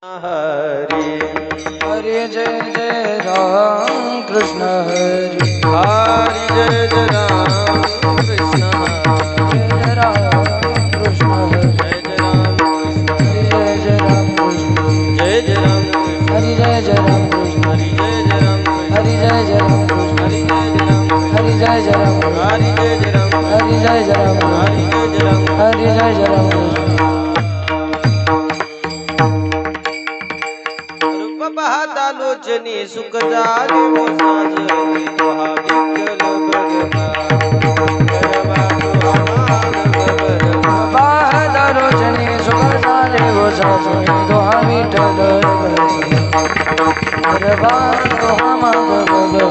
हरे हरे जय जय राम कृष्ण हरे हरि जय जय राम कृष्ण जय जय राम कृष्ण हरे जय जय राम कृष्ण जय जय राम कृष्ण जय जय राम कृष्ण हरि जय जय राम कृष्ण हरि जय जय राम कृष्ण हरि जय जय राम कृष्ण हरि जय जय राम कृष्ण हरि जय जय राम कृष्ण हरि जय जय राम हरि जय जय राम कृष्ण हरि जय जय राम हरि जय जय राम कृष्ण रूप पाहता लोचनी सुख झाले व साजली तुहा विठ्ठल भगवा बाहदा रोशनी सुख झाले वो सासुनी दोहा विठ्ठल गरबा दोहा माग बहु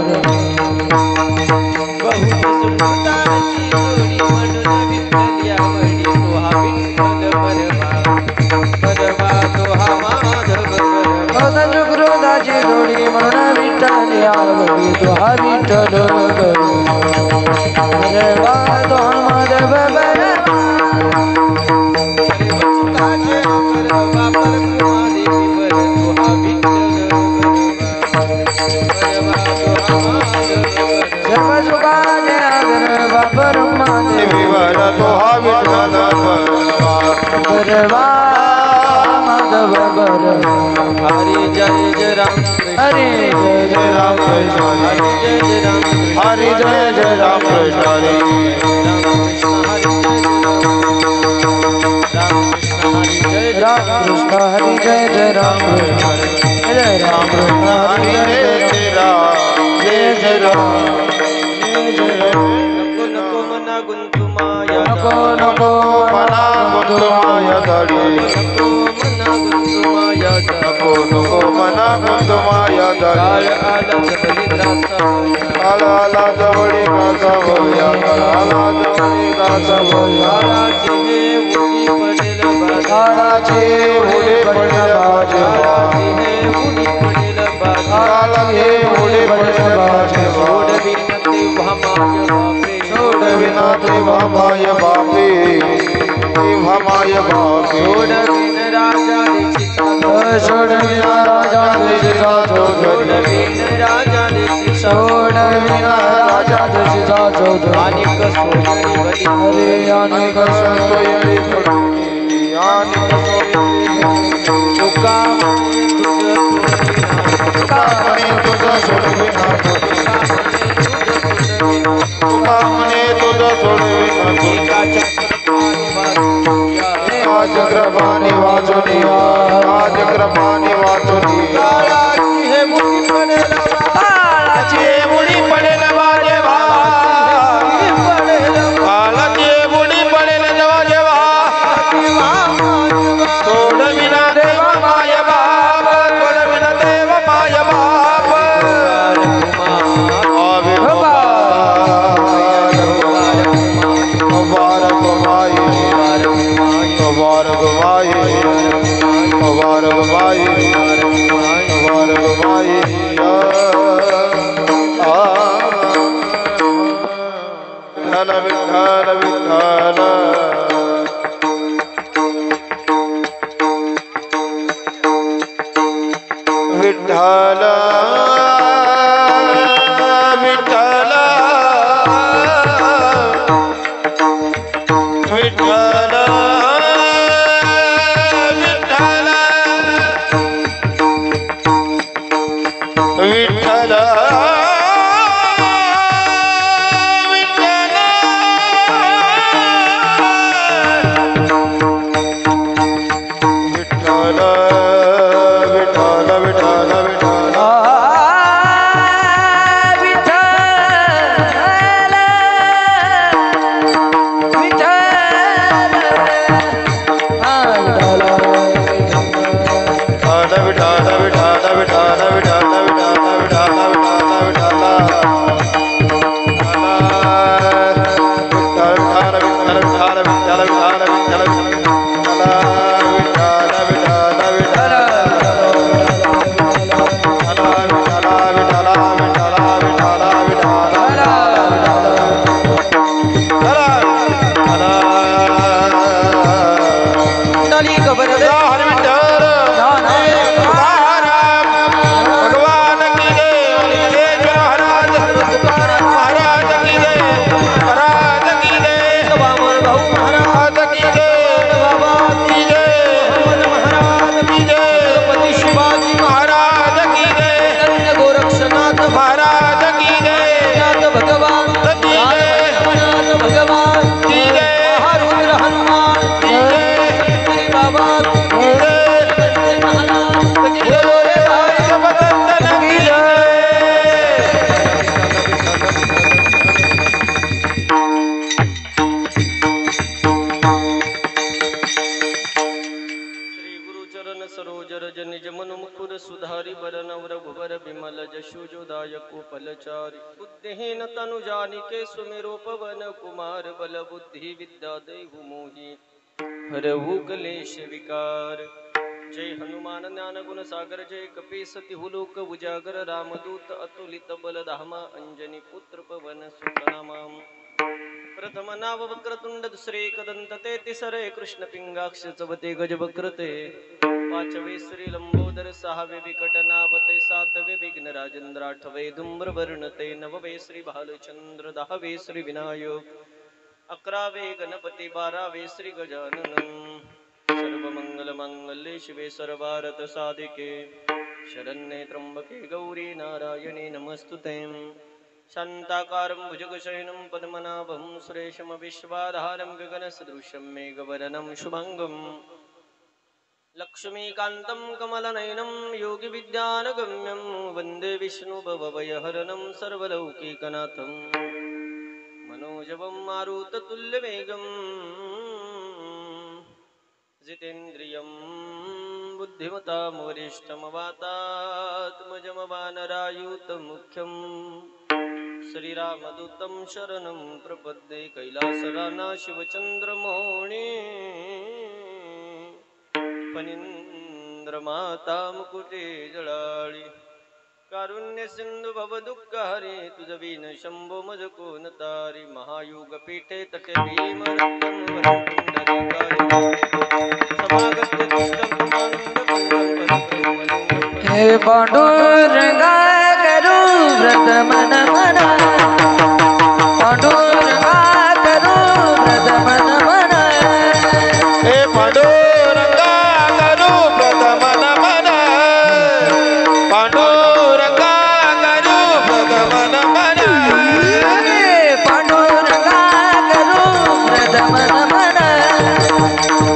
सुखदाची जोडी म्हणून विठ्ठल यावडी तुहा विठ्ठल भगवा तुहा माधव क्रोधाची जोडी म्हणून विठ्ठल यावडी दोहा विठ्ठल गरबा दोहा माधव हरि जय जय राम हरे जय जय राम कृष्ण हरि जय जय राम हरि जय जय राम कृष्ण राम कृष्ण हरि जय जय राम कृष्ण जय राम कृष्ण हरि जय जय राम जय जय राम जय जय राम नको नको मना गुंतु माया नको नको मना गुंतु माया नको मना गुंतु माया नको नको मना गुंतु माया काळ आला जबरी त्रासा आला आला जवळी काचा होया आला जवळी काचा होया काळाचे उडी पडेल बाजे काळाचे उडी पडेल बाजे काळाचे उडी पडेल बाजे सोडविना तेव्हा माय बापे तेव्हा माय बापे सोडविन राजा देशीचा सोडविना राजा देशीचा सोडविन राजा देशीचा सोडविना राजा देशीचा चौधरी अनेक सोयरी बली हरे अनेक सोयरी पडली अनेक सोयरी तुका तुझं सोडविना तुका म्हणे तुझं सोडविना आज कृपाने वाचुनिया आज कृपाने वाचुनिया काळाची हे मुठी पडेल काळाची मुडी पडेल माझे काळाची मुडी पडेल जेव्हा सोडविना देव माय बाप सोडविना देव माय बाप मुबारक माई मुबारक माई मुबारक माई मुबारक माई विठ्ठल विठ्ठल विठ्ठल विठ्ठल विठ्ठल विठ्ठल विठ्ठल विठ्ठल खबर दे ना सुरज निज मनु मुकुर सुधारी बरनव रघुबर बिमल जशु जोदायक फलचारी बुद्धिहीन तनु जानिके सुमेरो पवन कुमार बल बुद्धि विद्या देहु मोहि हरहु कलेश विकार। जय हनुमान ज्ञान गुण सागर जय कपीस तिहु लोक उजागर रामदूत अतुलित बल धामा अंजनी पुत्र पवन सुत नामा। प्रथम नाव वक्रतुंड दुसरे कदंत ते तिसरे कृष्ण पिंगाक्ष चवते गजवक्रते पाचवे श्री लंबोदर सहावे विकट नावते सातवे विघ्न राजेंद्र आठवे धूम्र वर्णते नववे श्री भालचंद्र दहावे श्री विनायक अकरावे गणपती बारावे श्री गजानन। सर्वमंगल मांगल्ये शिवे सर्वार्थ साधिके शरण्ये त्र्यंबके गौरी नारायणे नमस्तुते। शान्ताकारं भुजगशयनं पद्मनाभं सुरेशं विश्वाधारं गगनसदृशं मेघवर्णं शुभांगं लक्ष्मीकान्तं कमलनयनं योगिविद्यानगम्यं वन्दे विष्णुभवभयहरणं सर्वलौकिकनाथं मनोजवं मारुततुल्यवेगं जितेन्द्रियं बुद्धिमतां वरिष्ठं वातात्मजं वानरायुतमुख्यं श्रीरामदूतं शरणं प्रपद्ये कैलासराना शिवचन्द्रमौळि फणीन्द्रमाता मुकुटे जळाळि कारुण्य सिंधु भवदुःखहरे तुझ विन शंभो मज कोन तारी। महायुगपीठे तटे भीमरत्नं समागत्य तिष्ठं हे पांडुरंगा करू व्रत मन मना पांडुरंगा करू व्रत मन मना हे पांडुरंगा करू व्रत मन मन पांडुरंगा करू व्रत मन मन पांडुरंगा करू व्रत मन मना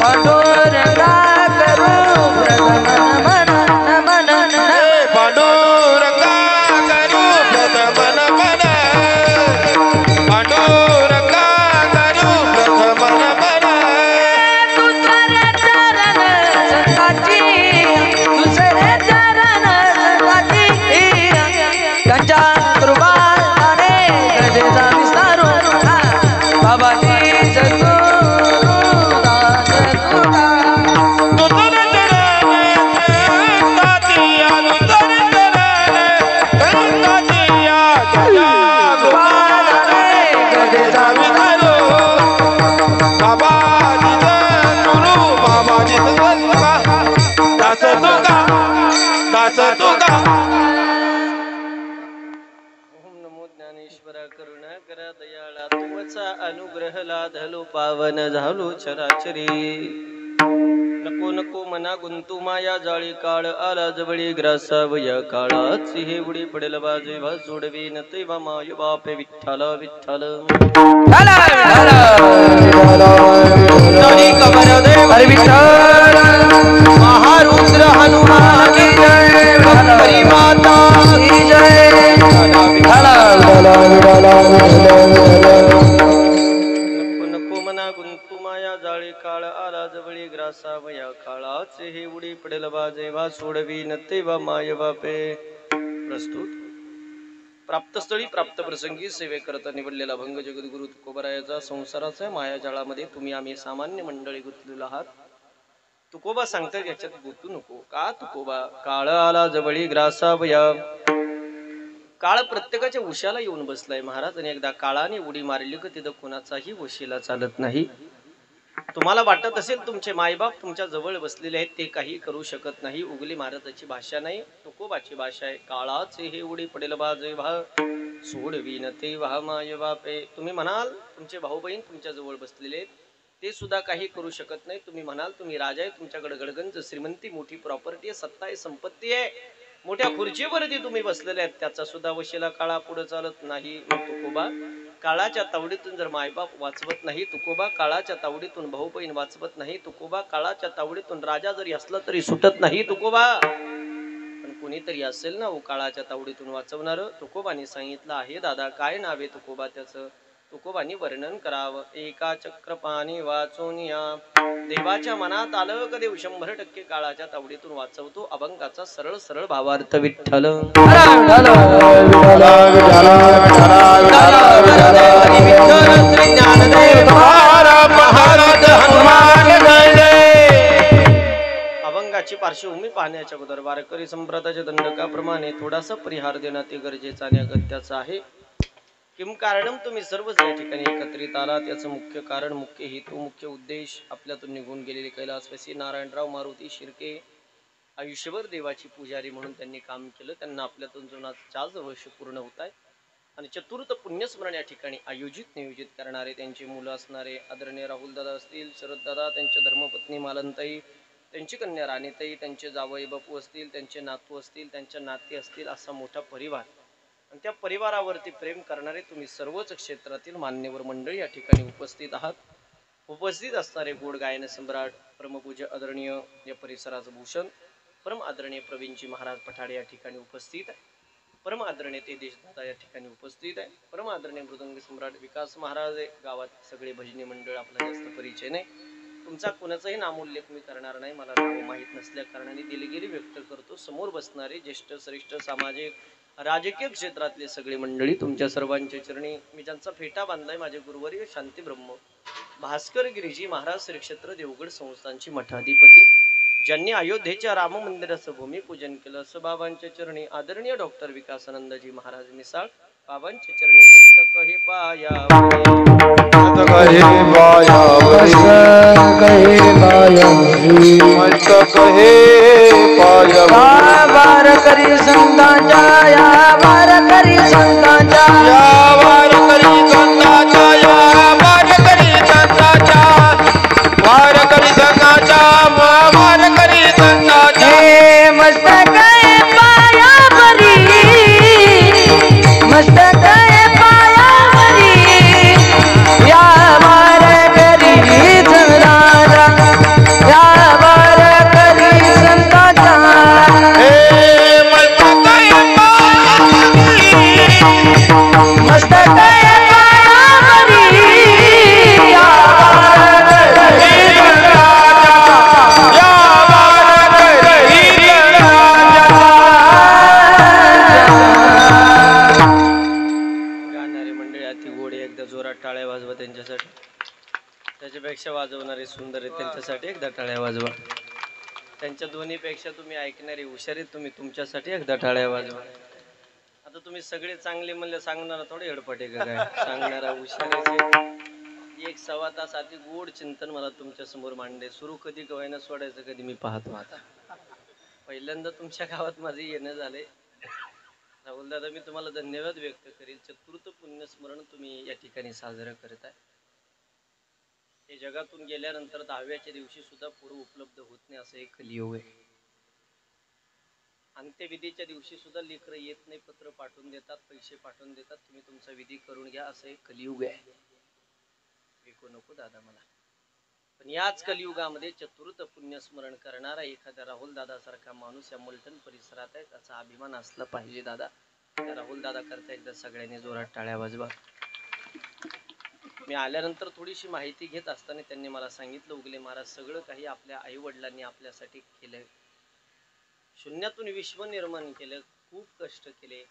पांडुरंगा करू व्रत मन मना मन हे पांडुरंगा करू व्रत मन मन पांडुरंगा करू व्रत मन मन दुसरे चरण संताची दुसरे चरण संताची गंजा कृपाने गजेचा विस्तारू बाबाजी सद्गुरु दास तुका तुझे चरण तातिया तुझे चरण तातिया जया बाबाने गजेचा विचारो बाबा जिथं गुरु बाबा जिथं दास तुका दास तुका। ओम नमो ज्ञानेश्वरा करुणा करा दयाळा तुमचा अनुग्रह लाधलो पावन झालो चराचरी। नको नको मना गुंतू माया जाळी काळ आला जवळी ग्रासावया काळाची हे उडी पडेल बाजे वा सोडवी न तेव्हा माय बापे विठ्ठल विठ्ठल। तरी कमर देव हरी विठ्ठल महारुद्र हनुमान की जय भक्तरी माता की जय। नको नको मना गुंतू माया जाळी काळ आला जवळी ग्रासावया काळाचे हे उडी पडेल बाजे वा सोडवी न तेव्हा माय बापे। प्रस्तुत प्राप्तस्थळी प्राप्त प्रसंगी सेवेकरता निवडलेला भंग जगद्गुरु तुकोबरायाचा संसाराच्या मायाजाळामध्ये तुम्ही आम्ही सामान्य मंडळी गुंतलेलो आहात। तुकोबा सांगतात याच्यात गुंतू नको का तुकोबा। काळ आला जवळी ग्रासावया काळ प्रत्येकाच्या उशाला येऊन बसलाय महाराज आणि एकदा काळाने उडी मारली की तिथं कोणाचाही वशिला चालत नाही। तुम्हाला वाटत असेल तुमचे मायबाप तुमच्या जवळ बसलेले आहेत ते काही करू शकत नाही। उगली महाराजाची भाषा नाही तुकोबाची भाषा आहे। काळाचे हे उडी पडेल बाजे भा सोडवी न ते वाह माय बापे। तुम्ही म्हणाल तुमचे भाऊ बहीण तुमच्या जवळ बसलेले आहेत ते सुद्धा काही करू शकत नाही। तुम्ही म्हणाल तुम्ही राजा आहे तुमच्याकडे गडगंज श्रीमंती मोठी प्रॉपर्टी आहे सत्ता आहे संपत्ती आहे मोठ्या खुर्चीवरती तुम्ही बसलेले आहेत त्याचा सुद्धा वशिला काळा पुढे चालत नाही। मग तुकोबा काळाच्या तावडीतून जर मायबाप वाचवत नाही तुकोबा काळाच्या तावडीतून भाऊ बहीण वाचवत नाही तुकोबा काळाच्या तावडीतून राजा जरी असला तरी सुटत नाही तुकोबा। पण कोणीतरी असेल ना काळाच्या तावडीतून वाचवणार। तुकोबाने सांगितलं आहे दादा काय नाव आहे तुकोबा त्याचं। तुकोबांनी वर्णन करावं. एका चक्रपाणी वाचून या देवाच्या मनात आलं क देव 100% काळाच्या तावडीतून वाचवतो. अभंगाचा सरळ सरळ भावार्थ विठ्ठल. अभंगाची पार्श्वभूमी पाहण्याच्या अगोदर वारकरी संप्रदायाच्या दंडकाप्रमाणे थोडासा परिहार देण्यात गरजेचा आणि अगत्याचा आहे. किम कारणम, तुम्ही सर्वच या ठिकाणी एकत्रित आलात. याचं मुख्य कारण, मुख्य हेतू, मुख्य उद्देश आपल्यातून निघून गेलेले कैलासवासी नारायणराव मारुती शिर्के आयुष्यभर देवाची पुजारी म्हणून त्यांनी काम केलं. त्यांना आपल्यातून जुना 4 वर्ष पूर्ण होत आहे. आणि चतुर्थ पुण्यस्मरण या ठिकाणी आयोजित नियोजित करणारे, त्यांची मुलं असणारे आदरणीय राहुलदादा असतील, शरददादा, त्यांच्या धर्मपत्नी मालनताई, त्यांची कन्या राणीताई, त्यांचे जावई बापू असतील, त्यांचे नातू असतील, त्यांच्या नाती असतील, असा मोठा परिवार. आणि त्या परिवारावरती प्रेम करणारे तुम्ही सर्वच क्षेत्रातील मान्यवर मंडळी या ठिकाणी उपस्थित आहात. उपस्थित असणारे गोड गायन सम्राट परमपूज्य आदरणीय या परिसराचं भूषण परम आदरणीय प्रवीणजी महाराज पठाडे या ठिकाणी उपस्थित आहे. परम आदरणीय ते देशदादा या ठिकाणी उपस्थित आहे. परम आदरणीय मृदंग सम्राट विकास महाराज गावात सगळे भजनी मंडळ, आपला जास्त परिचय नाही, तुमचा कोणाचाही नामोल्लेख मी करणार नाही, मला नाव माहीत नसल्या कारणाने दिलगिरी व्यक्त करतो. समोर बसणारे ज्येष्ठ श्रेष्ठ सामाजिक राजकीय क्षेत्रातले सगळे मंडळी, तुमच्या सर्वांच्या चरणी मी ज्यांचा फेटा बांधलाय, माझे गुरुवर्य शांती ब्रह्म भास्कर गिरीजी महाराज श्री क्षेत्र देवगड संस्थानचे मठाधिपती, ज्यांनी अयोध्येच्या राम मंदिराचं भूमिपूजन केलं, असं बाबांच्या चरणी आदरणीय डॉक्टर विकासानंदजी महाराज मिसाळ बाबांच्या चरणी मस्तक हे पायावरी मस्तक हे वारकरी संतांच्या, या वारकरी संतांच्या, या वारकरी संतांच्या, या वारकरी संतांच्या, वारकरी संतांच्या, वारकरी संतांच्या. हे मस्तक हे पायावरी, मस्तक हे पायावरी, या वारकरी संतांच्या, या वारकरी संतांच्या. हे मस्तक हे मस्तक हे पायावरी, या वारकरी या वारकरी गाणारे मंडळी अति गोड आहे, एकदा जोरात टाळ्या वाजवा त्यांच्यासाठी. त्याच्यापेक्षा वाजवणारे सुंदर आहे, त्यांच्यासाठी एकदा टाळ्या वाजवा. त्यांच्या दोन्हीपेक्षा तुम्ही ऐकणारे हुशारी, तुम्ही तुमच्यासाठी एकदा टाळ्या वाजवा. आता तुम्ही सगळे चांगले म्हणले, सांगणारा थोडे हेडपटे का काय, सांगणारा हुशारीचे 1-1.25 तास अति गोड चिंतन मला तुमच्या समोर मांडले. सुरू कधी गवायना सोडायचं कधी मी पाहतो. आता पहिल्यांदा तुमच्या गावात माझे येणं झाले. राहुल दादा, मी तुम्हाला धन्यवाद व्यक्त करेल. चतुर्थ पुण्यस्मरण तुम्ही या ठिकाणी साजरं करत आहे. हे जगातून गेल्यानंतर 10व्याच्या दिवशी सुद्धा पुढे उपलब्ध होत नाही, असं एक कलियुग आहे. अंत्यविधीच्या दिवशी सुद्धा लेकरं येत नाही, पत्र पाठवून देतात, पैसे पाठवून देतात, तुम्ही तुमचा विधी करून घ्या, असं एक कलियुग आहे. विकू नको दादा मला. पण याच कलियुगामध्ये चतुर्थ पुण्यस्मरण करणारा एखाद्या राहुल दादा सारखा माणूस या मुलटण परिसरात आहे, त्याचा अभिमान असला पाहिजे दादा. त्या राहुल दादा करता एकदा सगळ्यांनी जोरात टाळ्या वाजवा. मी आल्यानंतर थोडीशी माहिती घेत असताना त्यांनी मला सांगितलं, उगले महाराज सगळं काही आपल्या आई वडिलांनी आपल्यासाठी केलंय, शून्यातून विश्व निर्माण केलं, खूप कष्ट केले,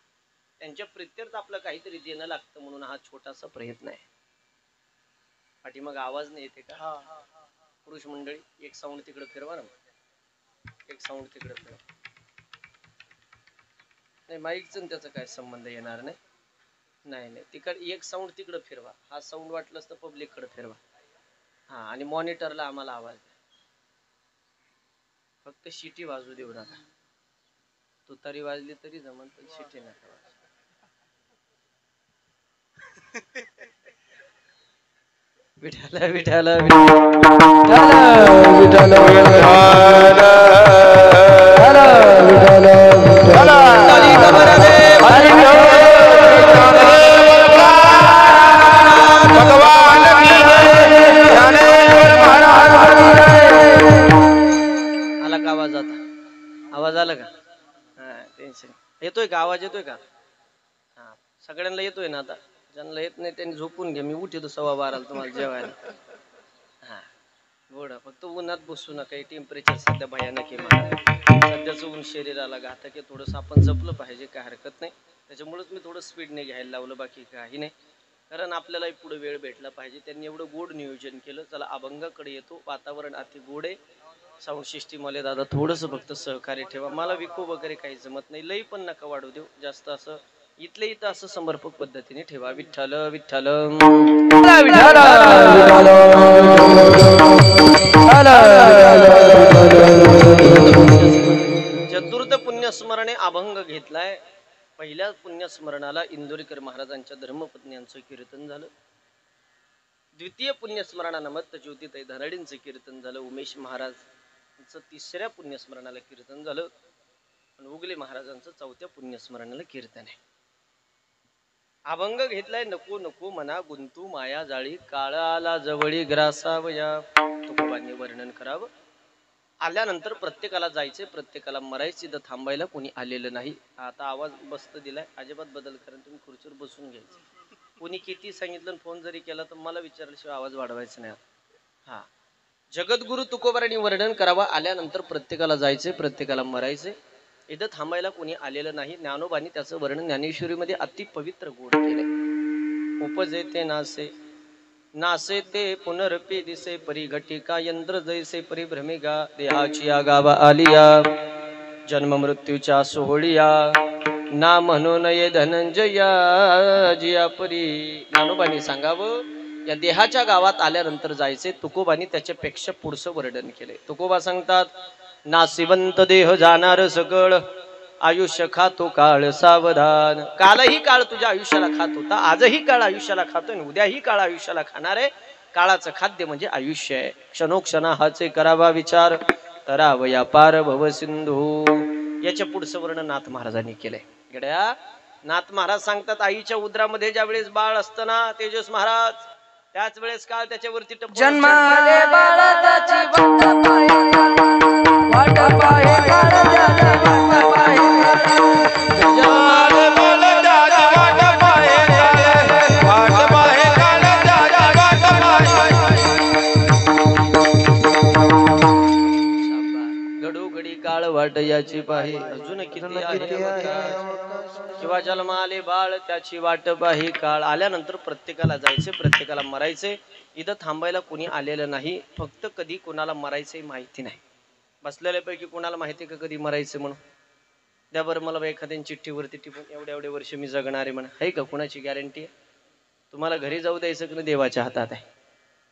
त्यांच्या प्रित्यर्थ आपलं काहीतरी देणं लागतं म्हणून हा छोटासा प्रयत्न आहे. पाठीमाग आवाज नाही येते का पुरुष मंडळी? एक साऊंड तिकडे फिरवा ना, एक साऊंड तिकडे फिरवा. नाही माईकचं त्याचा काय संबंध येणार नाही. नाही नाही, तिकडे एक साऊंड तिकडे फिरवा. हा साऊंड वाटलंच तर पब्लिक कडे फिरवा. हा, आणि मॉनिटरला आम्हाला आवाज द्या. फक्त शिटी वाजू देऊ नका. तुतारी वाजली तरी जमन, पण शिटी नका वाजू. विठाला विठाला आला का आवाज? आता आवाज आला का? हा, टेन्शन येतोय का? आवाज येतोय का? हा, सगळ्यांना येतोय ना? आता ज्यांना येत नाही त्यांनी झोपून घ्या, मी उठतो 12:15 तुम्हाला जेवायला. हा गोड, फक्त उन्हात बसू नका. टेम्परेचर सध्या भयानक आहे महाराज. सध्याचं ऊन शरीराला घातक आहे. थोडंसं आपण जपलं पाहिजे, काय हरकत नाही. त्याच्यामुळेच मी थोडं स्पीडने घ्यायला लावलं, बाकी काही नाही. कारण आपल्यालाही पुढे वेळ भेटला पाहिजे. त्यांनी एवढं गोड नियोजन केलं. चला अभंगाकडे येतो. वातावरण अति गोड आहे. साऊंड सिस्टीमवाले दादा थोडंसं फक्त सहकार्य ठेवा. मला विको वगैरे काही जमत नाही, लई पण नका वाढू देऊ जास्त. असं इथले इथं असं समर्पक पद्धतीने ठेवा. विठ्ठल विठ्ठल चतुर्थ पुण्यस्मरणे अभंग घेतलाय. पहिल्या पुण्यस्मरणाला इंदोरीकर महाराजांच्या धर्मपत्न्यांचं कीर्तन झालं. द्वितीय पुण्यस्मरणाला मत्त ज्योतिताई धनाडींचं कीर्तन झालं. उमेश महाराजांचं तिसऱ्या पुण्यस्मरणाला कीर्तन झालं. आणि उगले महाराजांचं चौथ्या पुण्यस्मरणाला कीर्तन आहे. अभंग घेतलाय. नको नको मना गुंतू माया जाळी, काळ आला जवळी ग्रासावया. तुकोबांनी वर्णन करावं. आल्यानंतर प्रत्येकाला जायचे, प्रत्येकाला मरायचे. इथं थांबायला कोणी आलेलं नाही. आता आवाज बसत दिलाय, अजिबात बदल करा. तुम्ही खुर्चीवर बसून घ्यायचे. कोणी किती सांगितलं फोन जरी केला तर मला विचारल्याशिवाय आवाज वाढवायचा नाही. हा, जगद्गुरु तुकोबारांनी वर्णन करावा. आल्यानंतर प्रत्येकाला जायचे, प्रत्येकाला मरायचे. इथं थांबायला कोणी आलेलं नाही. ज्ञानोबांनी त्याचं वर्णन ज्ञानेश्वरीमध्ये अति पवित्र गोड केलंय. उपजे ते नासे, नासे ते पुनरपी दिसे, परी घटिका यंत्र जैसे परिभ्रमिका. देहाची गावा आलिया, जन्म मृत्यूच्या सोहळिया. ना म्हणून ये धनंजया जिया परी. ज्ञानोबांनी सांगावं, या देहाच्या गावात आल्यानंतर जायचे. तुकोबांनी त्याच्यापेक्षा पुढचं वर्णन केले. तुकोबा सांगतात, नासिवंत देह जाणार सकळ, आयुष्य खातो काळ सावधान. कालही काळ तुझ्या आयुष्याला खात होता, आजही काळ आयुष्याला खातोय, उद्याही काळ आयुष्याला खाणार आहे. काळाचं खाद्य म्हणजे आयुष्य आहे. क्षणोक्षणा हाचे करावा विचार, तरावया पार भव सिंधू. याच्या पुढचं वर्णन नाथ महाराजांनी केलंय. गड्या, नाथ महाराज सांगतात, आईच्या उदरामध्ये ज्या वेळेस बाळ असतं ना, तेजस महाराज, त्याच वेळेस काळ त्याच्यावरती जन्माले बाळाची वाट पाहे काळ, वाट पाहे घडोघडी काळ वाट याची पाहे, अजून किती किंवा जन्माले बाळ त्याची वाट पाहे काळ. आल्यानंतर प्रत्येकाला जायचे, प्रत्येकाला मरायचे. इथं थांबायला कोणी आलेलं नाही. फक्त कधी कोणाला मरायचंही माहिती नाही. बसलेल्यापैकी कोणाला माहिती का कधी मरायचं म्हणून? द्या बरं मला एखाद्या चिठ्ठीवरती टिपून, एवढे एवढे वर्ष मी जगणार आहे म्हणा. आहे का कोणाची गॅरंटी आहे? तुम्हाला घरी जाऊ द्यायचं की नाही देवाच्या हातात आहे.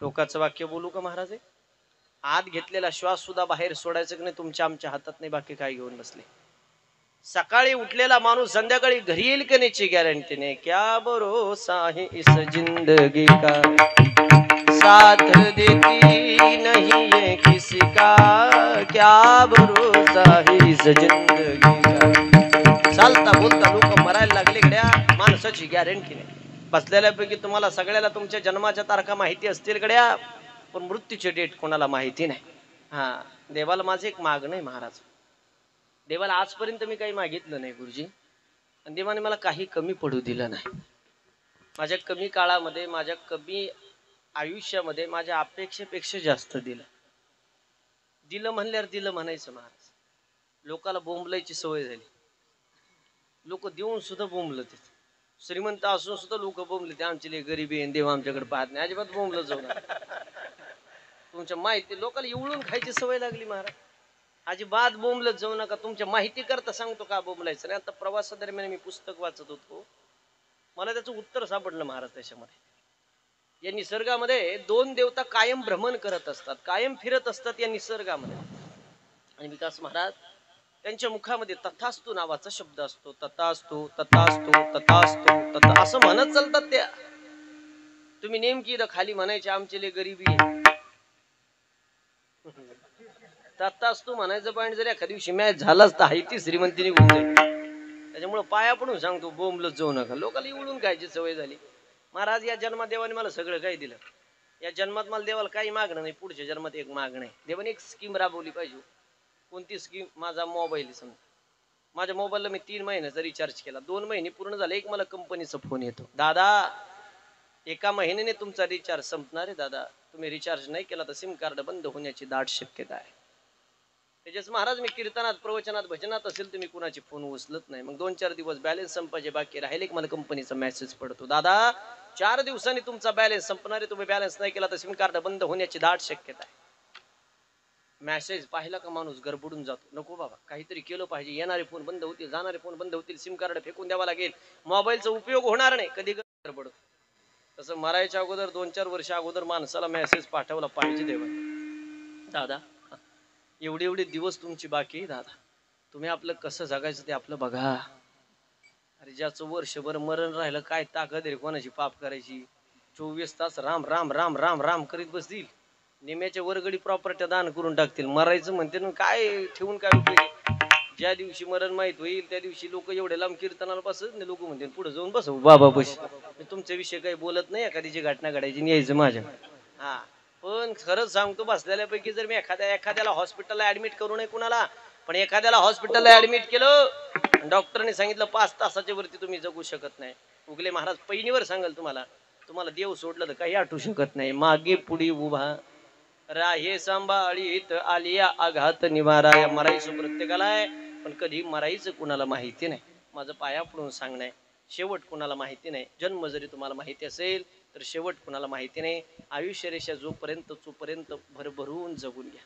टोकाचं वाक्य बोलू का महाराज? आत घेतलेला श्वास सुद्धा बाहेर सोडायचं की नाही तुमच्या आमच्या हातात नाही. बाकी काय घेऊन बसले? सकाळी उठलेला माणूस संध्याकाळी घरी येईल का नाहीची गॅरंटी नाही. क्या भरोसा है इस जिंदगी का, साथ देती नहीं है किसी का. क्या भरोसा है इस जिंदगी का. चालता बोलता लोक मरायला लागले गड्या, माणसाची गॅरंटी नाही. बसलेल्यापैकी तुम्हाला सगळ्याला तुमच्या जन्माच्या तारखा माहिती असतील गड्या, पण मृत्यूची डेट कोणाला माहिती नाही. हा, देवाला माझं एक मागणं आहे महाराज. देवाला आजपर्यंत मी काही मागितलं नाही गुरुजी, आणि देवाने मला काही कमी पडू दिलं नाही. माझ्या कमी काळामध्ये, माझ्या कमी आयुष्यामध्ये माझ्या अपेक्षेपेक्षा जास्त दिलं. दिलं म्हणल्यावर दिलं म्हणायचं महाराज. लोकाला बोंबलायची सवय झाली. लोक देऊन सुद्धा बोंबलत. श्रीमंत असून सुद्धा लोक बोंबले, आमची लई गरिबी आहे, देव आमच्याकडे पाहत नाही. अजिबात बोंबलं जाऊ नका. तुमच्या माहिती लोकांना एवढून खायची सवय लागली महाराज. अजिबात बोंबलत जाऊ नका. तुमच्या माहिती करता सांगतो का बोंबलायचं नाही. आता प्रवासादरम्यान मी पुस्तक वाचत होतो, मला त्याचं उत्तर सापडलं महाराज. त्याच्यामध्ये या निसर्गामध्ये दोन देवता कायम भ्रमण करत असतात, कायम फिरत असतात या निसर्गामध्ये. आणि विकास महाराज त्यांच्या मुखामध्ये तथास्तु नावाचा शब्द असतो. तथास्तु तथास्तु तथास्तु तथा असं म्हणत चालतात त्या. तुम्ही नेमकी इथं खाली म्हणायचे आमची लई गरिबी आहे. तथास्तु म्हणायचं पॉईंट जर एखाद्या दिवशी मॅच झालाच तर हाय ती श्रीमंती निघून जाईल. त्याच्यामुळे पाया पडून सांगतो, बोंबलत जाऊ नका. लोकांना इवळून खायची सवय झाली. महाराज या जन्मात देवाने मला सगळं काही दिलं. या जन्मात मला देवाला काही मागणं नाही, पुढच्या जन्मात एक मागणं आहे. देवाने एक स्कीम राबवली पाहिजे. कोणती स्कीम? माझा मोबाईल. समजा माझ्या मोबाईलला मी 3 महिन्याचा रिचार्ज केला, 2 महिने पूर्ण झाले, एक मला कंपनीचा फोन येतो, दादा एका महिन्याने तुमचा रिचार्ज संपणार आहे दादा. तुम्ही रिचार्ज नाही केला तर सिम कार्ड बंद होण्याची दाट शक्यता आहे. त्याच्याच महाराज मी कीर्तनात प्रवचनात भजनात असेल तुम्ही कुणाची फोन उचलत नाही. मग 2-4 दिवस बॅलन्स संपायचे बाकी राहिले की मला कंपनीचा मेसेज पडतो, दादा 4 दिवसांनी तुमचा बॅलन्स संपणार आहे, तुम्ही बॅलन्स नाही केला तर सिम कार्ड बंद होण्याची दाट शक्यता आहे. मेसेज पाहिला का माणूस गडबडून जातो. नको बाबा, काहीतरी केलं पाहिजे. येणारे फोन बंद होतील, जाणारे फोन बंद होतील, सिम कार्ड फेकून द्यावा लागेल, मोबाईलचा उपयोग होणार नाही. कधी गडबड. तसं मरायच्या अगोदर 2-4 वर्ष अगोदर माणसाला मेसेज पाठवला पाहिजे देवा, दादा एवढे एवढे दिवस तुमची बाकी आहे दादा, तुम्ही आपलं कसं जगायचं ते आपलं बघा. अरे ज्याचं वर्षभर मरण राहिलं काय ताकद आहे कोणाची पाप करायची. 24 तास राम राम राम राम राम करीत बसतील, निम्याच्या वरगडी प्रॉपर्ट्या दान करून टाकतील. मरायचं म्हणते ना काय ठेवून काय उपयोग. ज्या दिवशी मरण माहित होईल त्या दिवशी लोक एवढे लांब कीर्तनाला बसत नाही. लोक म्हणते पुढे जाऊन बसव बाबा बस. मी तुमच्या विषयी काही बोलत नाही, एखादीची घटना घडायची यायचं माझ्या. हा पण खरंच सांगतो, बसलेल्यापैकी जर मी एखाद्याला हॉस्पिटलला ऍडमिट करू नये कुणाला, पण एखाद्याला हॉस्पिटलला ऍडमिट केलं डॉक्टरने सांगितलं 5 तासाच्या वरती तुम्ही जगू शकत नाही. उगले महाराज पैनीवर सांगाल तुम्हाला देव सोडलं तर काही आठवू शकत नाही. मागे पुढे उभा राहे सांभाळीत आलिया आघात निवारा. मरायचं प्रत्येकाला आहे, पण कधी मरायचं कुणाला माहिती नाही. माझं पाया पडून सांगणं आहे, शेवट कुणाला माहिती नाही. जन्म जरी तुम्हाला माहिती असेल तर शेवट कुणाला माहिती नाही. आयुष्य रेषा जोपर्यंत भरभरून जगून घ्या.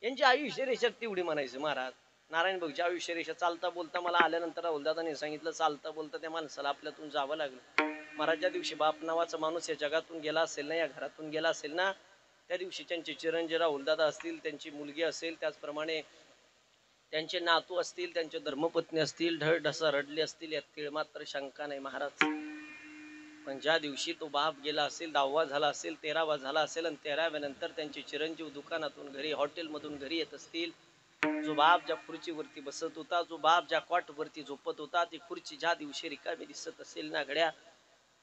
यांची आयुष्य रेषा तेवढी म्हणायचं महाराज. नारायण भाऊची आयुष्य रेषा चालता बोलता मला आल्यानंतर राहुलदादांनी सांगितलं, चालता बोलता त्या माणसाला आपल्यातून जावं लागलं. महाराज ज्या दिवशी बाप नावाचा माणूस या जगातून गेला असेल ना, या घरातून गेला असेल ना, त्या दिवशी त्यांचे चिरंजीव राहुलदादा असतील, त्यांची मुलगी असेल, त्याचप्रमाणे त्यांचे नातू असतील, त्यांचे धर्मपत्नी असतील, ढसा रडले असतील, यात तीळ मात्र शंका नाही महाराज. पण ज्या दिवशी तो बाप गेला असेल, 10वा झाला असेल, 13वा झाला असेल, आणि 13व्या नंतर त्यांचे चिरंजीव दुकानातून घरी, हॉटेलमधून घरी येत असतील, जो बाप ज्या खुर्चीवरती बसत होता, जो बाप ज्या कॉटवरती झोपत होता, ती खुर्ची ज्या दिवशी रिकामी दिसत असेल ना घड्या,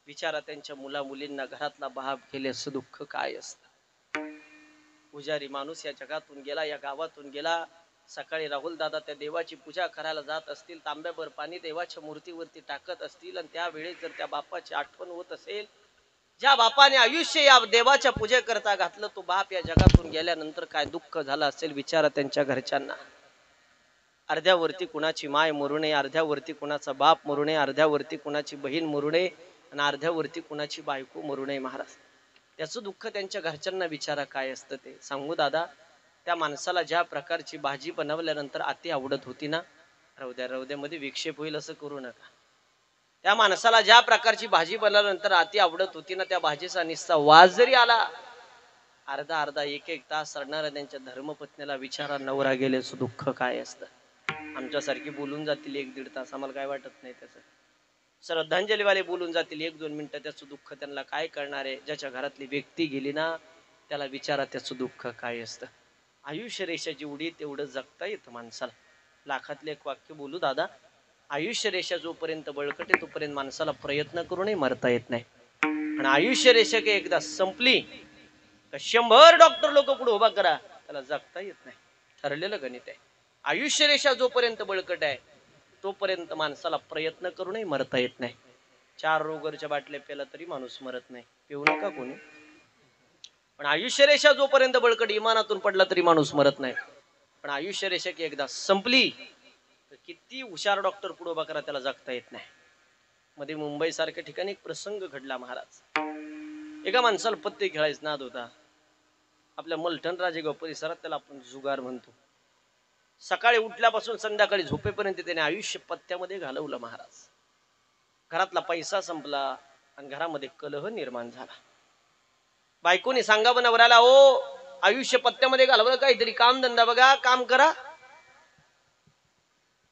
विचारा त्यांच्या मुला मुलींना घरातला बाप गेले असं दुःख काय असतं. पुजारी माणूस या जगातून गेला, या गावातून गेला. सकाळी राहुल दादा त्या देवाची पूजा करायला जात असतील, तांब्याभर पाणी देवाच्या मूर्तीवरती टाकत असतील, आणि त्यावेळेस जर त्या बापाची आठवण होत असेल, ज्या बापाने आयुष्य या देवाच्या पूजेकरता घातलं, तो बाप या जगातून गेल्यानंतर काय दुःख झालं असेल विचारा त्यांच्या घरच्यांना. अर्ध्यावरती कुणाची माय मरू नये, अर्ध्यावरती कुणाचा बाप मरू नये, अर्ध्यावरती कुणाची बहीण मरू नये, आणि अर्ध्यावरती कुणाची बायको मरू नये महाराज. त्याचं दुःख त्यांच्या घरच्यांना विचारा काय असतं ते. सांगू दादा, त्या माणसाला ज्या प्रकारची भाजी बनवल्यानंतर अति आवडत होती ना, रौद्यामध्ये विक्षेप होईल असं करू नका. त्या माणसाला ज्या प्रकारची भाजी बनवल्यानंतर अति आवडत होती ना, त्या भाजीचा निस्ता वास जरी आला, अर्धा एक तास रडणाऱ्या त्यांच्या धर्मपत्नीला विचारा नवरा गेल्याचं दुःख काय असतं. आमच्यासारखी बोलून जातील 1-1.5 तास, आम्हाला काय वाटत नाही त्याचं. श्रद्धांजलीवाले बोलून जातील 1-2 मिनिटं, त्याचं दुःख त्यांना काय करणार आहे. ज्याच्या घरातली व्यक्ती गेली ना, त्याला विचारा त्याचं दुःख काय असतं. आयुष्य रेषा जेवढी तेवढं जगता येतं माणसाला. लाखातले एक वाक्य बोलू दादा, आयुष्य रेषा जोपर्यंत बळकटे तोपर्यंत माणसाला प्रयत्न करूनही मरता येत नाही. आणि आयुष्य रेषा काही एकदा संपली तर 100 डॉक्टर लोक पुढे उभा करा, त्याला जगता येत नाही. ठरलेलं गणित आहे. आयुष्य रेषा जोपर्यंत बळकट आहे तोपर्यंत माणसाला प्रयत्न करूनही मरता येत नाही. 4 रोगरच्या बाटल्या प्याला तरी माणूस मरत नाही, पिऊ नका कोणी. पण आयुष्य रेषा जोपर्यंत बळकट, इमानातून पडला तरी माणूस मरत नाही. पण आयुष्य रेषा की एकदा संपली तर किती हुशार डॉक्टर पुढे उभा करा, त्याला जगता येत नाही. मध्ये मुंबई सारख्या ठिकाणी एक प्रसंग घडला महाराज. एका माणसाला पत्ते खेळायचा नाद होता. आपल्या मलठण राजेगाव परिसरात त्याला आपण जुगार म्हणतो. सकाळी उठल्यापासून संध्याकाळी झोपेपर्यंत त्याने आयुष्य पत्त्यामध्ये घालवलं महाराज. घरातला पैसा संपला आणि घरामध्ये कलह निर्माण झाला. बायकोनी सांगावं नवऱ्याला, ओ आयुष्य पत्त्यामध्ये घालवलं, काहीतरी काम धंदा बघा, काम करा.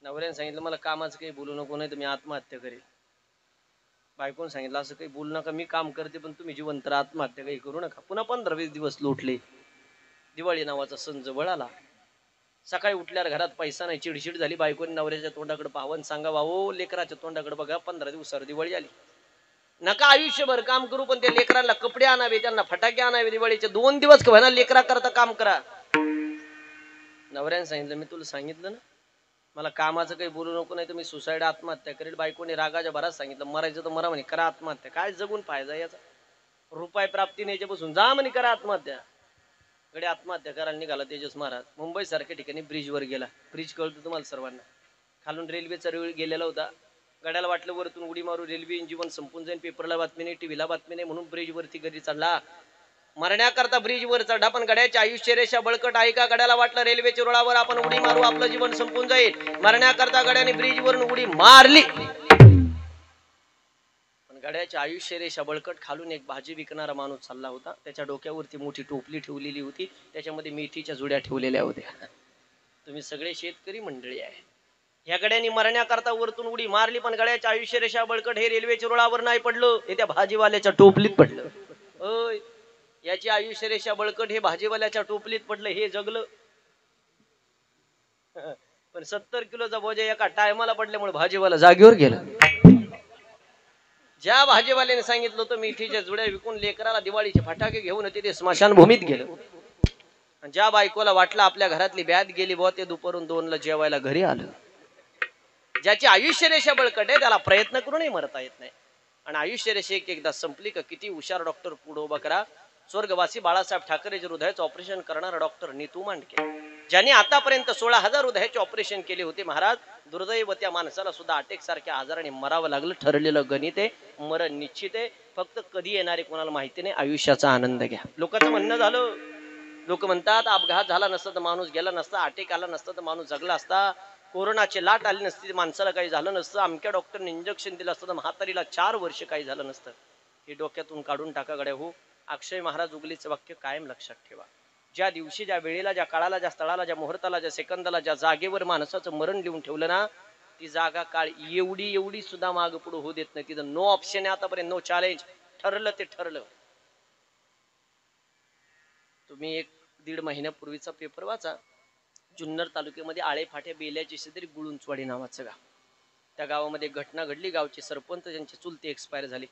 नवऱ्याने सांगितलं, मला कामाचं काही बोलू नको, नाही तर मी आत्महत्या करेल. बायकोने सांगितलं, असं काही बोलू नका, मी काम करते पण तुम्ही जिवंत आत्महत्या काही करू नका. पुन्हा 15-20 दिवस लोटले. दिवाळी नावाचा सण जवळ आला. सकाळी उठल्यावर घरात पैसा नाही, चिडचिड झाली. बायकोने नवऱ्याच्या तोंडाकडे पाहावं, सांगा भाऊ लेकराच्या तोंडाकडे बघा, 15 दिवसावर दिवाळी आली. नका आयुष्यभर काम करू, पण त्या लेकरांना कपडे आणावे, त्यांना फटाके आणावे, दिवाळीचे 2 दिवस म्हणा लेकरा करता काम करा. नवऱ्याने सांगितलं, मी तुला सांगितलं ना मला कामाचं काही बोलू नको, नाही तर मी सुसाईड आत्महत्या करेल. बायकोने रागाच्या भरात सांगितलं, मरायचं तर मरा म्हणे, करा आत्महत्या. काय जगून फायदा याचा. रुपये प्राप्ती नाही बसून जा म्हणे करा आत्महत्या. कडे आत्महत्या करायला निघाला तेजस महाराज. मुंबई सारख्या ठिकाणी ब्रिजवर गेला. ब्रिज कळतो तुम्हाला सर्वांना. खालून रेल्वेचा रेळ गेलेला होता. गाड्याला वाटलं वरतून उडी मारू, रेल्वे जीवन संपून जाईल, पेपरला बातमी नाही, टीव्हीला बातमी नाही, म्हणून ब्रिजवरती घरी चढला. मरण्याकरता ब्रिजवर चढा, पण गड्याची आयुष्य रेषा बळकट आहे का? गड्याला वाटलं रेल्वेच्या रुळावर आपण उडी मारू, आपलं जीवन संपून जाईल. मरण्याकरता गड्याने ब्रिजवरून उडी मारली, पण गड्याची आयुष्य रेषा बळकट. खालून एक भाजी विकणारा माणूस चालला होता. त्याच्या डोक्यावरती मोठी टोपली ठेवलेली होती, त्याच्यामध्ये मेथीच्या जुड्या ठेवलेल्या होत्या. तुम्ही सगळे शेतकरी मंडळी आहे. या गड्याने मरण्याकरता वरतून उडी मारली, पण गड्याची आयुष्य रेषा बळकट हे रेल्वेच्या रुळावर नाही पडलं, हे त्या भाजीवाल्याच्या टोपलीत पडलं. ओय, याची आयुष्य रेषा बळकट हे भाजीवाल्याच्या टोपलीत पडलं, हे जगलं. पण 70 किलोचा बोजा एका टायमाला पडल्यामुळे भाजीवाला जागेवर गेला. ज्या भाजीवाल्याने सांगितलं होतं मेथीच्या जुड्या विकून लेकराला दिवाळीचे फटाके घेऊन ते स्मशान भूमीत गेलं. ज्या बायकोला वाटलं आपल्या घरातली ब्याद गेली बुवा, ते दुपारून 2ला जेवायला घरी आलं. ज्याची आयुष्य रेषा बळकट आहे त्याला प्रयत्न करूनही मरता येत नाही. आणि आयुष्य रेषा एकदा संपली का किती हुशार डॉक्टर पुढे उभा करा. स्वर्गवासी बाळासाहेब ठाकरेचे हृदयाचं ऑपरेशन करणारा डॉक्टर नीतू मांडके, ज्यांनी आतापर्यंत 16,000 हृदयाचे ऑपरेशन केले होते. महाराज, दुर्दैव त्या माणसाला सुद्धा अटॅक सारख्या आजाराने मरावं लागलं. ठरलेलं गणित आहे, मरण निश्चित आहे, फक्त कधी येणारे कोणाला माहिती नाही. आयुष्याचा आनंद घ्या. लोकांचं म्हणणं झालं, लोक म्हणतात अपघात झाला नसता तर माणूस गेला नसता, अटॅक आला नसता तर माणूस जगला असता, कोरोनाची लाट आली नसती माणसाला काही झालं नसतं, अमक्या डॉक्टरने इंजेक्शन दिलं असतं तर म्हातारीला 4 वर्ष काही झालं नसतं. हे डोक्यातून काढून टाका गड्या हो. अक्षय महाराज उगलीचं वाक्य कायम लक्षात ठेवा. ज्या दिवशी, ज्या वेळेला, ज्या काळाला, ज्या स्थळाला, ज्या मुहूर्ताला, ज्या सेकंदाला, ज्या जागेवर माणसाचं मरण लिहून ठेवलं ना, ती जागा काळ एवढी सुद्धा माग पुढे होऊ देत नाही. तिथं नो ऑप्शन आहे आतापर्यंत, नो चॅलेंज. ठरलं ते ठरलं. तुम्ही 1-1.5 महिन्यापूर्वीचा पेपर वाचा. जुन्नर तालुक्यामध्ये आळे फाट्या बेल्याची शेजारी गुळुंचवाडी नावाचं गाव. त्या गावामध्ये घटना घडली. गावचे सरपंच ज्यांचे चुलते एक्सपायर झाले.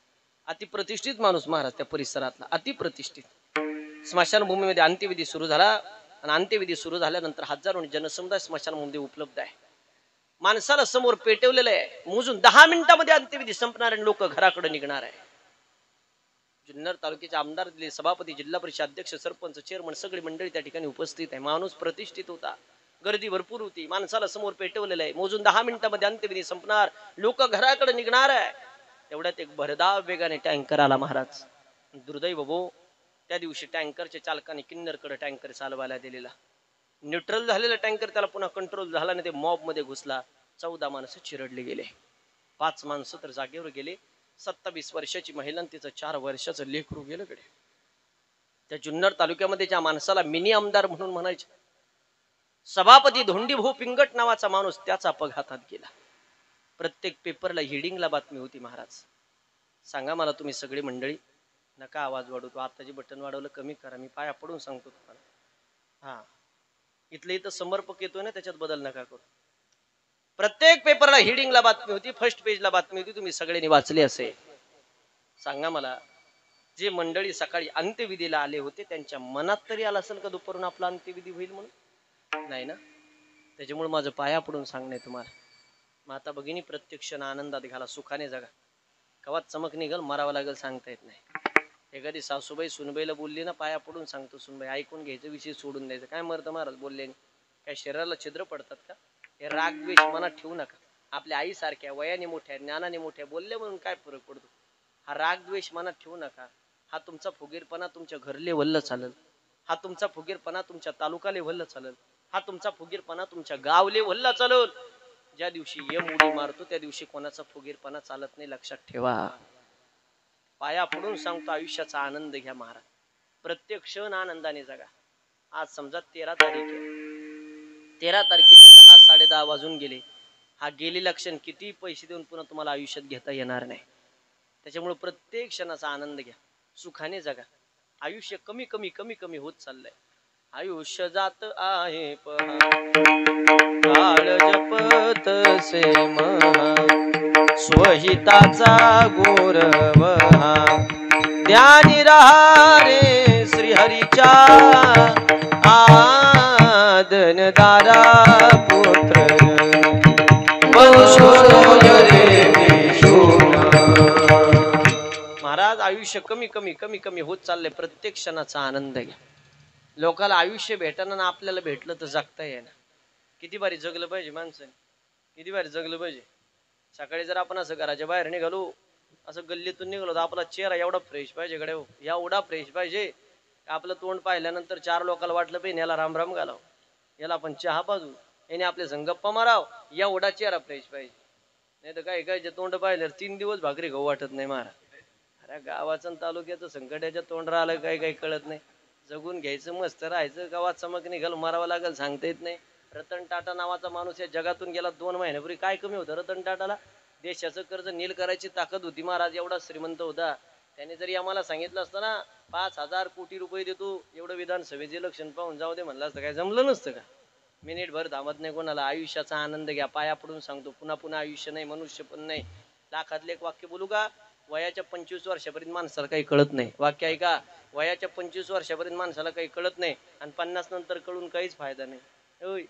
अतिप्रतिष्ठित माणूस महाराज त्या परिसरातला, अतिप्रतिष्ठित. स्मशानभूमीमध्ये अंत्यविधी सुरू झाला आणि अंत्यविधी सुरू झाल्यानंतर हजारो जनसमुदाय स्मशानभूमीमध्ये उपलब्ध आहे. माणसाला समोर पेटवलेलं आहे. मोजून 10 मिनिटांमध्ये अंत्यविधी संपणार आणि लोक घराकडे निघणार आहे. जुन्नर तालुक्याचे आमदार, सभापती, जिल्हा परिषद अध्यक्ष, सरपंच, चेअरमन सगळी मंडळी त्या ठिकाणी उपस्थित आहे. माणूस प्रतिष्ठित होता, गर्दी भरपूर होती. माणसाला समोर पेटवलेलं आहे. मोजून 10 मिनिटांमध्ये अंत्यविधी संपणार, लोक घराकडे निघणार आहे. एवढ्यात एक भरधाव वेगाने टँकर आला महाराज. दुर्दैव भाऊ, त्या दिवशी टँकरच्या चालकाने किन्नरकडे टँकर चालवायला दिलेला. न्यूट्रल झालेला टँकर त्याला पुन्हा कंट्रोल झाला आणि ते मॉब मध्ये घुसला. 14 माणसं चिरडले गेले. 5 माणसं तर जागेवर गेले. 27 वर्षाची महिला आणि तिचं 4 वर्षाचं लेकरू गेलं कडे. त्या जुन्नर तालुक्यामध्ये ज्या माणसाला मिनी आमदार म्हणून म्हणायचे, सभापती धोंडी भाऊ पिंगट नावाचा माणूस, त्याचा अपघातात गेला. प्रत्येक पेपरला हेडिंगला बातमी होती. महाराज सांगा मला तुम्ही सगळी मंडळी, नका आवाज वाढवतो, आताची बटन वाढवलं कमी करा, मी पाया पडून सांगतो तुम्हाला. हा, इथलं इथं समर्पक येतोय ना, त्याच्यात बदल नका करू. प्रत्येक पेपरला हेडिंगला बातमी होती, फर्स्ट पेजला बातमी होती. तुम्ही सगळ्यांनी वाचली असेल. सांगा मला, जे मंडळी सकाळी अंत्यविधीला आले होते त्यांच्या मनात तरी आलं असेल का दुपारून आपला अंत्यविधी होईल म्हणून? नाही ना. त्याच्यामुळे माझं पाया पडून सांगणे तुम्हाला, माता भगिनी प्रत्यक्ष आनंदात घाला, सुखाने जगा. कवात चमक निघल, मरावं लागेल सांगता येत नाही. एखादी सासूबाई सुनबाईला बोलली ना, पाया पडून सांगतो सुनबाई ऐकून घ्यायचं, विषय सोडून द्यायचं. काय मरतं महाराज बोलले, काय शरीराला छिद्र पडतात का? हे राग द्वेष मनात ठेवू नका. आपल्या आई सारख्या, वयाने मोठ्या, ज्ञानाने मोठ्या बोलले म्हणून काय फरक पडतो? हा राग द्वेष मनात ठेवू नका. हा तुमचा फुगीरपणा तुमच्या घर लेवलला चालेल. हा तुमचा फुगीरपणा तुमच्या तालुका लेवलला चालेल. हा तुमचा फुगीरपणा तुमच्या गाव लेवलला चालेल. ज्या दिवशी यम उडी मारतो त्या दिवशी कोणाचा फुगीरपणा चालत नाही, लक्षात ठेवा. पाया पडून सांगतो, आयुष्याचा आनंद घ्या महाराज. प्रत्येक क्षण आनंदाने जगा. आज समजा 13 तारीख आहे. 13 तारखेचे 10-10:30 वाजून गेले. हा गेलेला क्षण किती पैसे देऊन पुन्हा तुम्हाला आयुष्यात घेता येणार नाही. त्याच्यामुळे प्रत्येक क्षणाचा आनंद घ्या, सुखाने जगा. आयुष्य कमी कमी कमी कमी होत चाललंय. आयुष्य जात आहे काळ जपत से महा, स्वहिताचा गोरवहा, ध्यानी रहा रे श्रीहरीच्या आदनदारा पुत्र. महाराज आयुष्य आयुष्य कमी कमी कमी कमी होत चाललंय. प्रत्येक क्षणाचा आनंद घ्या. लोकाला आयुष्य भेटणं ना आपल्याला भेटलं तर जगता येईना. किती भारी जगलं पाहिजे माणसाने, किती भारी जगलं पाहिजे. सकाळी जर आपण असं घराच्या बाहेर निघालो, असं गल्लीतून निघालो तर आपला चेहरा एवढा फ्रेश पाहिजे कडे, एवढा फ्रेश पाहिजे. आपलं तोंड पाहिल्यानंतर 4 लोकांना वाटलं पाहिजे याला राम राम घालाव, याला आपण चहा पाजू, याने आपले संग गप्पा माराव, एवढा चेहरा फ्रेश पाहिजे. नाही तर काय काय तोंड पाहिलं 3 दिवस भाकरी खाऊ वाटत नाही महाराज. अरे गावाचं तालुक्याचं संकटाच्या तोंड राहिलं काही काही कळत नाही. जगून घ्यायचं, मस्त राहायचं, गावात चमक निघाल मारावं लागेल सांगता येत नाही. रतन टाटा नावाचा माणूस या जगातून गेला 2 महिन्यापूर्वी. काय कमी होतं रतन टाटाला? देशाचं कर्ज नील करायची ताकद होती महाराज, एवढा श्रीमंत होता. त्याने जरी आम्हाला सांगितलं असतं ना 5,000 कोटी रुपये देतो, एवढं विधानसभेचे इलेक्शन पाहून जाऊ दे म्हणलं असतं, काय जमलं नसतं का? मिनिट भर थांबत नाही कोणाला. आयुष्याचा आनंद घ्या. पाया पडून सांगतो, पुन्हा पुन्हा आयुष्य नाही, मनुष्य पण नाही. लाखातले एक वाक्य बोलू का? वयाच्या 25 वर्षापर्यंत माणसाला काही कळत नाही. वाक्य आहे का? वयाच्या 25 वर्षापर्यंत माणसाला काही कळत नाही आणि 50 नंतर कळून काहीच फायदा नाही. होय,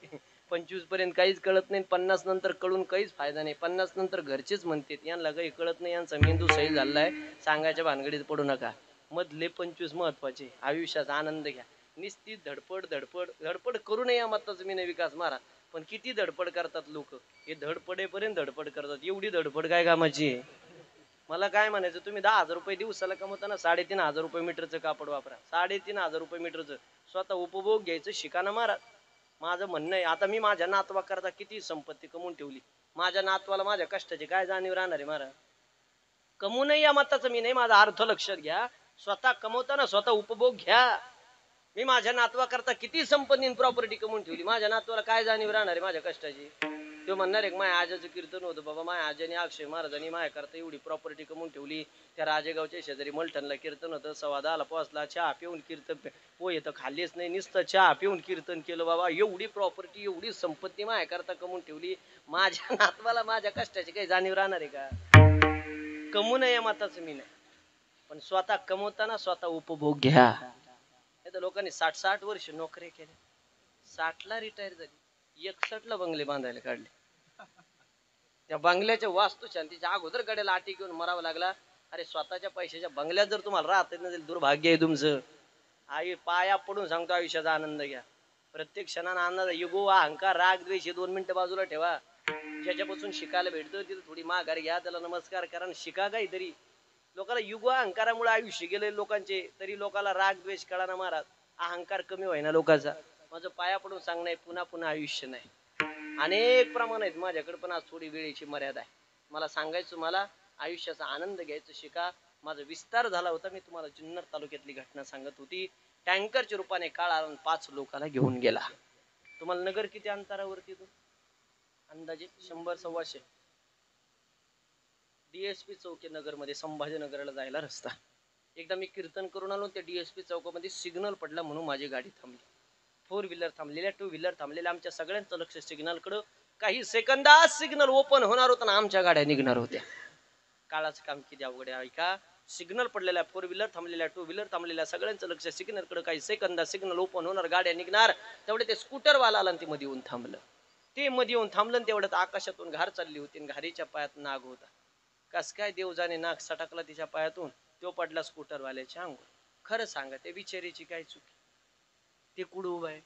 25 पर्यंत काहीच कळत नाही, 50 नंतर कळून काहीच फायदा नाही. 50 नंतर घरचेच म्हणतात यांना काही कळत नाही, यांचा मेंदू सैल झालाय, सांगायच्या भानगडीत पडू नका. मधले 25 महत्वाचे. आयुष्याचा आनंद घ्या. निस्ती धडपड धडपड धडपड करू नये मताच मी नाही विकास मारा. पण किती धडपड करतात लोक, हे धडपडेपर्यंत धडपड करतात. एवढी धडपड काय कामाची आहे? मला काय म्हणायचं, तुम्ही 10,000 रुपये दिवसाला कमवताना 3,500 रुपये मीटरचं कापड वापरा. 3,500 रुपये मीटरचं स्वतः उपभोग घ्यायचं शिकाना मारा. माझं म्हणणं आहे, आता मी माझ्या नातवा करता किती संपत्ती कमवून ठेवली, माझ्या नातवाला माझ्या कष्टाची काय जाणीव राहणार आहे महाराज? कमवू नये या मताचं मी नाही, माझा अर्थ लक्षात घ्या. स्वतः कमवताना स्वतः उपभोग घ्या. मी माझ्या नातवा करता किती संपत्ती प्रॉपर्टी कमवून ठेवली, माझ्या नातवाला काय जाणीव राहणार आहे माझ्या कष्टाची? तो म्हणणार एक माझ्या आजाचं कीर्तन होतं बाबा, माझ्या आजाने अक्षय महाराजांनी माझ्या करता एवढी प्रॉपर्टी कमवून ठेवली. त्या राजेगावच्या शेजारी मलठणला कीर्तन होतं, 10:15 पोहोचला, चहा पिऊन कीर्तन, पोहे तर खाल्लीच नाही, नुसतं चहा पिऊन कीर्तन केलं. बाबा एवढी प्रॉपर्टी एवढी संपत्ती माझ्या करता कमवून ठेवली, माझ्या नातवाला माझ्या कष्टाची काही जाणीव राहणार आहे का? कमवू नये मताचं मी नाही, पण स्वतः कमवताना स्वतः उपभोग घ्या. तर लोकांनी 60-60 वर्ष नोकरी केल्या, 60ला रिटायर झाली, 61ला बंगले बांधायला काढले. त्या बंगल्याच्या वास्तुशांतीच्या अगोदर गड्याला आटी घेऊन मरावं लागला. अरे स्वतःच्या पैशाच्या बंगल्यात जर तुम्हाला राहता येत नसेल, दुर्भाग्य आहे तुमचं. आई पाया पडून सांगतो, आयुष्याचा आनंद घ्या. प्रत्येक क्षणाला आनंद. युगो अहंकार राग द्वेष हे 2 मिनिटं बाजूला ठेवा. ज्याच्यापासून शिकायला भेटतं तिथं थोडी माघार घ्या, त्याला नमस्कार करा, शिका काहीतरी. लोकांना युग अहंकारामुळे आयुष्य गेले लोकांचे, तरी लोकांना राग द्वेष कळाना महाराज. अहंकार कमी व्हायना लोकांचा. माझं पाया पडून सांगणं, पुन्हा पुन्हा आयुष्य नाही. अनेक प्रमाण आहेत माझ्याकडे, पण आज थोडी वेळेची मर्यादा आहे. मला सांगायचं, मला आयुष्याचा आनंद घ्यायचं शिका. माझा विस्तार झाला होता, मी तुम्हाला जुन्नर तालुक्यातली घटना सांगत होती. टँकरच्या रूपाने काळ आला, 5 लोकांना घेऊन गेला. तुम्हाला नगर किती अंतरावरती? तो अंदाजे 100-125. DSP चौक नगर मध्ये, संभाजीनगरला जायला रस्ता. एकदा मी कीर्तन करून आलो, त्या DSP चौकामध्ये सिग्नल पडला म्हणून माझी गाडी थांबली. 4 व्हीलर थांबलेल्या, 2 व्हीलर थांबलेल्या, आमच्या सगळ्यांचं लक्ष सिग्नलकडं. काही सेकंदात सिग्नल ओपन होणार होता ना आमच्या गाड्या निघणार होत्या. काळाचं काम किती अवघड आहे ऐका. सिग्नल पडलेल्या, 4 व्हीलर थांबलेल्या, 2 व्हीलर थांबलेल्या, सगळ्यांचं लक्ष सिग्नलकडे. काही सेकंदात सिग्नल ओपन होणार, गाड्या निघणार. तेवढे ते स्कूटरवाला आला आणि ते मध्ये येऊन थांबलं. ते मध्ये येऊन थांबलं, तेवढ्यात आकाशातून घार चालली होती, घारीच्या पायात नाग होता. कस काय देव जाणे, नाग सटकला तिच्या पायातून, तो पडला स्कूटरवाल्याच्या अंगावर. खरं सांगा, ते बिचारीची काय चुकी? ते कुठं उभा आहे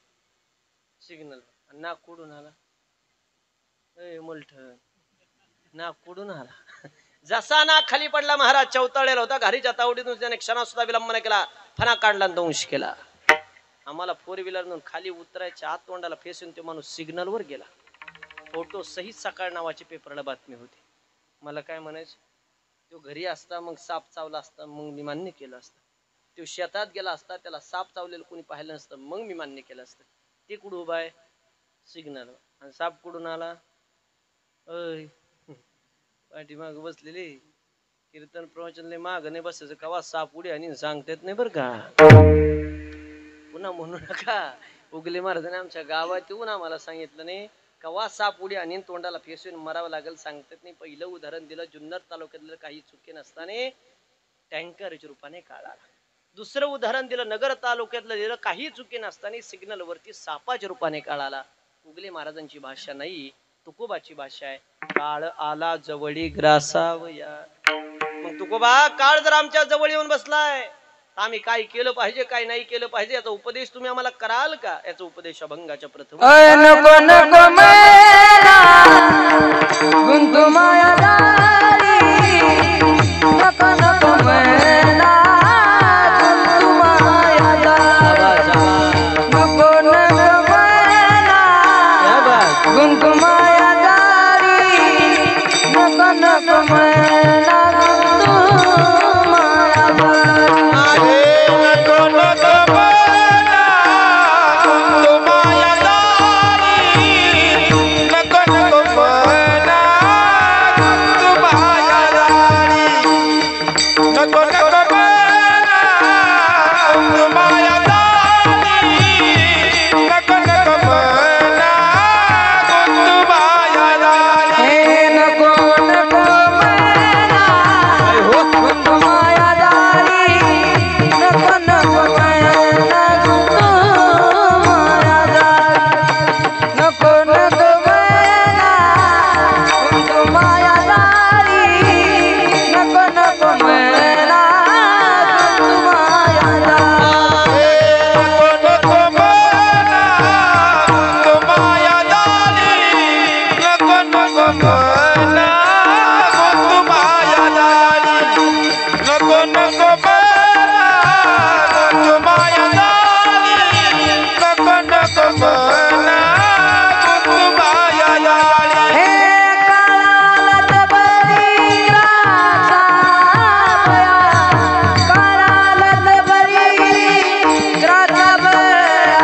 सिग्नल, नाग कुठून आला? मलठण नाग कुठून आला? जसा नाग खाली पडला, महाराज चौताळेला होता, घारीच्या तावडीतून त्याने क्षणा सुद्धा विलंब नाही केला, फणा काढला, दंश केला. आम्हाला 4 व्हीलर खाली उतरायच्या आत तोंडाला फेसून तो माणूस सिग्नलवर गेला. फोटो सहित सकाळ नावाची पेपरला बातमी होती. मला काय म्हणायचं, तो घरी असता मग साप चावला असता, मग मी मान्य केलं असतं. तो शेतात गेला असता, त्याला साप चावलेलं कोणी पाहिलं नसतं, मग मी मान्य केलं असतं. ते कुठं उभा आहे सिग्नल, आणि साप कुठून आला? अय पाठीमाग बसलेली कीर्तन प्रवचनले माग नाही बसायचं, कवा साप उडी आणि सांगतात नाही बरं का. पुन्हा म्हणू नका, उगले महाराजांनी आमच्या गावात येऊन आम्हाला सांगितलं नाही, कवा साप उडी आणि तोंडाला फेसून मरावं लागेल सांगतात नाही. पहिलं उदाहरण दिलं, जुन्नर तालुक्यातलं काही चुकी नसताना टँकरच्या रूपाने काळ आला. दुसरं उदाहरण दिलं, नगर तालुक्यातलं दिलं, काही चुकी नसताना सिग्नल वरती सापाच्या रूपाने काळ आला. उगले महाराजांची भाषा नाही, तुकोबाची भाषा आहे. काळ आला जवळी ग्रासावया. मग तुकोबा काळ जर आमच्या जवळ येऊन बसलाय तर आम्ही काय केलं पाहिजे काय नाही केलं पाहिजे याचा उपदेश तुम्ही आम्हाला कराल का? याचा उपदेश अभंगाच्या प्रथम नको नको मैना गुंतू माया दारी नको नको मैना गुंतू माया दारी नको नको मैना गुंतू माया दारी नको नको मैना गुंतू माया दारी नको नको मैना गुंतू माया दारी नको नको मैना गुंतू माया दारी नको नको मैना गुंतू माया दारी नको नको मैना गुंतू माया दारी हे नको नको मैना गुंतू माया दारी नको नको मैना गुंतू माया दारी नको नको मैना गुंतू माया दारी नको नको मैना गुंतू माया दारी नको नको मैना गुंतू माया दारी नको नको मैना गुंतू माया दारी नको नको मैना गुंतू माया दारी नको नको मैना गुंतू माया दारी हे काळात बरी ग्रासावया काळात बरी ग्रासावया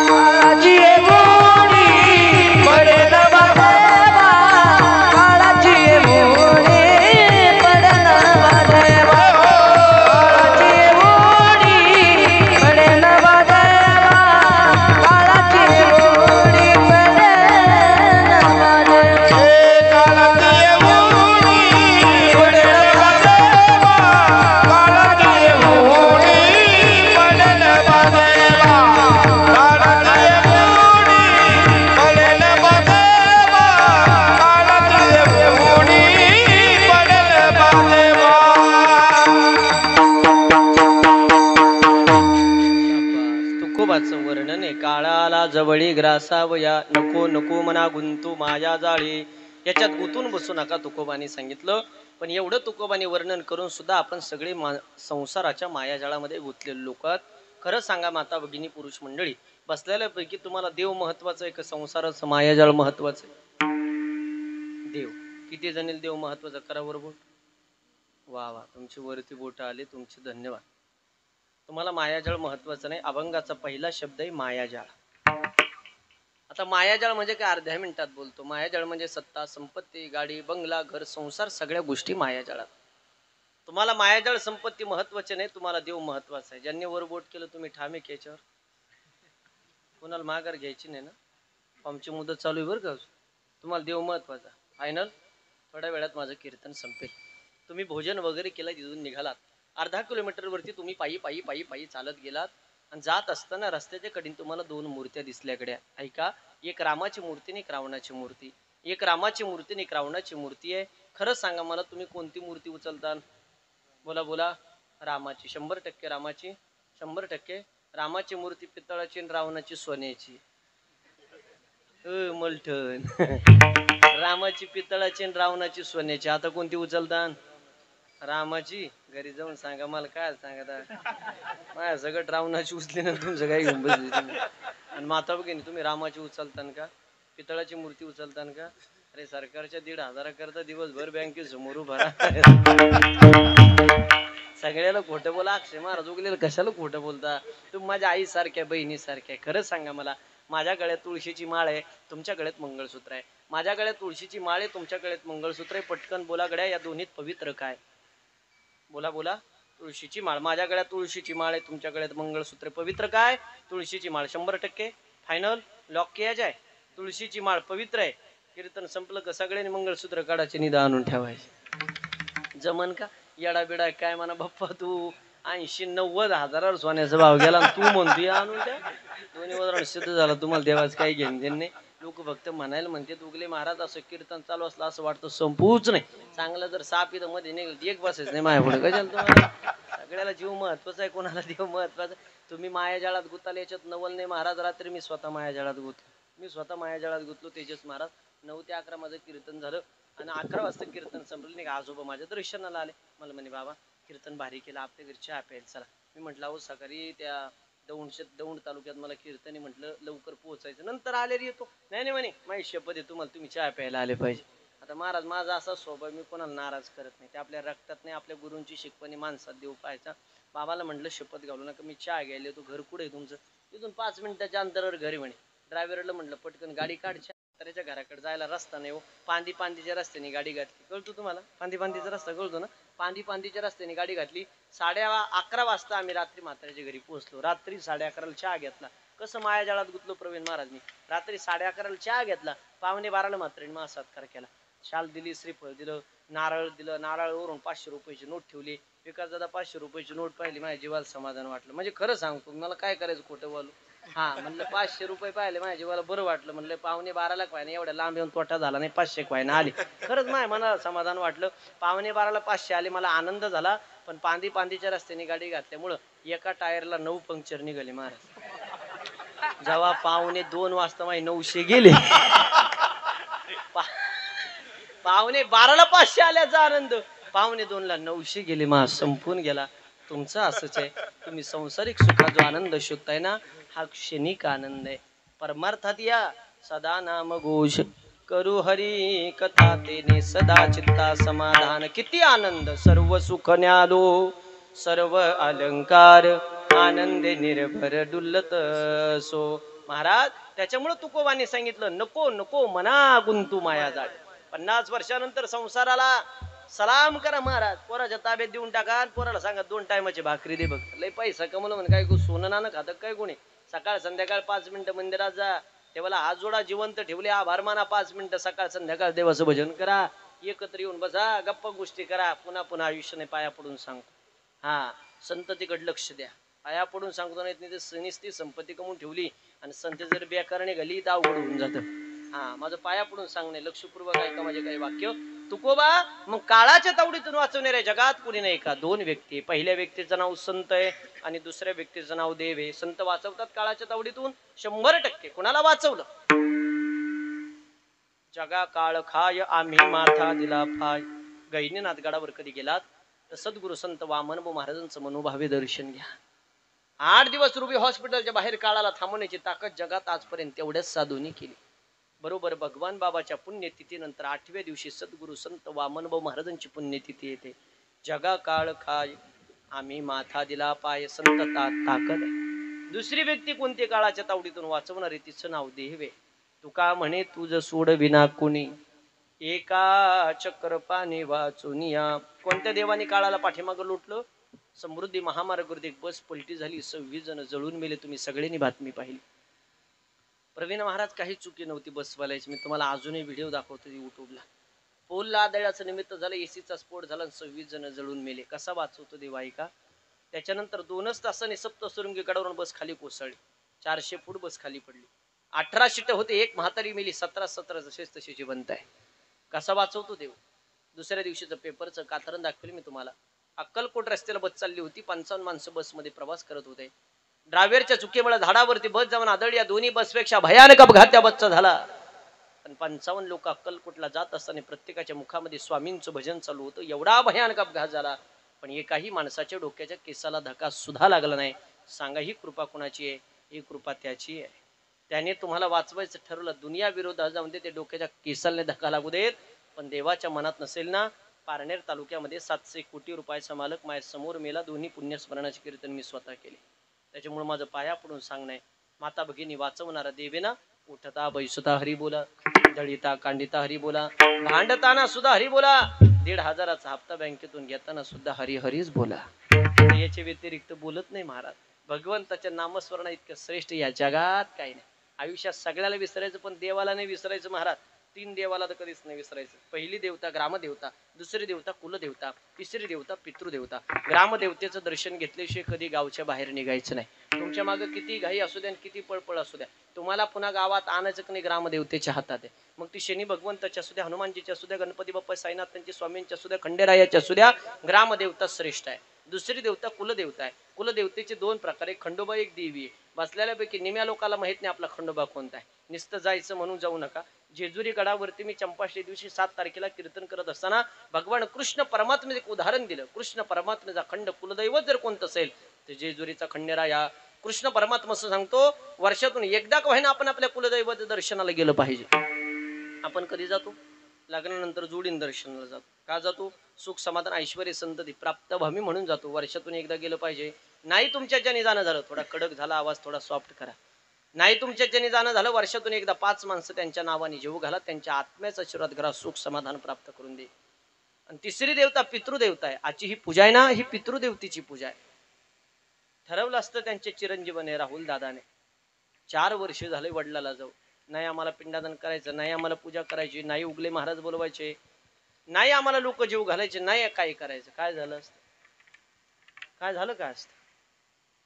काळाची मोडी पडेल बादेवा काळाची मोडी पडेल बादेवा काळाची मोडी पडेल बादेवा काळाची मोडी पडेल बादेवा तुकोबाचं वर्णन आहे. काळाला जवळी ग्रासावया नको नको मना गुंतू माया जाळी. याच्यात गुंतून बसू नका तुकोबाने सांगितलं. पण एवढं तुकोबाने वर्णन करून सुद्धा आपण सगळे संसाराच्या मायाजाळामध्ये गुंतलेले लोक आहात. खरं सांगा माता भगिनी पुरुष मंडळी बसलेल्यापैकी तुम्हाला देव महत्वाचं आहे का संसाराचं मायाजाळ महत्वाचं आहे? देव. किती जणील देव महत्वाचा करा बरोबर. वा वा तुमची वरती बोट आले तुमचे धन्यवाद. तुम्हाला मायाजाळ महत्वाचं नाही. अभंगाचा पहिला शब्द आहे मायाजाळ. आता मायाजाळ म्हणजे काय अर्ध्या मिनिटात बोलतो. मायाजाळ म्हणजे सत्ता संपत्ती गाडी बंगला घर संसार सगळ्या गोष्टी मायाजाळात. तुम्हाला मायाजाळ संपत्ती महत्वाची नाही. तुम्हाला देव महत्वाचा आहे. ज्यांनी वर बोट केलं तुम्ही ठामे याच्यावर. कोणाला माघार घ्यायची नाही ना. आमची मुदत चालू आहे बरं का. तुम्हाला देव महत्वाचा. फायनल. थोड्या वेळात माझं कीर्तन संपेल. तुम्ही भोजन वगैरे केलं तिथून निघालात. अर्धा किलोमीटर वरती तुम्ही पायी पायी पायी पायी चालत गेलात आणि जात असताना रस्त्याच्या कडीन तुम्हाला दोन मूर्त्या दिसल्याकडे. ऐका. एक रामाची मूर्ती आणि एक रावणाची मूर्ती. एक रामाची मूर्ती आणि एक रावणाची मूर्ती आहे. खरं सांगा मला तुम्ही कोणती मूर्ती उचलता? बोला बोला. रामाची. 100% रामाची. 100% रामाची मूर्ती पितळाची आणि रावणाची सोन्याची. मलठण. रामाची पितळाची आणि रावणाची सोन्याची. आता कोणती उचलता? रामाची. घरी जाऊन सांगा मला काय सांगा. माझ्या सगळं रावणाची उचली ना तुमचं काय घेऊन बसली. आणि माता बघिनी तुम्ही रामाची उचलतान का? पितळाची मूर्ती उचलतान का? अरे सरकारच्या 1,500 करता दिवसभर बँकेसमोर उभा सगळ्याला खोटं बोला. अक्षय महाराज उगलेलं कशाला खोटं बोलता तुम्ही? माझ्या आई सारख्या बहिणी सारख्या. खरं सांगा मला. माझ्या गळ्यात तुळशीची माळ आहे तुमच्या गळ्यात मंगळसूत्र आहे. माझ्या गळ्यात तुळशीची माळ आहे तुमच्या गळ्यात मंगळसूत्र आहे. पटकन बोला गड्या या दोन्हीत पवित्र काय? बोला बोला. तुळशीची माळ. माझ्या गळ्यात तुळशीची माळ आहे तुमच्या गळ्यात मंगळसूत्र. पवित्र काय? तुळशीची माळ. 100% फायनल. लॉक किया जाय. तुळशीची माळ पवित्र आहे. कीर्तन संपलं का सगळ्यांनी मंगळसूत्र काढायचे निदा आणून ठेवायचे. जमन का? येडा बिडा काय म्हणा बाप्पा तू. 80-90 हजारावर सोन्याचा भाव गेला तू म्हणतोय आणून द्या. दोन्ही वजन सिद्ध झाला. तुम्हाला देवाच काही घेणं देणं नाही. लोक फक्त म्हणायला म्हणते उगले महाराज असं कीर्तन चालू असलं असं वाटतं संपूच नाही. चांगलं जर साप इथं मध्ये निघेल एक बसेच नाही माझ्या पुढे कशाला तुम्हाला. सगळ्याला जीव महत्वाचा आहे, कोणाला देव महत्वाचा. तुम्ही मायाजाळात गुताल याच्यात नवल नाही महाराज. रात्री मी स्वतः मायाजाळात गुतलो. मी स्वतः मायाजाळात गुतलो. तेजस महाराज 9 ते 11 माझं कीर्तन झालं आणि 11 वाजता कीर्तन संपलं. नाही का आजोबा माझ्या दर्शनाला आले. मला म्हणे बाबा कीर्तन भारी केलं, आपल्या घरी चहा प्यायला चला. मी म्हटलं अहो सकाळी त्या दौंड तालुक्यात मला कीर्तनी म्हटलं लवकर पोहोचायचं, नंतर आले रे येतो. नाही म्हणे माझी शपथ आहे तुम्हाला, तुम्ही चहा प्यायला आले पाहिजे. आता महाराज माझा असा स्वभाव, मी कोणाला नाराज करत नाही. ते आपल्या रक्तात नाही. आपल्या गुरूंची शिकवणी माणसात देऊ पाहायचा. बाबाला म्हटलं शपथ घालू नका, मी चहा घ्यायला येतो. घर कुठे आहे तुमचं? तिथून 5 मिनिटाच्या अंतरावर घरी म्हणे. ड्रायव्हरला म्हटलं पटकन गाडी काढ, त्याच्या घराकडे जायला रस्ता नाही हो. पांदीच्या रस्त्याने गाडी घातली. कळतो तुम्हाला पांदीचा रस्ता कळतो ना? पांदीच्या रस्त्याने गाडी घातली. 11:30 वाजता आम्ही रात्री म्हाताऱ्याच्या घरी पोहोचलो. रात्री 11:30ला चहा घेतला. कसं मायाजाळात गुतलो प्रवीण महाराज. मी रात्री 11:30ला चहा घेतला. 11:15ला म्हातारीने मला सत्कार केला. शाल दिली, श्रीफळ दिलं, नारळ दिलं. नारळवरून 500 रुपयाची नोट ठेवली. विकास दादा 500 रुपयाची नोट पाहिली, माझ्या जीवाला समाधान वाटलं. म्हणजे खरं सांगतो, मला काय करायचं खोटं बोलू. हा म्हणलं 500 रुपये पाहिले, माझ्या जीवाला बरं वाटलं. म्हणलं 11:15ला व्हायना एवढ्या लांब येऊन तोटा झाला नाही, 500 व्हायना आले. खरंच माझ्या मनाला समाधान वाटलं. 11:15ला 500 आले, मला आनंद झाला. पण पांदीच्या रस्त्याने गाडी घातल्यामुळं एका टायरला 9 पंक्चर निघाले महाराज. जेव्हा 1:45 वाजता माझे 900 गेले, 11:15ला 500 आल्याचा आनंद, 1:45ला 900 गेले. मा संपून गेला. तुमचं असंच आहे. तुम्ही संसारिक सुखा जो आनंद शोधताय ना, हा क्षणिक आनंद आहे. परमार्थात या सदा नाम घोष करू हरी कथा, तेने सदा चित्ता समाधान. किती आनंद, सर्व सुख न्यालो सर्व अलंकार, आनंदे निर्भर डुलत सो. महाराज त्याच्यामुळे तुकोबाने सांगितलं नको नको मना गुंतू माया जाळ. 50 वर्षानंतर संसाराला सलाम करा महाराज. पोराच्या ताब्यात देऊन टाका. पोराला सांगा 2 टायमाची भाकरी दे. बघ लय पैसा कमवलं म्हणे, काय सोनं नाणं खातं काय कोणी. सकाळ संध्याकाळ 5 मिनिटं मंदिरात जा, देवाला हात जोडा, जिवंत ठेवले आभार माना. 5 मिनिटं सकाळ संध्याकाळ देवाचं भजन करा. एकत्र येऊन बसा, गप्पा गोष्टी करा. पुन्हा आयुष्याने पाया पडून सांगतो. हा संततीकडे लक्ष द्या. पाया पडून सांगतो नाही तर सनिस्ती संपत्ती कमवून ठेवली आणि संत जर बेकारणे घाली तर अवघड होऊन जातं. हा माझं पाया पडून सांगणे, लक्षपूर्वक ऐका माझे काही वाक्य. तुकोबा मग काळाच्या तावडीतून वाचवणाऱ्या जगात कुणी नाही का? 2 व्यक्ती. पहिल्या व्यक्तीचं नाव संत आहे आणि दुसऱ्या व्यक्तीचं नाव देव आहे. संत वाचवतात काळाच्या तावडीतून 100%. कुणाला वाचवलं? जगा काळ खाय आम्ही माथा दिला फाय. गहिनीनाथ गडावर कधी गेलात तर सद्गुरु संत वामन महाराजांचं मनोभावे दर्शन घ्या. 8 दिवस रुबी हॉस्पिटलच्या बाहेर काळाला थांबवण्याची ताकद जगात आजपर्यंत तेवढ्याच साधूंनी केली. बरोबर भगवान बाबाच्या पुण्यतिथीनंतर 8व्या दिवशी सद्गुरु संत वामनभाऊ महाराजांची पुण्यतिथी येते. जगा काळ खाय आम्ही माथा दिला पाय, संतता ताकद आहे. दुसरी व्यक्ती कोणती काळाच्या तावडीतून वाचवणारी, तिचं नाव देव आहे. तुका म्हणे तुझ सोड विना कुणी, एका चक्र पाणी वाचुनिया. कोणत्या देवाने काळाला पाठीमागं लुटलं? समृद्धी महामार्गावरती एक बस पलटी झाली, 26 जण जळून मेले. तुम्ही सगळ्यांनी बातमी पाहिली. प्रवीण महाराज काही चुकी नव्हती बसवाल्याची. मी तुम्हाला अजूनही व्हिडिओ दाखवतो युट्यूबला. पोलला आदळाचं निमित्त झालं, एसीचा स्फोट झाला, 26 जण जळून मेले. कसा वाचवतो देव ऐका. त्याच्यानंतर 2च तासांनी सप्तसृंगी गडावरून बस खाली कोसळली. 400 फूट बस खाली पडली. 18 शीट होते, एक म्हातारी मेली. 17 जसेच तसे जिवंत आहे. कसा वाचवतो देव. दुसऱ्या दिवशीचं पेपरचं कातरण दाखवलं मी तुम्हाला. अक्कलकोट रस्त्याला बस चालली होती. 55 माणसं बसमध्ये प्रवास करत होते. ड्रायव्हरच्या चुकीमुळे झाडावरती बस जाऊन आदळली. या दोन्ही बसपेक्षा भयानक अपघात त्या बसचा झाला. पण 55 लोक अक्कलकोटला जात असताना प्रत्येकाच्या मुखामध्ये स्वामींचं भजन चालू होतं. एवढा भयानक अपघात झाला, पण एकाही माणसाच्या डोक्याच्या केसाला धक्का सुद्धा लागला नाही. सांगा ही कृपा कुणाची आहे? ही कृपा त्याची आहे. त्याने तुम्हाला वाचवायचं ठरवलं. दुनिया विरोधात जाऊन ते डोक्याच्या केसाला धक्का लागू देत, पण देवाच्या मनात नसेल ना. पारनेर तालुक्यामध्ये 700 कोटी रुपयाचा मालक माझ्या समोर मेला. दोन्ही पुण्यस्मरणाचे कीर्तन मी स्वतः केले. त्याच्यामुळे माझं पाया पडून सांगणं, माता भगिनी वाचवणारा देवेना. उठता बैसता हरी बोला, दळीता कांडिता हरी बोला, भांडताना सुद्धा हरी बोला, 1,500चा हप्ता बँकेतून घेताना सुद्धा हरी हरीच बोला. याच्या व्यतिरिक्त बोलत नाही महाराज. भगवंताच्या नामस्मरणा इतकं श्रेष्ठ या जगात काही नाही. आयुष्यात सगळ्याला विसरायचं, पण देवाला नाही विसरायचं महाराज. तीन देवाला तर कधीच नाही विसरायचं. पहिली देवता ग्रामदेवता, दुसरी देवता कुलदेवता, तिसरी देवता पितृदेवता. ग्रामदेवतेचं दर्शन घेतल्याशिवाय कधी गावच्या बाहेर निघायचं नाही. तुमच्या मागे किती घाई असू द्या किती पळपळ असू द्या, तुम्हाला पुन्हा गावात आणायचं की नाही ग्रामदेवतेच्या हातात आहे. मग ती शनी भगवंताच्या असू द्या, हनुमानजीच्या असू द्या, गणपती बाप्पा साईनाथांची स्वामींच्या असू द्या, खंडेरायाच्या असू द्या, ग्रामदेवता श्रेष्ठ आहे. दुसरी देवता कुलदेवता आहे. कुलदेवतेचे दोन प्रकार, एक खंडोबा एक देवी आहे. बसलेल्यापैकी निम्या लोकाला माहित नाही आपला खंडोबा कोणता आहे. नुसतं जायचं म्हणून जाऊ नका. जेजुरी गडावरती मी चंपाषष्ठी दिवशी 7 तारखेला कीर्तन करत असताना भगवान कृष्ण परमात्म्याचे एक उदाहरण दिलं. कृष्ण परमात्म्याचा खंड कुलदैवत जर कोणतं असेल तर जेजुरीचा खंडेराया. कृष्ण परमात्मा असं सांगतो, वर्षातून एकदा का होईना आपण आपल्या कुलदैवत दर्शनाला गेलं पाहिजे. आपण कधी जातो? लग्नानंतर जोडीन दर्शनाला जातो. का जातो? सुख समाधान ऐश्वर संतती प्राप्त व्हावी म्हणून जातो. वर्षातून एकदा गेलं पाहिजे. नाही तुमच्या ज्याने जाणं झालं, थोडा कडक झाला आवाज, थोडा सॉफ्ट करा. नाही तुमच्या ज्याने जाणं झालं, वर्षातून एकदा 5 माणसं त्यांच्या नावाने जेवू घाला, त्यांच्या आत्म्याचा आशीर्वाद करा, सुख समाधान प्राप्त करून दे. आणि तिसरी देवता पितृदेवता आहे. आजची ही पूजा आहे ना, ही पितृदेवतेची पूजा आहे. ठरवलं असतं त्यांचे चिरंजीवने राहुल दादाने, 4 वर्ष झाले वडिलाला जाऊ, नाही आम्हाला पिंडदान करायचं, नाही आम्हाला पूजा करायची, नाही उगले महाराज बोलवायचे, नाही आम्हाला लोक जीव घालायचे, नाही काय करायचं. काय झालं असतं? काय झालं काय असतं?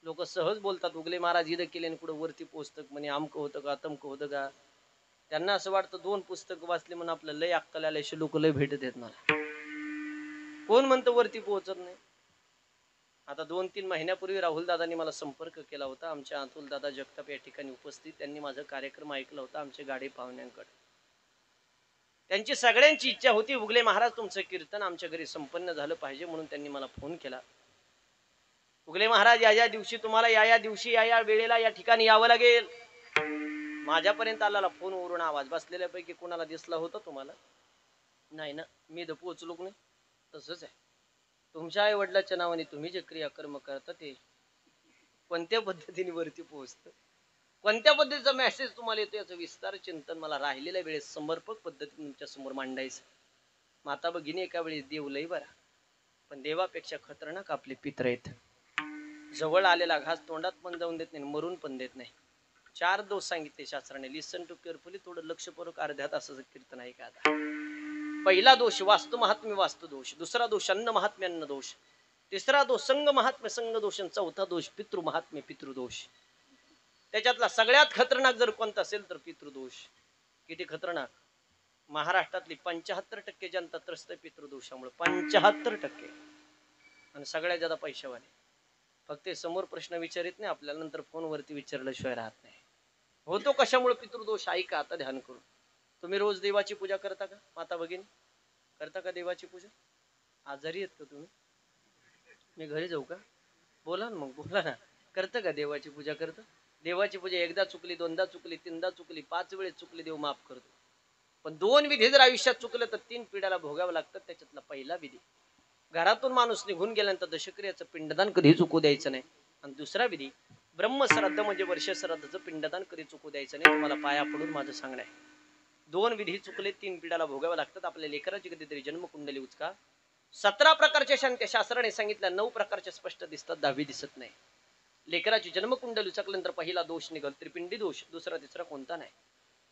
लोक सहज बोलतात, उगले महाराज इथं केले आणि कुठं वरती पुस्तक म्हणे आमकं होतं का तमकं होतं का. त्यांना असं वाटतं 2 पुस्तक वाचले म्हणून आपलं लय अक्कल आल्याशी लोक लय भेटत आहेत. मला कोण म्हणतं वरती पोहोचत नाही. आता 2-3 महिन्यापूर्वी राहुल दादांनी मला संपर्क केला होता. आमच्या अतुल दादा जगताप या ठिकाणी उपस्थित, त्यांनी माझा कार्यक्रम ऐकला होता आमच्या गाडी पाहुण्यांकडे. त्यांची सगळ्यांची इच्छा होती उगले महाराज तुमचं कीर्तन आमच्या घरी संपन्न झालं पाहिजे, म्हणून त्यांनी मला फोन केला. उगले महाराज या दिवशी तुम्हाला या दिवशी या वेळेला या ठिकाणी यावं लागेल. माझ्यापर्यंत आलेला फोनवरून आवाज बसलेल्यापैकी कोणाला दिसला होता तुम्हाला? नाही ना, मी तर पोहोचलो नाही. तसंच आहे, तुमच्या आई वडिलाच्या नावाने तुम्ही जे क्रियाकर्म करता ते कोणत्या पद्धतीने वरती पोहोचतं, कोणत्या पद्धतीचा मेसेज तुम्हाला येतो याचं विस्तार चिंतन मला राहिलेल्या वेळेस समर्पक पद्धतीने तुमच्या समोर मांडायचं. माता भगिनी एका वेळेस देव लई बरा, पण देवापेक्षा खतरनाक आपले पित्र आहेत. जवळ आलेला घास तोंडात पण जाऊन देत नाही, मरून पण देत नाही. 4 दोष सांगितले शास्त्राने. लिसन टू केअरफुली, थोडं लक्षपूर्वक अर्ध्या तासाचं कीर्तन आहे का. आता पहिला दोष वास्तु महात्म्य वास्तु दोष, दुसरा दोष अन्न महात्म्य अन्न दोष, तिसरा दोष संघ महात्म्य संघ दोष, चौथा दोष पितृ महात्म्य पितृदोष. त्याच्यातला सगळ्यात खतरनाक जर कोणता असेल तर पितृदोष. किती खतरनाक! महाराष्ट्रातली 75% जनता त्रस्त पितृदोषामुळे, 75%. आणि सगळ्यात ज्यादा पैशावाले. फक्त समोर प्रश्न विचारित नाही आपल्याला, नंतर फोनवरती विचारल्याशिवाय राहत नाही. होतो कशामुळे पितृदोष? ऐका आता ध्यान करून. तुम्ही रोज देवाची पूजा करता का माता भगिनी? करता का देवाची पूजा? आजारी आहेत का तुम्ही? मी घरी जाऊ का? बोला ना मग, बोला ना. करतं का देवाची पूजा? करतं. देवाची पूजा एकदा चुकली, 2दा चुकली, 3दा चुकली, 5 वेळेस चुकली, देव माफ करतो. पण 2 विधी जर आयुष्यात चुकलं तर 3 पिढ्याला भोगावं लागतं. त्याच्यातला पहिला विधी, घरातून माणूस निघून गेल्यानंतर दशक्रियाचं पिंडदान कधी चुकू द्यायचं नाही. आणि दुसरा विधी ब्रह्मश्राद्ध म्हणजे वर्षश्राद्धाचं पिंडदान कधी चुकू द्यायचं नाही. तुम्हाला पाया पडून माझं सांगणं आहे. 2 विधी चुकले 3 पिढ्याला भोगावं लागतात. आपल्या लेकराची कधीतरी जन्मकुंडली उचका. 17 प्रकारच्या शांती शास्त्राने सांगितल्या, 9 प्रकारच्या स्पष्ट दिसतात, 10वी दिसत नाही. लेकराची जन्मकुंडली उचकल्यानंतर पहिला दोष निघल त्रिपिंडी दोष, दुसरा तिसरा कोणता नाही.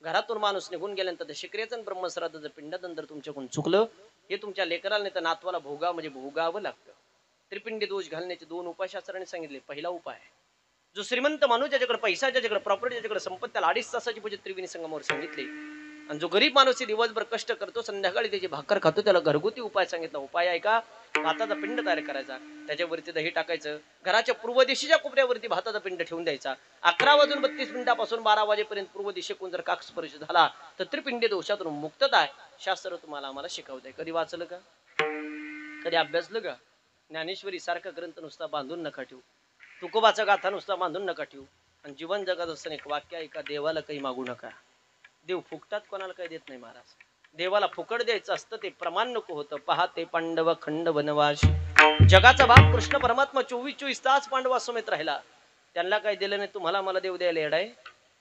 घरातून माणूस निघून गेल्यानंतर दशक्रियाचं ब्रह्मश्राद्धाचं पिंडदान जर तुमच्याकडून चुकलं, हे तुमच्या लेकराला नाही तर नातवाला भोगावं लागतं. त्रिपिंडी दोष घालण्याचे 2 उपाय शास्त्राने सांगितले. पहिला उपाय, जो श्रीमंत माणूस ज्याच्याकडे पैसा, ज्याच्याकडे प्रॉपर्टी, ज्याच्याकडे संपत्ती, त्याला 2.5 तासाची पूजा त्रिवेणी संगमावर सांगितले. आणि जो गरीब माणूस दिवसभर कष्ट करतो, संध्याकाळी त्याची भाकर खातो, त्याला घरगुती उपाय सांगितला. उपाय आहे का? भाताचा पिंड तयार करायचा, त्याच्यावरती दही टाकायचं, घराच्या पूर्व दिशेच्या कोपऱ्यावरती भाताचा पिंड ठेवून द्यायचा. 11:32 12 वाजेपर्यंत पूर्व दिशेकडून जर काकस्पर्श झाला तर त्रिपिंडी दोषातून मुक्तता आहे. शास्त्र तुम्हाला आम्हाला शिकवतंय. कधी वाचलं का? कधी अभ्यासलं का? ज्ञानेश्वरी सारखा ग्रंथ नुसता बांधून नका ठेवू, तुकोबाचा गाथा नुसता बांधून नका ठेवू. आणि जीवन जगत असताना एक वाक्य ऐका, देवाला काही मागू नका. देव फुकटात कोणाला काही देत नाही महाराज. देवाला फुकट द्यायचं असतं ते प्रमाण नको होतं. पहा ते पांडव खंड वनवास, जगाचा बाप कृष्ण परमात्मा 24 तास पांडवासमेत राहिला. त्यांना काही दिलं नाही, तुम्हाला मला देव द्यायला येडाय?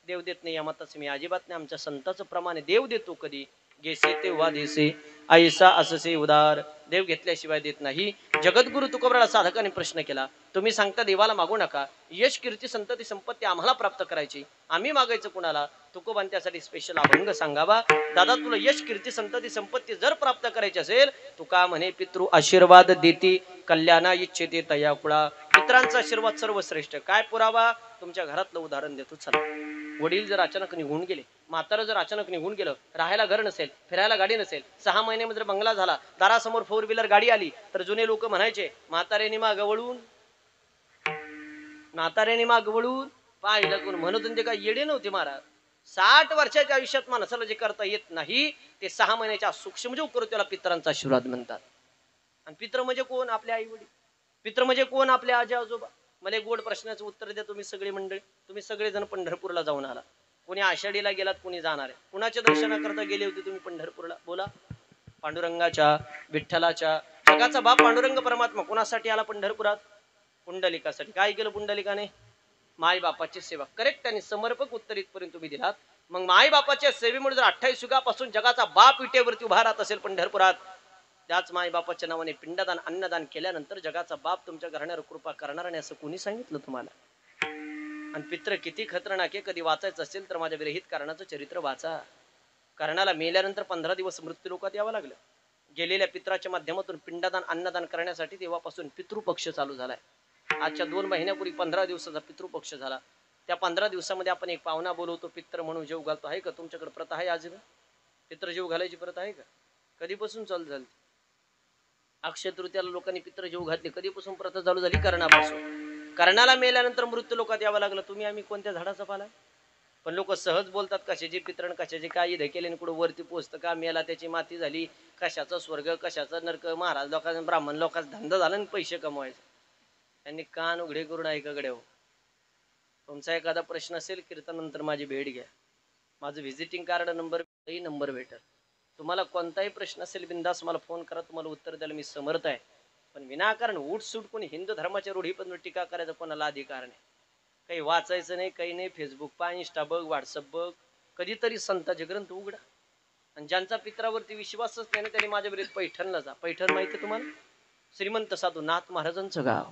देव देत नाही या मताचं मी अजिबात नाही. आमच्या संताचं प्रमाणे देव देतो कधी, घेसे तेव्हा देसे, ऐसा अससे उदार. देव घेतल्याशिवाय देत नाही. जगद्गुरु तुकोबराला साधकाने प्रश्न केला, तुम्ही सांगता देवाला मागू नका, यश कीर्ती संतती संपत्ती आम्हाला प्राप्त करायची, आम्ही मागायचं कुणाला? तुकोबान त्यासाठी स्पेशल अभंग सांगावा. दादा तुला यश कीर्ती संतती संपत्ती जर प्राप्त करायची असेल, तुका म्हणे पितृ आशीर्वाद देती, कल्याणा इच्छिते तया कुळा. पितरांचा आशीर्वाद सर्वश्रेष्ठ. काय पुरावा? तुमच्या घरातलं उदाहरण देतो चला. वडील जर अचानक निघून गेले, म्हातारं जर अचानक निघून गेलं, राहायला घर नसेल, फिरायला गाडी नसेल, 6 महिन्यामध्ये जर बंगला झाला, दारासमोर 4 व्हीलर गाडी आली, तर जुने लोक म्हणायचे म्हाताऱ्याने माग वळून, म्हाताऱ्याने माग वळून पाहिलं कोण म्हणत होते. काय येडे नव्हते महाराज. 60 वर्षाच्या आयुष्यात माणसाला जे करता येत नाही ते 6 महिन्याच्या सूक्ष्मजीव करू त्याला पितरांचा आशीर्वाद म्हणतात. आणि पित्र म्हणजे कोण? आपले आई वडील. पित्र म्हणजे कोण? आपले आजी आजोबा. मला एक गोड प्रश्नाचं उत्तर द्या तुम्ही सगळे मंडळी. तुम्ही सगळेजण पंढरपूरला जाऊन आला, कोणी आषाढीला गेलात, कोणी जाणार आहे. कुणाच्या दर्शनाकरता गेले होते तुम्ही पंढरपूरला? बोला. पांडुरंगाच्या, विठ्ठलाच्या. जगाचा बाप पांडुरंग परमात्मा कोणासाठी आला पंढरपुरात? पुंडलिकासाठी. काय केलं पुंडलिकाने? माय बापाची सेवा. करेक्ट आणि समर्पक उत्तर इथपर्यंत तुम्ही दिलात. मग माय बापाच्या सेवेमुळे जर 28 युगापासून जगाचा बाप विटेवरती उभा राहत असेल पंढरपुरात, त्याच माय बापाच्या नावाने पिंडदान अन्नदान केल्यानंतर जगाचा बाप तुमच्या घराण्यावर कृपा करणार नाही असं कोणी सांगितलं तुम्हाला? आणि पित्र किती खतरनाक आहे. कधी वाचायचं असेल तर माझ्या विरहित कारणाचं चरित्र वाचा. कर्णाला मेल्यानंतर 15 दिवस मृत्यू लोकात यावं लागलं. गेलेल्या पित्राच्या माध्यमातून पिंडदान अन्नदान करण्यासाठी तेव्हापासून पितृपक्ष चालू झालाय. आजच्या 2 महिन्यापूर्वी 15 दिवसाचा पितृपक्ष झाला. त्या 15 दिवसामध्ये आपण एक पाहुणा बोलवतो, पित्र म्हणून जेव घालतो. आहे का तुमच्याकडे प्रथा? आहे आज पित्र जेव घालायची प्रथा आहे का? कधीपासून चालू झाली? अक्षय तृतीयाला लोकांनी पित्र जेव घातले. कधीपासून प्रथा चालू झाली? कर्णापासून. कर्णाला मेल्यानंतर मृत्यू लोकात यावं लागलं. तुम्ही आम्ही कोणत्या झाडाचा पाला? पण लोक सहज बोलतात. कशाची पितरण, कशाची काय इथे केले, कुठं वरती पोचतं का, मेला त्याची माती झाली, कशाचा स्वर्ग कशाचा नरक. महाराज लोकांचा ब्राह्मण लोकांचा धंदा झाला आणि पैसे कमवायचे. त्यांनी कान उघडे करून ऐकाकडे हो. तुमचा एखादा प्रश्न असेल कीर्तनानंतर माझी भेट घ्या. माझं व्हिजिटिंग कार्ड नंबर भेटेल. तुम्हाला कोणताही प्रश्न असेल बिंदास मला फोन करा, तुम्हाला उत्तर द्यायला मी समर्थ आहे. पण विनाकारण उठसूट कोणी हिंदू धर्माच्या रूढीपण टीका करायचा कोणाला अधिकार नाही. काही वाचायचं नाही, काही नाही. फेसबुक पा, इंस्टा बघ, व्हॉट्सअप बघ, कधीतरी संतांचे ग्रंथ उघडा. आणि ज्यांचा पित्रावरती विश्वासच नाही ना त्यांनी माझ्या विरुद्ध पैठणला जा. पैठण माहिती तुम्हाला? श्रीमंत साधू नाथ महाराजांचं गाव.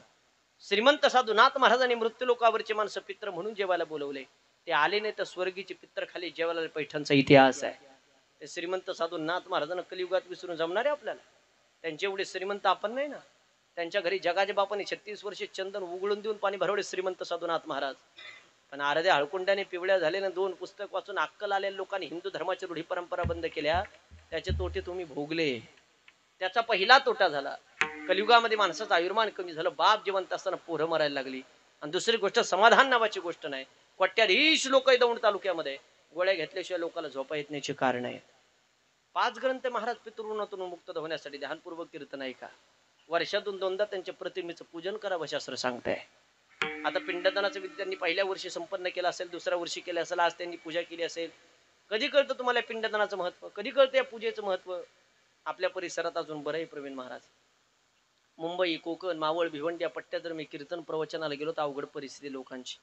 श्रीमंत साधू नाथ महाराजांनी मृत्यू लोकावरचे माणसं पित्र म्हणून जेवायला बोलवले. ते आले नाही तर स्वर्गीचे पित्र खाली जेवायला. पैठणचा इतिहास आहे. ते श्रीमंत साधू नाथ महाराजांना कलियुगात विसरून जमणार आहे आपल्याला? त्यांचे एवढे श्रीमंत आपण नाही ना. त्यांच्या घरी जगाच्या बापाने 36 वर्षे चंदन उघडून देऊन पाणी भरवले श्रीमंत साधूनाथ महाराज. पण अर्ध्या हळकुंड्याने पिवळ्या झालेल्या 2 पुस्तक वाचून अक्कल आलेल्या लोकांनी हिंदू धर्माची रूढी परंपरा बंद केल्या. त्याचे तोटे तुम्ही भोगले. त्याचा पहिला तोटा झाला कलियुगामध्ये माणसाचं आयुर्मान कमी झालं. बाप जिवंत असताना पोरं मरायला लागली. आणि दुसरी गोष्ट समाधान नावाची गोष्ट नाही. कोट्याधीश लोक दौंड तालुक्यामध्ये गोळ्या घेतल्याशिवाय लोकांना झोपा येत नाहीची कारण आहेत. 5 ग्रंथ महाराज पितृऋणातून मुक्त होण्यासाठी ध्यानपूर्वक कीर्तन ऐका. वर्षातून 2दा त्यांच्या प्रतिमेचं पूजन करावं शास्त्र सांगताय. आता पिंडदानाचं विधी त्यांनी पहिल्या वर्षी संपन्न केलं असेल, दुसऱ्या वर्षी केलं असेल, आज त्यांनी पूजा केली असेल. कधी कळतं तुम्हाला पिंडदानाचं महत्व? कधी कळतं या पूजेचं महत्व? आपल्या परिसरात अजून बरंही प्रवीण महाराज. मुंबई, कोकण, मावळ, भिवंडी या पट्ट्यात जर मी कीर्तन प्रवचनाला गेलो तर अवघड परिस्थिती लोकांची.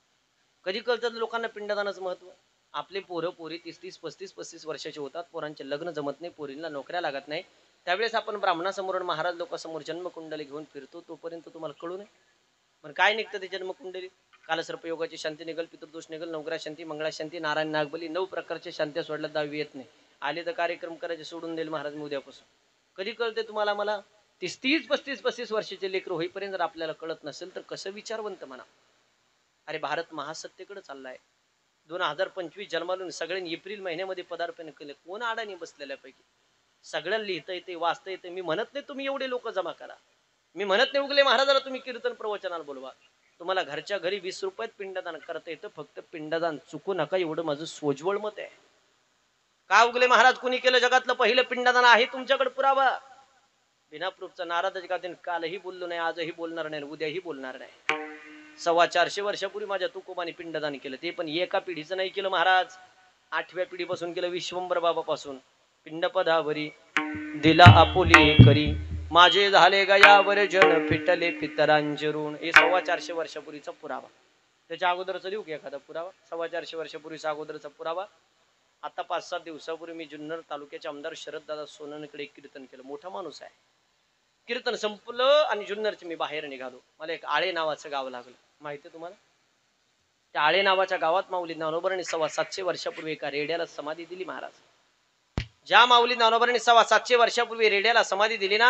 कधी कळतं लोकांना पिंडदानाचं महत्व? आपले पोरं पोरी 30-30, 35-35 वर्षाचे होतात. पोरांचे लग्न जमत नाही, पोरींना नोकऱ्या लागत नाही. त्यावेळेस आपण ब्राह्मणासमोर महाराज लोकांसमोर जन्मकुंडली घेऊन फिरतो. तोपर्यंत तुम्हाला कळू नये. पण काय निघतं ते जन्मकुंडली? कालसर्पयोगाची शांती निघल, पितृदोष निघल, नवग्रह शांती, मंगळा शांती, नारायण नागबली, 9 प्रकारच्या शांत्या सोडल्या 10वी येत नाही. आले तर कार्यक्रम करायचे सोडून देईल महाराज मी उद्यापासून. कधी कळते तुम्हाला? मला 30-30, 35-35 वर्षाचे लेकर होईपर्यंत जर आपल्याला कळत नसेल तर कसं विचारवंत म्हणा. अरे भारत महासत्तेकडे चाललाय. 2025 जन्मालून सगळ्यांनी एप्रिल महिन्यामध्ये पदार्पण केले. कोण अडाणी बसलेल्यापैकी? सगळ्यांना लिहिता येते, वाचता येते. मी म्हणत नाही तुम्ही एवढे लोक जमा करा. मी म्हणत नाही उगले महाराजाला तुम्ही कीर्तन प्रवचनाला बोलवा. तुम्हाला घरच्या घरी 20 रुपयात पिंडदान करता येतं. फक्त पिंडदान चुकू नका एवढं माझं सोज्वळ मत आहे. का उगले महाराज कुणी केलं जगातलं पहिलं पिंडदान आहे तुमच्याकडे पुरावा? बिना प्रूफचा नाराज जगात कालही बोललो नाही, आजही बोलणार नाही, उद्याही बोलणार नाही. 450 वर्षापूर्वी माझ्या तुकोबाने पिंडदान केलं. ते पण एका पिढीचं नाही केलं महाराज, 8व्या पिढीपासून केलं. विश्वंभर बाबापासून पिंडपदावरी दिला आपुली करी, माझे झाले गयावर जन फिटले पितरांचे ऋण. हे 450 वर्षापूर्वीचा पुरावा. त्याच्या अगोदरचा देऊ की एखादा पुरावा? 450 वर्षापूर्वीचा अगोदरचा पुरावा. आता 5-7 दिवसापूर्वी मी जुन्नर तालुक्याचे आमदार शरददादा सोनवणेकडे कीर्तन केलं. मोठा माणूस आहे. कीर्तन संपलं आणि जुन्नरचे मी बाहेर निघालो. मला एक आळे नावाचं गाव लागलं. माहिती आहे तुम्हाला? त्या आळे नावाच्या गावात माऊली ज्ञानोबांनी 725 वर्षापूर्वी एका रेड्याला समाधी दिली महाराज. ज्या माऊली ज्ञानोबांनी 725 वर्षापूर्वी रेड्याला समाधी दिली ना,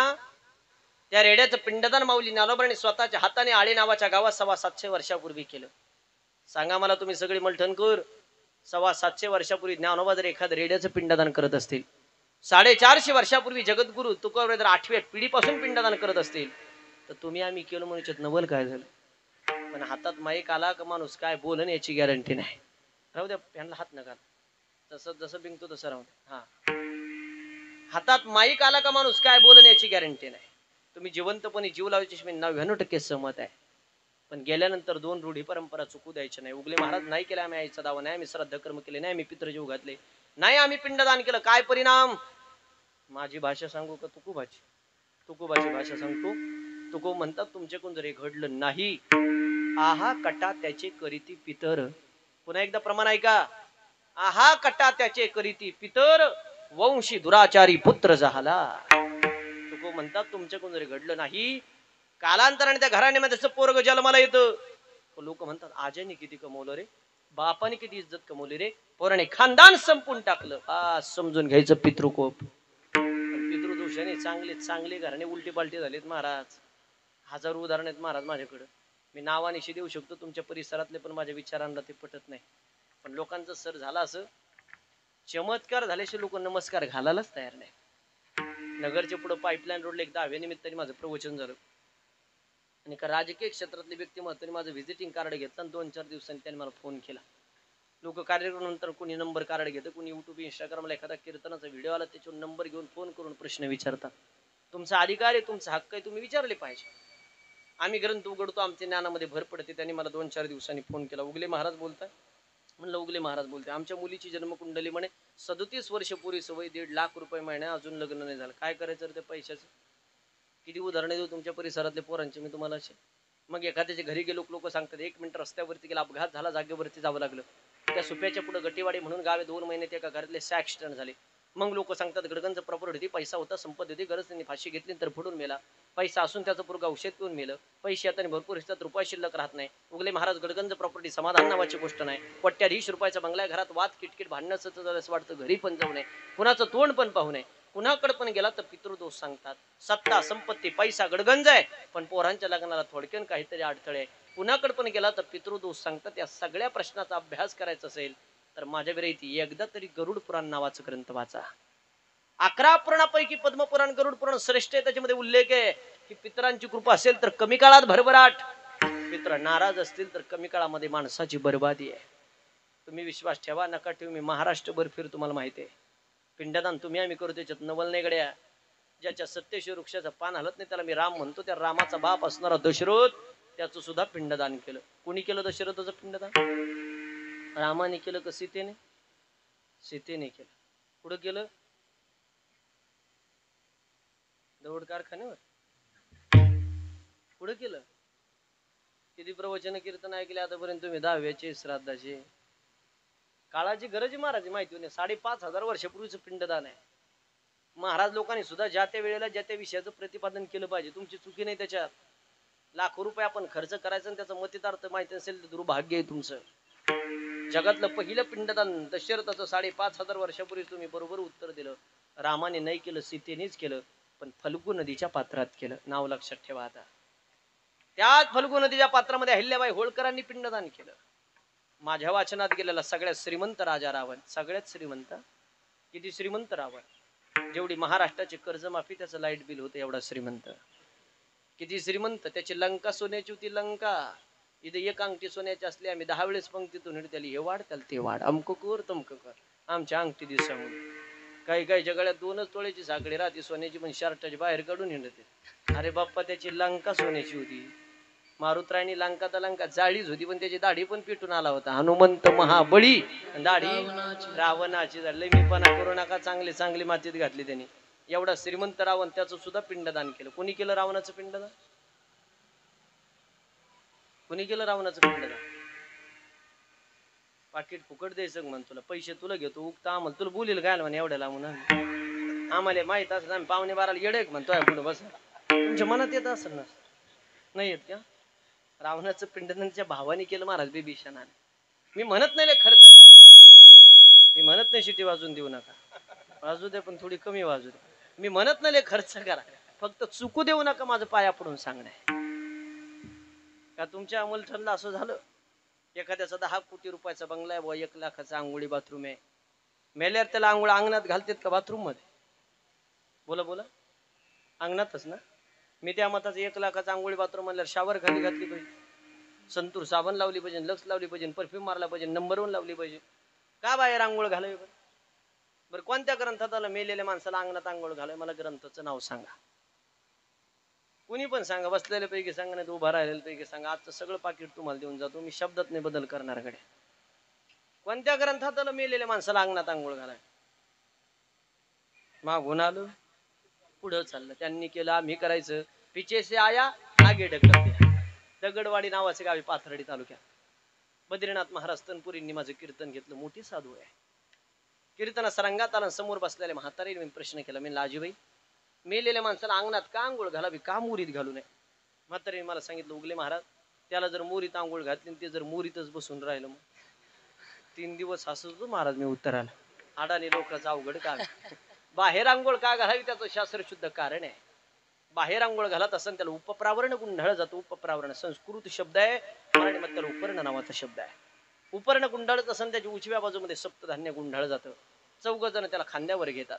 त्या रेड्याचं पिंडदान माऊली ज्ञानोबांनी स्वतःच्या हाताने आळे नावाच्या गावात 725 वर्षापूर्वी केलं. सांगा मला तुम्ही सगळे मलठणकर, 725 वर्षापूर्वी ज्ञानोबा जर एखाद्या रेड्याचं पिंडदान करत असतील, 450 वर्षापूर्वी जगद्गुरु तुकोबा जर 8व्या पिढीपासून पिंडदान करत असतील, तर तुम्ही आम्ही केलं म्हणून नवल काय झालं? पण हातात माईक आला का माणूस काय बोलन याची गॅरंटी नाही. राहू द्या, त्यांना हात नका, जसं जसं बिंकतो तसं राहू द्या. हातात माईक आला का माणूस काय बोलन याची गॅरंटी नाही. तुम्ही जिवंतपणे जीव लावायची मी 99% सहमत आहे. पण गेल्यानंतर 2 रूढी परंपरा चुकू द्यायच्या नाही. उगले महाराज नाही केला आम्ही आईचा दावा, नाही आम्ही श्राद्ध कर्म केले, नाही आम्ही पितृजीव घातले, नाही आम्ही पिंडदान केलं. काय परिणाम? माझी भाषा सांगू का तुकोबाची? तुकोबाची भाषा सांगतो. तुको म्हणतात तुमच्याकडून जर हे घडलं नाही, आहा कटा त्याचे करीती पितर. पुन्हा एकदा प्रमाण ऐका. आहा कटा त्याचे करीती पितर, वंशी दुराचारी पुत्र झाला. तुको म्हणतात तुमच्याकडून जर घडलं नाही, कालांतराने त्या घराण्यामध्ये पोरग जन्माला येतं. लोक म्हणतात आज्याने किती कमवलं रे, बापाने किती इज्जत कमवली रे, पोराने खानदान संपून टाकलं. समजून घ्यायचं पितृकोप. पितृदोषाने चांगले चांगले घराणे उलटी पालटी झालेत महाराज. हजारो उदाहरण आहेत महाराज माझ्याकडे. मी नावानिशी देऊ शकतो तुमच्या परिसरातले, पण माझ्या विचारांना ते पटत नाही. पण लोकांचं सर झाला असं, चमत्कार झाल्याशिवाय लोक नमस्कार घालायलाच तयार नाही. नगरच्या पुढे पाईपलाईन रोडला एक 10व्या निमित्ताने माझं प्रवचन झालं आणि एका राजकीय क्षेत्रातले व्यक्तिमत्वाने माझं व्हिजिटिंग कार्ड घेतलं आणि 2-4 दिवसांनी त्यांनी मला फोन केला. लोक कार्यक्रमानंतर कोणी नंबर कार्ड घेतं, कोणी युट्यूब इंस्टाग्रामला एखादा कीर्तनाचा व्हिडिओ आला त्याच्यावर नंबर घेऊन फोन करून प्रश्न विचारतात. तुमचा अधिकार आहे, तुमचा हक्क आहे, तुम्ही विचारले पाहिजे. आम्ही ग्रंथ उघडतो, आमच्या ज्ञानामध्ये भर पडते. त्यांनी मला 2-4 दिवसांनी फोन केला. उगले महाराज बोलताय? म्हणलं उगले महाराज बोलते. आमच्या मुलीची जन्मकुंडली म्हणे 37 वर्ष पूर्वी सवय, 1.5 लाख रुपये महिना, अजून लग्न नाही झालं. काय करायचं रे त्या पैशाचं? किती उदाहरणं देऊ तुमच्या परिसरातले पोरांचे मी तुम्हाला असे. मग एखाद्याच्या घरी गेलो, लोक सांगतात 1 मिनिट रस्त्यावरती गेला, अपघात झाला, जागेवरती जावं लागलं. त्या सुप्याच्या पुढे गटीवाडी म्हणून गावे 2 महिन्यात एका घरातले ॲक्सिडेंट झाले. मग लोक सांगतात गडगंज प्रॉपर्टी होती, पैसा होता, संपत्ती होती, गरज त्यांनी फाशी घेतली तर फुडून मेला. पैसा असून त्याचं पूर्ग औषध पिऊन मेलं. पैसे आता भरपूर हिस्सात रुपये शिल्लक राहत नाही. उगले महाराज गडगंज प्रॉपर्टी समाधान नावाची गोष्ट नाही. कोट्याधीश रुपयाचा बंगला, घरात वाद किटकिट भांडण्याचं असं वाटतं, घरी पण जाऊ नये, कुणाचं तोंड पण पाहू नये. कुणाकडे पण गेला तर पितृदोष सांगतात. सत्ता संपत्ती पैसा गडगंज आहे, पण पोरांच्या लग्नाला थोडक्यान काहीतरी अडथळे आहे. कुणाकडे पण गेला तर पितृदोष सांगतात. या सगळ्या प्रश्नाचा अभ्यास करायचा असेल तर माझ्या विरहिती एकदा तरी गरुड पुराण नावाचं ग्रंथ वाचा. 11 पुराणापैकी पद्मपुराण गरुड पुराण श्रेष्ठ आहे. त्याच्यामध्ये उल्लेख आहे की पितरांची कृपा असेल तर कमी काळात भरभराट, पितर नाराज असतील तर कमी काळामध्ये माणसाची बर्बादी आहे. तुम्ही विश्वास ठेवा नका ठेवू, मी महाराष्ट्रभर फिर, तुम्हाला माहिती आहे. पिंडदान तुम्ही आम्ही करतो, त्याच्यात नवल नाही गड्या. ज्याच्या सत्यशीर वृक्षाचं पान हलत नाही त्याला मी राम म्हणतो. त्या रामाचा बाप असणारा दशरथ, त्याचं सुद्धा पिंडदान केलं. कोणी केलं दशरथाचं पिंडदान? रामाने केलं का सीतेने? सीतेने केलं. पुढे केलं दौड कारखान्यावर. पुढे केलं. किती प्रवचन कीर्तन ऐकले आतापर्यंत तुम्ही? 10व्याचे श्राद्धाचे. काळाची गरज आहे महाराज, माहिती नाही. 5,500 वर्षापूर्वीचं पिंडदान आहे. महाराज लोकांनी सुद्धा ज्या त्या वेळेला ज्या त्या विषयाचं प्रतिपादन केलं पाहिजे. तुमची चुकी नाही त्याच्यात. लाखो रुपये आपण खर्च करायचा आणि त्याचा मतितार्थ माहिती असेल तर दुर्भाग्य आहे तुमचं. जगातलं पहिलं पिंडदान दशरथाचं 5,500 वर्षापूर्वी तुम्ही बरोबर उत्तर दिलं. रामाने नाही केलं, सीतेनेच केलं, पण फल्गू नदीच्या पात्रात केलं. नाव लक्षात ठेवा. आता त्याच फल्गू नदीच्या पात्रामध्ये अहिल्याबाई होळकरांनी पिंडदान केलं. माझ्या वाचनात गेलेला सगळ्यात श्रीमंत राजा रावण, सगळ्यात श्रीमंत. किती श्रीमंत रावण? जेवढी महाराष्ट्राची कर्जमाफी त्याचं लाईट बिल होतं एवढा श्रीमंत. किती श्रीमंत? त्याची लंका सोन्याची होती. लंका इथे एक अंगठी सोन्याची असली, आम्ही 10 वेळेस पंक्तीतून त्याला हे वाढ त्याला ते वाढ, अमक कर तमक कर, आमच्या अंगठी दिसा म्हणून. काही काही जगाड्यात 2च तोळ्याची साखळी राहते सोन्याची, पण शर्टाची बाहेर काढून हिंडते. अरे बाप्पा, त्याची लंका सोन्याची होती. मारुतरायनी लंका तर लंका जाळीच होती, पण त्याची दाढी पण पिटून आला होता. हनुमंत महाबळी, दाढी रावणाची झाली. मी पणा करू नका, चांगली चांगली मातीत घातली त्यांनी. एवढा श्रीमंत रावण, त्याचं सुद्धा पिंडदान केलं. कोणी केलं रावणाचं पिंडदान? कोणी केलं रावणाचं पिंडदान? पाकिट फुकट द्यायचं म्हण, तुला पैसे तुला घेतो उगता, आम्हाला तुला बोलील गायला म्हणे एवढ्या लावून. आम्हाला माहित असं आम्ही 11:15 येडे म्हणतोय पुढे बस. तुमच्या मनात येत असेल ना? नाही येत का? रावणाचं पिंड त्यांच्या भावाने केलं महाराज बिभीषणाने. मी म्हणत नाही खर्च करा, मी म्हणत नाही शिटी वाजून देऊ नका, वाजू दे पण थोडी कमी वाजू दे. मी म्हणत नाही खर्च करा, फक्त चुकू देऊ नका माझं पाया पडून सांगणं. का तुमच्या अंमलठणला असं झालं, एखाद्याचा 10 कोटी रुपयाचा बंगला आहे, 1 लाखाचा आंघोळी बाथरूम आहे, मेल्यावर त्याला आंघोळ अंगणात घालतात का बाथरूम मध्ये? बोला बोला, अंगणातच ना. मी त्या मताचं 1 लाखाचा आंघोळी बाथरूम म्हणल्यावर शावर खाली घातली पाहिजे, संतूर साबण लावली पाहिजे, लक्स लावली पाहिजे, परफ्यूम मारला पाहिजे, नंबर 1 लावली पाहिजे. का बाहेर आंघोळ घालावी? बरं कोणत्या ग्रंथात आलं मेलेल्या माणसाला अंगणात आंघोळ घालावी? मला ग्रंथाचं नाव सांगा. कुणी पण सांगा, बसलेल्या पैकी सांगा, नाही उभा राहिलेल्या पैकी सांगा. आजचं सगळं पाकिट तुम्हाला देऊन जातो मी, शब्दात नाही बदल करणारकडे. कोणत्या ग्रंथात आलं मेलेल्या माणसाला अंगणात आंघोळ घालावी? मागून आलं, पुढं चाललं. त्यांनी केलं, आम्ही करायचं. पिछे से आया आगे ढकल दिया. दगडवाडी नावाचे गावी पाथर्डी तालुक्यात बद्रीनाथ महाराज तनपुरींनी माझं कीर्तन घेतलं. मोठी साधू आहे. कीर्तना सरंगात आला, समोर बसलेल्या म्हातारीने मी प्रश्न केला, मी लाजीबाई मेलेल्या माणसाला अंगणात का आंघोळ घालावी, का मोरीत घालू नये? म्हातारीने मला सांगितलं, उगले महाराज त्याला जर मोरीत आंघोळ घातली ते जर मोरीतच बसून राहिलं मग 3 दिवस हसतो महाराज मी उत्तराला. अडाणी लोकांचं अवघड काम. बाहेर आंघोळ का घालावी त्याचं शास्त्रशुद्ध कारण आहे. बाहेर आंघोळ घालत असताना त्याला उपप्रावरण गुंढाळ जातं. उपप्रावरण संस्कृत शब्द आहे, मराठीमध्ये त्याला उपर्ण नावाचा शब्द आहे. उपर्ण गुंढाळत असताना त्याच्या उजव्या बाजूमध्ये सप्तधान्य गुंढाळ जातं. 4 जण त्याला खांद्यावर घेतात.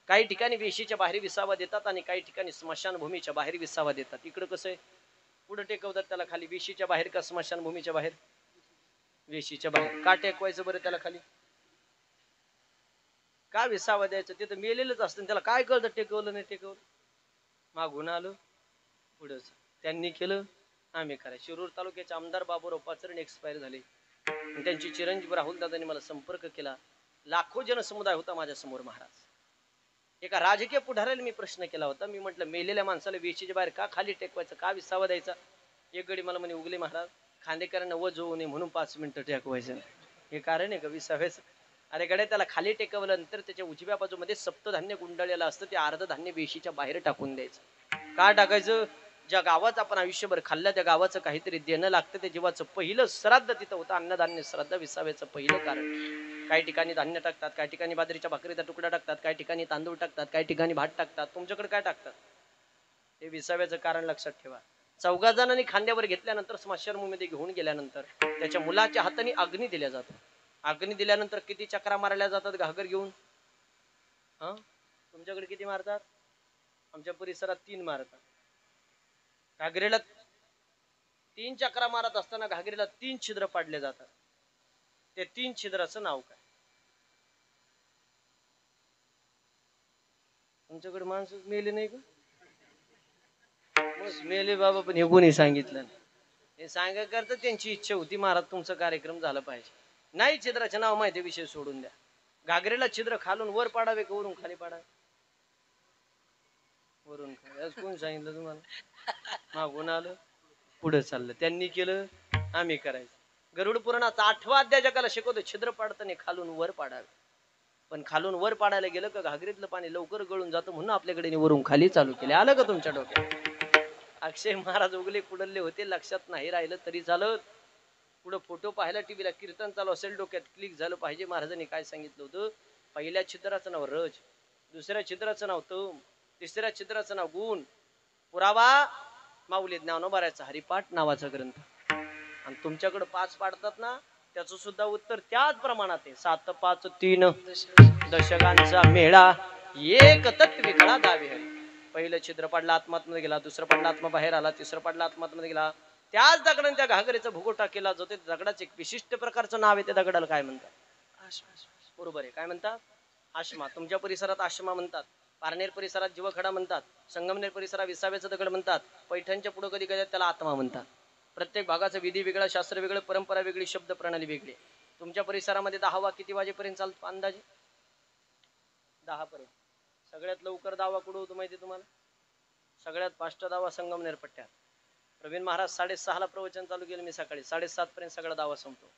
काही ठिकाणी वेशीच्या बाहेर विसावा देतात आणि काही ठिकाणी स्मशानभूमीच्या बाहेर विसावा देतात. इकडं कसं आहे, पुढे टेकवतात त्याला खाली, वेशीच्या बाहेर का स्मशानभूमीच्या बाहेर? वेशीच्या बाहेर. का टेकवायचं बरं त्याला खाली? का विसावा द्यायचं? ते तर मेलेलंच असतं, त्याला काय कळतं टेकवलं नाही टेकवलं. मागून आलो, पुढंच त्यांनी केलं, आम्ही करा. शिरूर तालुक्याचे आमदार बाबूराव पाचरण एक्सपायर झाले. त्यांची चिरंजीव राहुल दादांनी मला संपर्क केला. लाखो जनसमुदाय होता माझ्या समोर महाराज. एका राजकीय पुढाऱ्याला मी प्रश्न केला होता. मी म्हटलं मेलेल्या माणसाला वेशीच्या बाहेर का खाली टेकवायचं, का विसावा द्यायचा? एक गडी मला म्हणे, उगले महाराज खांदेकरांना वज होऊ नये म्हणून 5 मिनिटं टेकवायचं. हे कारण आहे का विसाव्याचं? अरे गड्या, त्याला खाली टेकवल्यानंतर त्याच्या उजव्या बाजूमध्ये सप्तधान्य गुंडाळलेलं असतं, ते अर्ध धान्य वेशीच्या बाहेर टाकून द्यायचं. का टाकायचं? ज्या गावाचं आपण आयुष्यभर खाल्लं त्या गावाचं काहीतरी देणं लागतं. त्या जीवाचं पहिलं श्राद्ध तिथं होतं. अन्नधान्य श्राद्ध विसाव्याचं पहिलं कारण. काही ठिकाणी धान्य टाकतात, काही ठिकाणी बाजरीच्या भाकरीचा तुकडा टाकतात, काही ठिकाणी तांदूळ टाकतात, काही ठिकाणी भात टाकतात. तुमच्याकडे काय टाकतात? हे विसाव्याचं कारण लक्षात ठेवा. 4 जणांनी खांद्यावर घेतल्यानंतर स्मशानभूमीमध्ये घेऊन गेल्यानंतर त्याच्या मुलाच्या हाताने अग्नी दिल्या जातो. अग्नी दिल्यानंतर किती चक्रा मारल्या जातात घागर घेऊन? तुमच्याकडे किती मारतात? आमच्या परिसरात 3 मारतात. घागरेला 3 चक्रा मारत असताना घागरेला 3 छिद्र पाडले जातात. ते 3 छिद्राचं नाव काय? तुमच्याकडे माणसं मेले नाही का? मेले बाबा, पण हे कोणी सांगितलं? हे सांगा करता त्यांची इच्छा होती, महाराज तुमचा कार्यक्रम झाला पाहिजे. नाही छिद्राचे नाव माहिती, विषय सोडून द्या. घागरेला छिद्र खालून वर पाडावे का वरून खाली पाडावे? वरून खाली. आज कोण सांगितलं तुम्हाला? मागून आलं, पुढे चाललं. त्यांनी केलं, आम्ही करायचं. गरुड पुराणाचा 8वा अध्याय जगाला शिकवतो, छिद्र पाडताना खालून वर पाडावे. पण खालून वर पाडायला गेलं का घागरीतलं पाणी लवकर गळून जातं, म्हणून आपल्याकडे वरून खाली चालू केले. आलं का तुमच्या डोक्यात? अक्षय महाराज उगले कुडल्ले होते, लक्षात नाही राहिलं तरी चालत. पुढे फोटो पाहायला टीव्हीला कीर्तन चालू असेल, डोक्यात क्लिक झालं पाहिजे. महाराजांनी काय सांगितलं होतं? पहिल्या छिद्राचं नाव रज, दुसऱ्या छिद्राचं नाव तम, तिसऱ्या छिद्राचं नाव गुण. पुरावा माऊली ज्ञानोबारायचा हरिपाठ नावाचा ग्रंथ. आणि तुमच्याकडे 5 पाडतात ना, त्याचं सुद्धा उत्तर त्याच प्रमाणात आहे. 7, 5, 3 दशकांचा मेळा, एक तत्व कळा दावे हरी. पहिलं छिद्र पडला, आत्मात्मध्ये गेला. दुसरं पडला, आत्मा बाहेर आला. तिसरं पडला, आत्मात्मध्ये गेला. त्याच दगडाने त्या घागरेचा भुगोटा केला जातो. दगडाचं एक विशिष्ट प्रकारचं नाव आहे. त्या दगडाला काय म्हणतात? बरोबर आहे. काय म्हणतात? आश्मा. तुमच्या परिसरात आश्मा म्हणतात, पारनेर परिसरात जीवखडा म्हणतात, संगमनेर परिसरात विसाव्याचं दगड म्हणतात, पैठणच्या पुढे कधी कधी त्याला आत्मा म्हणतात. प्रत्येक भागाचा विधी वेगळा, शास्त्र वेगळं, परंपरा वेगळी, शब्द प्रणाली वेगळी. तुमच्या परिसरामध्ये 10 किती वाजेपर्यंत चालतो अंदाजे? 10 पर्यंत. सगळ्यात लवकर दावा कुठं होतो माहिती तुम्हाला? सगळ्यात फास्ट दावा संगमनेर पट्ट्यात. प्रवीण महाराज 6:30ला प्रवचन चालू केलं मी सकाळी, 7:30 पर्यंत सगळा दावा संपतो.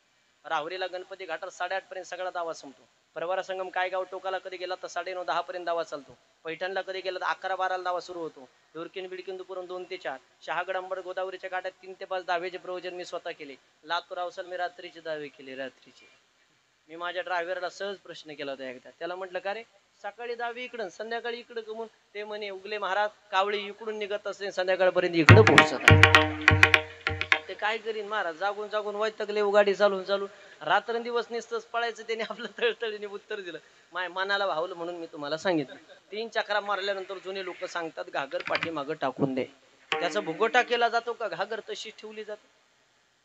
राहुरीला गणपती घाटात 8:30 पर्यंत सगळा दावा संपतो. परवारा संगम काय गाव टोकाला कधी गेला तर 9:30-10 पर्यंत दावा चालतो. पैठणला कधी गेलं तर 11-12 दावा सुरू होतो. डोरकिन बिडकिंदपुरम 2 ते 4, शहागड अंबड गोदावरीच्या काठात 3 ते 5 दावेचे प्रवचन मी स्वतः केले. लातूर अवसल मी रात्रीचे दावे केले. रात्रीचे मी माझ्या ड्रायव्हरला सहज प्रश्न केला होता एकदा. त्याला म्हटलं का रे सकाळी दावे इकडं संध्याकाळी इकडं कमून? ते म्हणे उगले महाराज कावळी इकडून निघत असते संध्याकाळपर्यंत इकडं पोहोचत. ते काय करीन महाराज जागून जागून वैतकले गाडी चालून रात्रंदिवस नुसतंच पळायचं. त्याने आपलं तळतळीने उत्तर दिलं. माय मनाला भावलं म्हणून मी तुम्हाला सांगितलं. 3 चक्रा मारल्यानंतर जुने लोक सांगतात घागर पाठीमागं टाकून दे. त्याचा भुगोटा केला जातो का घागर तशीच ठेवली जाते?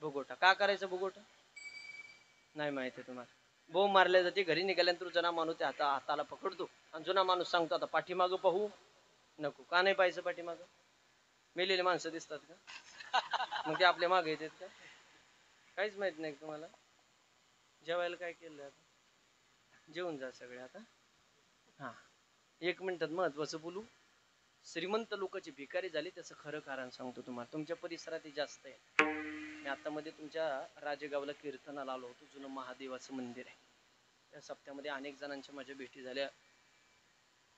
भुगोटा का करायचं? भुगोटा नाही माहिती तुम्हाला. बोंब मारल्या जाते. घरी निघाल्यानंतर जुना माणूस त्या हाताला पकडतो आणि जुना माणूस सांगतो आता पाठीमागं पाहू नको. का नाही पाहायचं पाठीमागं? मेलेली माणसं दिसतात का? मग ते आपल्या मागे येतात का? काहीच माहित नाही तुम्हाला. जेवायला काय केलं आता? जेवून जा सगळे आता. हा 1 मिनिटात महत्वाचं बोलू. श्रीमंत लोकांची भिकारी झाली त्याचं खरं कारण सांगतो तुम्हाला. तुमच्या परिसरात जास्त आहे. मी आता मध्ये तुमच्या राजेगावला कीर्तनाला आलो होतो. जुनं महादेवाचं मंदिर आहे. त्या सप्त्यामध्ये अनेक जणांच्या माझ्या भेटी झाल्या.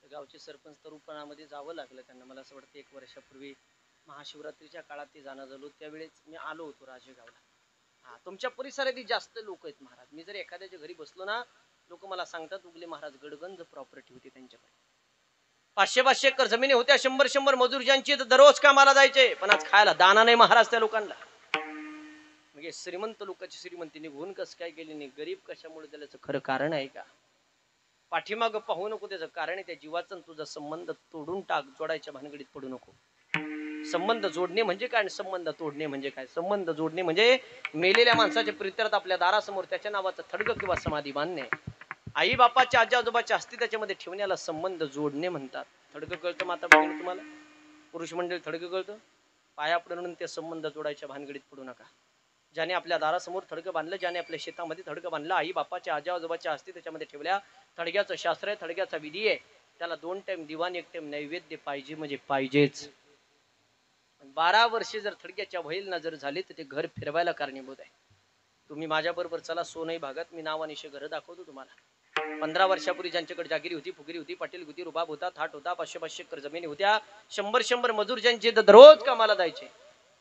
गावचे सरपंच तरुपणामध्ये जावं लागलं त्यांना. मला असं वाटतं 1 वर्षापूर्वी महाशिवरात्रीच्या काळात ते जाणं झालो. त्यावेळेस मी आलो होतो राजेगावला. हा तुमच्या परिसरात जास्त लोक आहेत महाराज. मी जर एखाद्याच्या घरी बसलो ना लोक मला सांगतात उगले महाराज गडगंज प्रॉपर्टी होती त्यांच्याकडे. 500-500 एकर जमिनी होत्या. 100-100 मजूर ज्यांची दररोज कामाला जायचे. पण आज खायला दाना नाही महाराज त्या लोकांना. म्हणजे श्रीमंत लोकांची श्रीमंती निघून कस काय गेली नाही? गरीब कशामुळे त्याचं खरं कारण आहे का? पाठीमागं पाहू नको. त्याचं कारण आहे त्या जीवाचा तुझा संबंध तोडून टाक. जोडायच्या भानगडीत पडू नको. संबंध जोडणे म्हणजे काय आणि संबंध तोडणे म्हणजे काय? संबंध जोडणे म्हणजे मेलेल्या माणसाच्या प्रित्यर्थ आपल्या दारासमोर त्याच्या नावाचं थडग किंवा समाधी बांधणे. आई बापाच्या आजी आजोबाच्या अस्थी त्याच्यामध्ये ठेवण्याला संबंध जोडणे म्हणतात. थडग कळतं माता भगिनी तुम्हाला? पुरुष मंडळी थडग कळतं? पाया पडून ते संबंध जोडायच्या भानगडीत पडू नका. ज्याने आपल्या दारासमोर थडगं बांधलं, ज्याने आपल्या शेतामध्ये थडगं बांधलं, आई बापाच्या आजी आजोबाच्या अस्थी त्याच्यामध्ये ठेवल्या. थडग्याचं शास्त्र आहे, थडग्याचा विधी आहे. त्याला 2 टाइम दिवाण 1 टाइम नैवेद्य पाहिजे म्हणजे पाहिजेच. 12 वर्षे जर थडग्याच्या वहील नजर झाली तर ते घर फिरवायला कारणीभूत आहे. तुम्ही माझ्या बरोबर चला सोनई भागात. मी नावानिशे घर दाखवतो तुम्हाला. 15 वर्षापूर्वी ज्यांच्याकडे जागिरी होती, फुगिरी होती, पाटील होती, रुबाब होता, थाट होता, 500-500 एकर जमिनी होत्या, 100-100 मजूर ज्यांचे दररोज कामाला जायचे.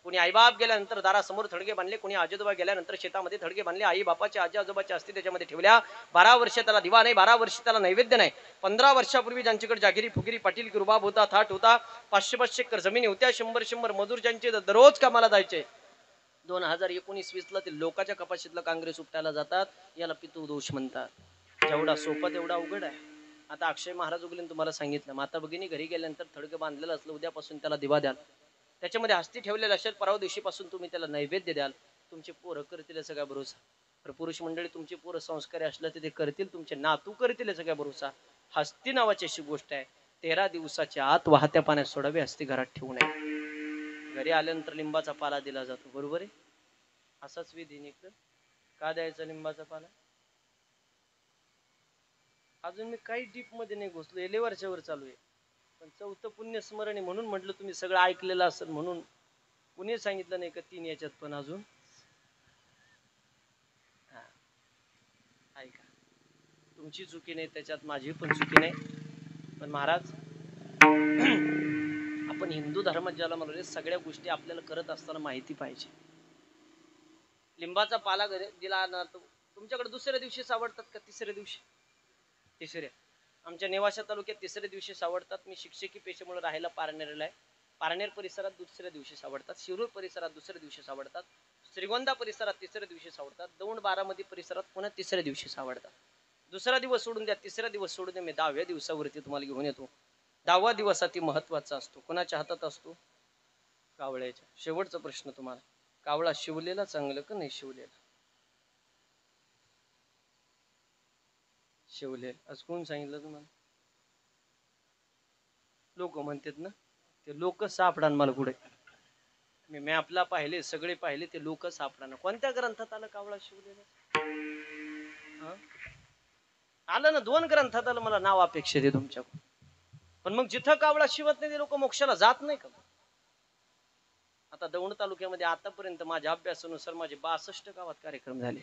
कोणी आईबाप गेल्यानंतर दारासमोर थडगे बांधले, कोणी आजोबा गेल्यानंतर शेतामध्ये थडगे बांधले. आई बापाच्या आजी आजोबाच्या अस्थी त्याच्यामध्ये ठेवल्या. 12 वर्ष त्याला दिवा नाही, 12 वर्ष त्याला नैवेद्य नाही. 15 वर्षापूर्वी ज्यांच्याकडे जागिरी फुगिरी पाटील रुबाब होता, थाट होता, 500-500 एकर जमिनी होत्या, 100-100 मजूर ज्यांचे दररोज कामाला जायचे. 2019-20 ते लोकांच्या कपाशीतलं काँग्रेस उपटायला जातात. याला पितृदोष म्हणतात. जेवढा सोपा तेवढा अवघड आहे. आता अक्षय महाराज उगले तुम्हाला सांगितलं. माता भगिनी घरी गेल्यानंतर थडगं बांधलेलं असलं उद्यापासून त्याला दिवा द्याल. त्याच्यामध्ये हस्ती ठेवलेलं असेल परवा दिवशीपासून तुम्ही त्याला नैवेद्य द्याल. तुमचे पोरं करतील सगळा भरोसा. तर पुरुष मंडळी तुमचे पोरं संस्कारी असलं तर ते करतील. तुमचे नातू करतील सगळा भरोसा. हस्ती नावाची अशी गोष्ट आहे. 13 दिवसाच्या आत वाहत्या पाण्यात सोडावे. हस्ती घरात ठेवू नये. घरी आल्यानंतर लिंबाचा पाला दिला जातो. बरोबर आहे? असाच विधी निघतं. का द्यायचा लिंबाचा पाला? अजून मी काही डीप मध्ये नाही घुसलो. एले वर्षावर चालू आहे. पण 4थं पुण्यस्मरण आहे म्हणून म्हटलं तुम्ही सगळं ऐकलेलं असेल म्हणून. कुणी सांगितलं नाही का 3 याच्यात पण अजून? हा ऐका. तुमची चुकी नाही त्याच्यात, माझी पण चुकी नाही. पण महाराज आपण हिंदू धर्मात ज्याला म्हणले सगळ्या गोष्टी आपल्याला करत असताना माहिती पाहिजे. लिंबाचा पाला दिला ना तुमच्याकडे दुसऱ्या दिवशी सावडतात का तिसऱ्या दिवशी? तिसऱ्या. आमच्या नेवासा तालुक्यात तिसऱ्या दिवशी सावडतात. मी शिक्षकी पेशेमुळे राहायला पारनेरला आहे. पारनेर परिसरात दुसऱ्या दिवशी सावडतात. शिरूर परिसरात दुसऱ्या दिवशी सावडतात. श्रीगोंदा परिसरात तिसऱ्या दिवशी सावडतात. दौंड बारामती परिसरात पुन्हा तिसऱ्या दिवशी सावडतात. दुसरा दिवस सोडून द्या, तिसरा दिवस सोडून द्या. मी 10व्या दिवसावरती तुम्हाला घेऊन येतो. 10वा दिवस अति महत्वाचा असतो. कोणाच्या हातात असतो? कावळ्याच्या. शेवटचा प्रश्न तुम्हाला. कावळा शिवलेला चांगलं का नाही शिवलेला? शिवलेला. आज कोण सांगितलं तुम्हाला? लोक म्हणतात ना. ते लोक सापडान मला पुढे. मी मॅपला पाहिले, सगळे पाहिले, ते लोक सापडाना. कोणत्या ग्रंथात आलं कावळा शिवलेला? आलं ना 2 ग्रंथात आलं. मला नाव अपेक्षित आहे तुमच्याकडून. पण मग जिथं कावळा शिवत नाही ते लोक मोक्षाला जात नाही का? आता दौंड तालुक्यामध्ये आतापर्यंत माझ्या अभ्यासानुसार माझे 62 गावात कार्यक्रम झाले.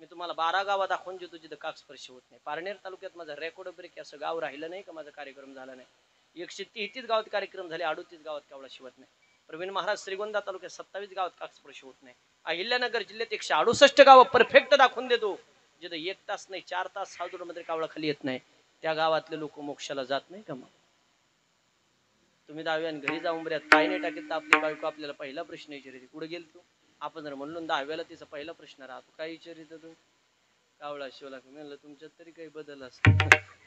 मी तुम्हाला 12 गावात दाखवून देतो जिथं काकस्पर्श होत नाही. पारनेर तालुक्यात माझं रेकॉर्ड ब्रेक असं गाव राहिलं नाही का माझा कार्यक्रम झाला नाही. 133 गावात कार्यक्रम झाले, 38 गावात कावळा शिवत नाही. प्रवीण महाराज श्रीगोंदा तालुक्यात 27 गावात काकस्पर्श होत नाही. अहिल्यानगर जिल्ह्यात 168 गावं परफेक्ट दाखवून देतो जिथं 1 तास नाही 4 तास सावधूमध्ये कावळा खाली येत नाही. त्या गावातले लोक मोक्षाला जात नाही का? मग तुम्ही दहाव्यान घरी जाऊन बऱ्यात काय नाही टाकीत तर आपली बायको आपल्याला पहिला प्रश्न विचारते, कुठे गेल तू? आपण जर म्हणलो 10व्याला तिचा पहिला प्रश्न राहतो, काय विचारित तू? कावळा शिवला. म्हणलं तुमच्यात तरी काही बदल असतो,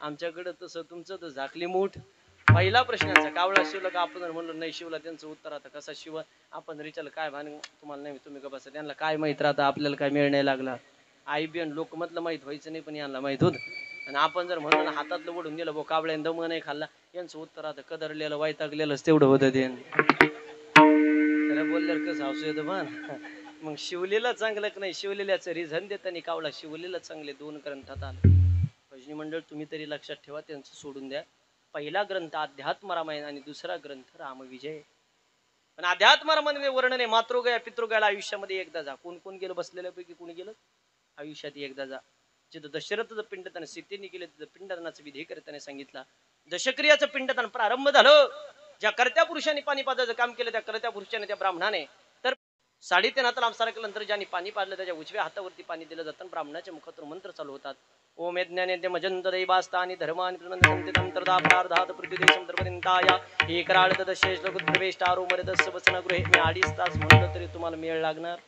आमच्याकडे तसं तुमचं तर झाकली मूठ. पहिला प्रश्नाचा कावळा शिवला का? आपण जर म्हणलो नाही शिवला, त्यांचं उत्तर आता कसा शिवा? आपण विचारलं काय भान तुम्हाला नाही, तुम्ही का बसा, त्यांना काय माहित राहतं आपल्याला काय मिळ नाही लागला. आई बियन लोक मधलं माहित व्हायचं नाही पण यांना माहित होत. आणि आपण जर म्हणलो ना हातातलं ओढून गेलं, कावळ्याने दम नाही खाल्ला, यांचं उत्तर आता कदरलेलं वैतागलेलंच तेवढं होतं. ते त्याला बोलल्यावर कसं हसू येतं पण. मग शिवलेलं चांगलं की नाही, शिवलेल्याचं रिझन देताना कावळा शिवलेलं चांगले 2 ग्रंथात आलं. भजनी मंडळ तुम्ही तरी लक्षात ठेवा, त्यांचं सोडून द्या. पहिला ग्रंथ अध्यात्म रामायण आणि दुसरा ग्रंथ रामविजय. पण अध्यात्म रामायण वर्णन आहे मातृगया पितृगयाला आयुष्यामध्ये एकदा जा. कोण कोण गेलं बसलेल्यापैकी? कोणी गेलं? आयुष्यात एकदा जा. जिथं दशरथचं पिंडदान सीतेने केलं तिथं पिंडदानाचं विधी करताना सांगितलं. दशक्रियाचं पिंडदान प्रारंभ झालं, ज्या कर्त्या पुरुषांनी पाणी पाजायचं काम केलं त्या कर्त्या पुरुषाने त्या ब्राह्मणाने तर 3.5 हात लांब केल्यानंतर ज्यांनी पाणी पाजलं त्याच्या उजव्या हातावरती पाणी दिलं जातं. ब्राह्मणाच्या मुखातून मंत्र चालू होतात. ओम यज्ञाने ते मजंत दैवास्तानि धर्मानि प्रनंदंतंतरदा प्रार्धात पृथ्वीदेशं दर्पनिंताया एकराळ तदशेष प्रवेष्टारो मरदस्य वचन गृहे. मी 2.5 तास म्हणलं तरी तुम्हाला मेळ लागणार.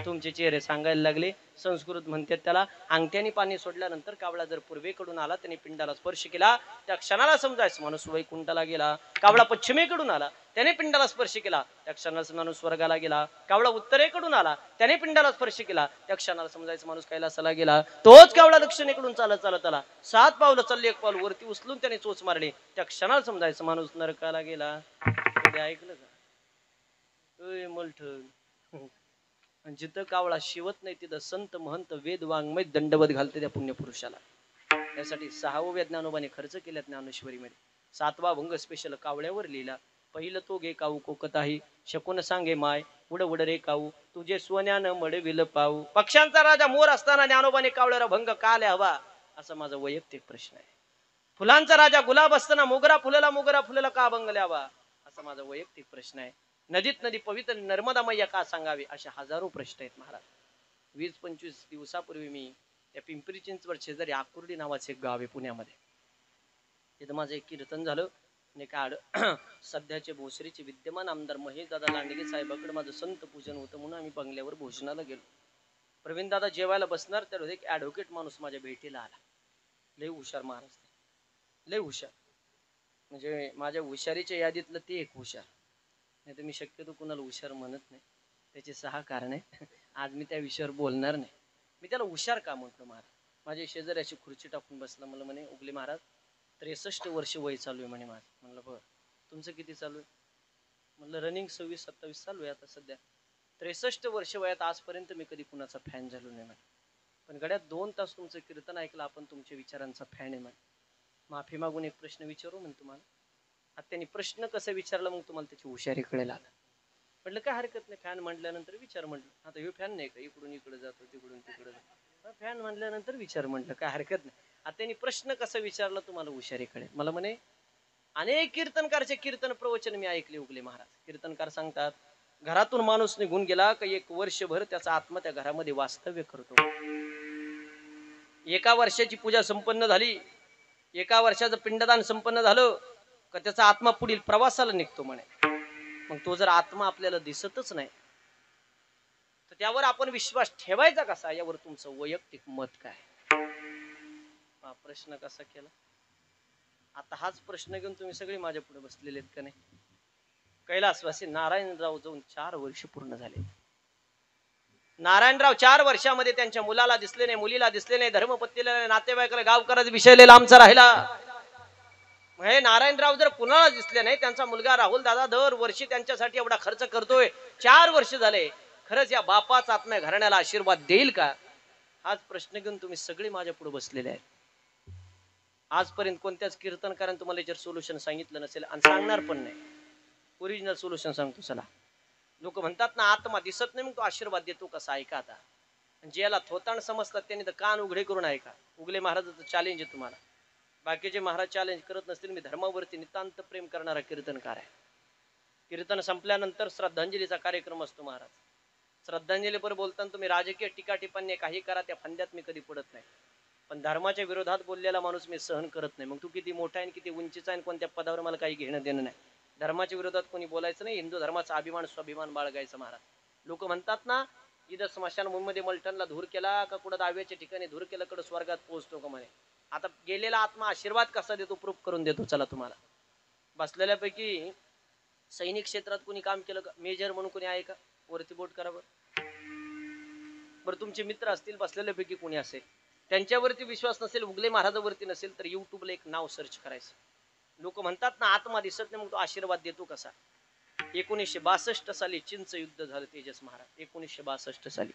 तुमचे चेहरे सांगायला लागले. संस्कृत म्हणतात त्याला अंगठ्याने पाणी सोडल्यानंतर कावळा जर पूर्वेकडून आला त्याने पिंडाला स्पर्श केला त्या क्षणाला समजायचं माणूस वैकुंठाला गेला. कावळा पश्चिमेकडून आला त्याने पिंडाला स्पर्श केला त्या क्षणाला माणूस स्वर्गाला गेला. कावळा उत्तरेकडून आला त्याने पिंडाला स्पर्श केला त्या क्षणाला समजायचं माणूस कैलासाला गेला. तोच कावळा दक्षिणेकडून चालत चालत आला 7 पावलं चालले 1 पाऊल वरती उचलून त्याने चोच मारली त्या क्षणाला समजायचं माणूस नरकाला गेला. कधी ऐकलं का? मलठण. जिथं कावळा शिवत नाही तिथं संत महंत वेद वाङ्मय दंडवत घालते त्या पुण्यपुरुषाला. त्यासाठी 6व्या ज्ञानोबाने खर्च केल्या ज्ञानेश्वरीमध्ये. 7वा भंग स्पेशल कावळ्यावर लिहिला. पहिलं तो गे काऊ कोकताही शकून सांगे माय उड उड रे काऊ तुझे सोन्यानं मडविल पाऊ. पक्ष्यांचा राजा मोर असताना ज्ञानोबाने कावळ्याला भंग का हवा असा माझा वैयक्तिक प्रश्न आहे. फुलांचा राजा गुलाब असताना मोगरा फुलेला का भंग ल्यावा असा माझा वैयक्तिक प्रश्न आहे. नदीत नदी पवित्र नर्मदा मैया का सांगावी अशा हजारो प्रश्न आहेत महाराज. 20-25 दिवसापूर्वी मी त्या पिंपरी चिंचवड शेजारी आकुर्डी नावाचे एक गाव आहे पुण्यामध्ये. तिथं माझं एक कीर्तन झालं आणि काढ सध्याचे भोसरीचे विद्यमान आमदार महेश दादा लांडगे साहेबाकडे माझं संत पूजन होतं म्हणून आम्ही बंगल्यावर भोजनाला गेलो. प्रवीण दादा जेवायला बसणार तर एक ऍडव्होकेट माणूस माझ्या भेटीला आला. लय हुशार महाराज, लय हुशार, म्हणजे माझ्या हुशारीच्या यादीतलं ते एक हुशार. नाही तर मी शक्यतो कुणाला हुशार म्हणत नाही. त्याचे 6 कारणे आज मी त्या विषयावर बोलणार नाही. मी त्याला हुशार का म्हटलं महाराज. माझ्या शेजारी अशी खुर्ची टाकून बसला. मला म्हणे उगले महाराज 63 वर्ष वय चालू आहे म्हणे माझं. म्हणलं बरं तुमचं किती चालू आहे? म्हणलं रनिंग 26-27 चालू आहे आता सध्या. 63 वर्ष वयात आजपर्यंत मी कधी कुणाचा फॅन झालो नाही म्हणे. पण गड्यात 2 तास तुमचं कीर्तन ऐकलं आपण तुमच्या विचारांचा फॅन आहे म्हणे. माफी मागून एक प्रश्न विचारू म्हणे तुम्हाला. आता त्यांनी प्रश्न कसं विचारला मग तुम्हाला त्याची हुशारी कळेल. आला म्हटलं काय हरकत नाही फॅन म्हटल्यानंतर विचार. म्हटलं आता हे फॅन नाही का इकडून इकडे जातो तिकडून तिकडे जातो. फॅन म्हटल्यानंतर विचार. म्हटलं काय हरकत नाही. आता त्यांनी प्रश्न कसा विचारला तुम्हाला हुशारी कळेल. मला म्हणे अनेक कीर्तनकारचे कीर्तन प्रवचन मी ऐकले उगले महाराज. कीर्तनकार सांगतात घरातून माणूस निघून गेला का 1 वर्षभर त्याचा आत्मा त्या घरामध्ये वास्तव्य करतो. 1 वर्षाची पूजा संपन्न झाली, 1 वर्षाचं पिंडदान संपन्न झालं का त्याचा आत्मा पुढील प्रवासाला निघतो म्हणे. मग तो जर आत्मा आपल्याला दिसतच नाही तर त्यावर आपण विश्वास ठेवायचा कसा यावर तुमचं वैयक्तिक मत काय? हा प्रश्न कसा केला. आता हाच प्रश्न घेऊन तुम्ही सगळे माझ्या पुढे बसलेले आहेत का नाही. कैलासवासी नारायणराव जाऊन 4 वर्ष पूर्ण झाले. नारायणराव 4 वर्षामध्ये त्यांच्या मुलाला दिसले नाही, मुलीला दिसले नाही, धर्मपत्नीला नाही, नातेवाईकाला गावकरात विषय लांबचा राहिला. हे नारायणराव जर कुणाला दिसले नाही, त्यांचा मुलगा राहुल दादा दर वर्षी त्यांच्यासाठी एवढा खर्च करतोय. 4 वर्ष झाले. खरंच या बापाचा आत्मा घराण्याला आशीर्वाद देईल का? हाच प्रश्न घेऊन तुम्ही सगळे माझ्या पुढे बसलेले आहेत. आजपर्यंत कोणत्याच कीर्तनकाराने तुम्हाला याच्यावर सोल्युशन सांगितलं नसेल आणि सांगणार पण नाही. ओरिजिनल सोल्युशन सांगतो चला. लोक म्हणतात ना आत्मा दिसत नाही मग तो आशीर्वाद देतो कसा. ऐका आता ज्याला थोताण समजतात त्यांनी तर कान उघडे करून ऐका. उगले महाराजाचं चॅलेंज आहे तुम्हाला. बाकीचे महाराज चॅलेंज करत नसतील. मी धर्मावरती नितांत प्रेम करणारा कीर्तनकार आहे. कीर्तन संपल्यानंतर श्रद्धांजलीचा कार्यक्रम असतो महाराज. श्रद्धांजलीवर बोलताना तुम्ही राजकीय टीका टिप्पणी काही करा, त्या फंद्यात मी कधी पडत नाही. पण धर्माच्या विरोधात बोललेला माणूस मी सहन करत नाही. मग तू किती मोठा आहे, किती उंचीचा आहे, कोणत्या पदावर, मला काही घेणं देणं नाही. धर्माच्या विरोधात कोणी बोलायचं नाही. हिंदू धर्माचा अभिमान स्वाभिमान बाळगायचं महाराज. लोक म्हणतात ना, इथं स्मशानभूमीमध्ये मलटणला धूर केला का कुठं दाव्याच्या ठिकाणी धूर केला कडं स्वर्गात पोहोचतो का म्हणे. आता गेलेला आत्मा आशीर्वाद कसा देतो प्रूफ करून देतो. चला तुम्हाला. बसलेल्यापैकी सैनिक क्षेत्रात कोणी काम केलं का? मेजर म्हणून कोणी आहे का? वरती बोट करा बरं. तुमचे मित्र असतील बसलेल्यापैकी कोणी असेल, त्यांच्यावरती विश्वास नसेल, उगले महाराजावरती नसेल, तर युट्यूबला एक नाव सर्च करायचं. लोक म्हणतात ना आत्मा दिसत नाही, मग तो आशीर्वाद देतो कसा. 1962 साली चिंच युद्ध झालं. तेजस महाराज 1962 साली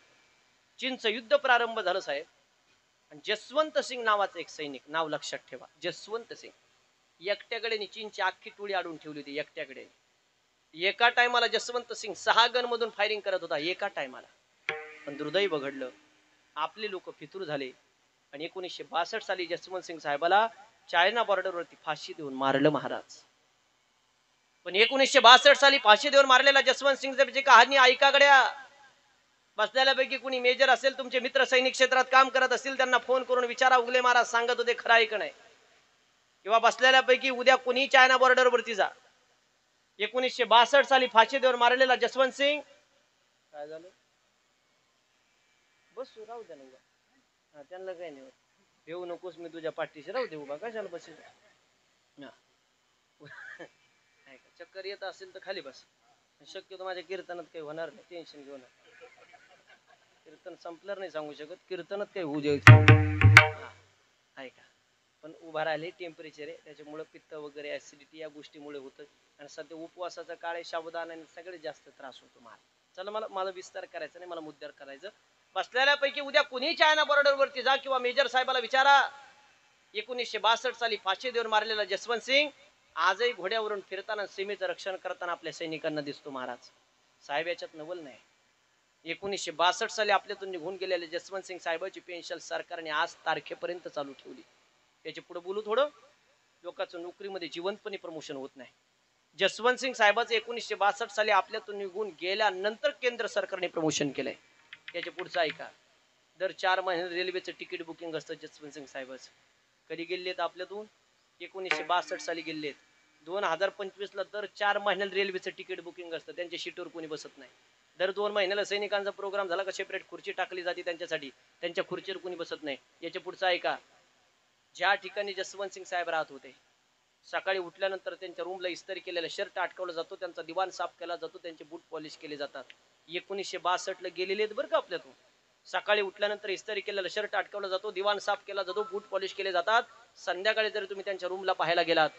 चिंच युद्ध प्रारंभ झालं साहेब. आणि जसवंत सिंग नावाचा एक सैनिक, नाव लक्षात ठेवा, जसवंत सिंग, एकट्याकडे चीनची अख्खी टोळी अडून ठेवली होती. एकट्याकडे एका टायमाला जसवंत सिंग 6 गन मधून फायरिंग करत होता एका टायमाला. पण दुर्दैव घडलं, आपले लोक फितूर झाले आणि 1962 साली जसवंत सिंग साहेबाला चायना बॉर्डरवरती फाशी देऊन मारलं महाराज. पण 1962 साली फाशी देऊन मारलेला जसवंत सिंगची कहाणी ऐका गड्या. बसलेल्यापैकी कुणी मेजर असेल, तुमचे मित्र सैनिक क्षेत्रात काम करत असतील, त्यांना फोन करून विचारा उगले महाराज सांगत होते खरं आहे का नाही. किंवा बसलेल्यापैकी उद्या कुणी चायना बॉर्डरवरती जा. 1962 साली फाशी देऊन मारलेला जसवंत सिंग काय झालं, बस राहू द्या ना, त्यांना काही नाही, येऊ नकोस, मी तुझ्या पाठीशी राहू दे उभा, कशाला बसेल. चक्कर येत असेल तर खाली बस. शक्यतो माझ्या कीर्तनात काही होणार नाही, टेन्शन घेऊ नका. कीर्तन संपल्यावर नाही सांगू शकत, कीर्तनात काही होऊ द्यायचं ऐका. पण उभा राहिले टेम्परेचर आहे, त्याच्यामुळे पित्त वगैरे ऍसिडिटी या गोष्टीमुळे होतं. आणि सध्या उपवासाचा काळ आहे, साबुदाण्याने सगळ्यात जास्त त्रास होतो मला. चला मला विस्तार करायचा नाही, मला मुद्द्यावर करायचं. बसलेल्यापैकी उद्या कुणी चायना बॉर्डरवरती जा किंवा मेजर साहेबाला विचारा, 1962 साली फाशी देऊन मारलेला जसवंत सिंग आजही घोड्यावरून फिरताना सीमेचं रक्षण करताना आपल्या सैनिकांना दिसतो महाराज. साहेब याच्यात नवल नाही. 1962 साली आपल्यातून निघून गेलेले जसवंत सिंग साहेबांची पेन्शन सरकारने आज तारखेपर्यंत चालू ठेवली. त्याच्या पुढे बोलू थोडं. लोकांचं नोकरीमध्ये जिवंतपणे प्रमोशन होत नाही. जसवंत सिंग साहेबांचं 1962 साली आपल्यातून निघून गेल्यानंतर केंद्र सरकारने प्रमोशन केलंय. त्याच्या पुढचं ऐका. दर 4 महिने रेल्वेचं तिकीट बुकिंग असतं जसवंत सिंग साहेबांचं. कधी गेलेत आपल्यातून? 1962 साली गेलेत. 2025 ला दर 4 महिन्याला रेल्वेचं तिकीट बुकिंग असतं. त्यांच्या सीटवर कोणी बसत नाही. दर 2 महिन्याला सैनिकांचा प्रोग्राम झाला का सेपरेट खुर्ची टाकली जाते त्यांच्यासाठी, त्यांच्या खुर्चीवर कोणी बसत नाही. याच्या पुढचं ऐका. ज्या ठिकाणी जसवंत सिंग साहेब राहत होते, सकाळी उठल्यानंतर त्यांच्या रूमला इस्त्री केलेला शर्ट अटकवला जातो, त्यांचा दिवाण साफ केला जातो, त्यांचे बूट पॉलिश केले जातात. 1962 ला गेलेले आहेत बरं का आपल्यातून. सकाळी उठल्यानंतर इस्त्री केलेला शर्ट अटकवला जातो, दिवाण साफ केला जातो, बूट पॉलिश केले जातात. संध्याकाळी जर तुम्ही त्यांच्या रूमला पाहायला गेलात,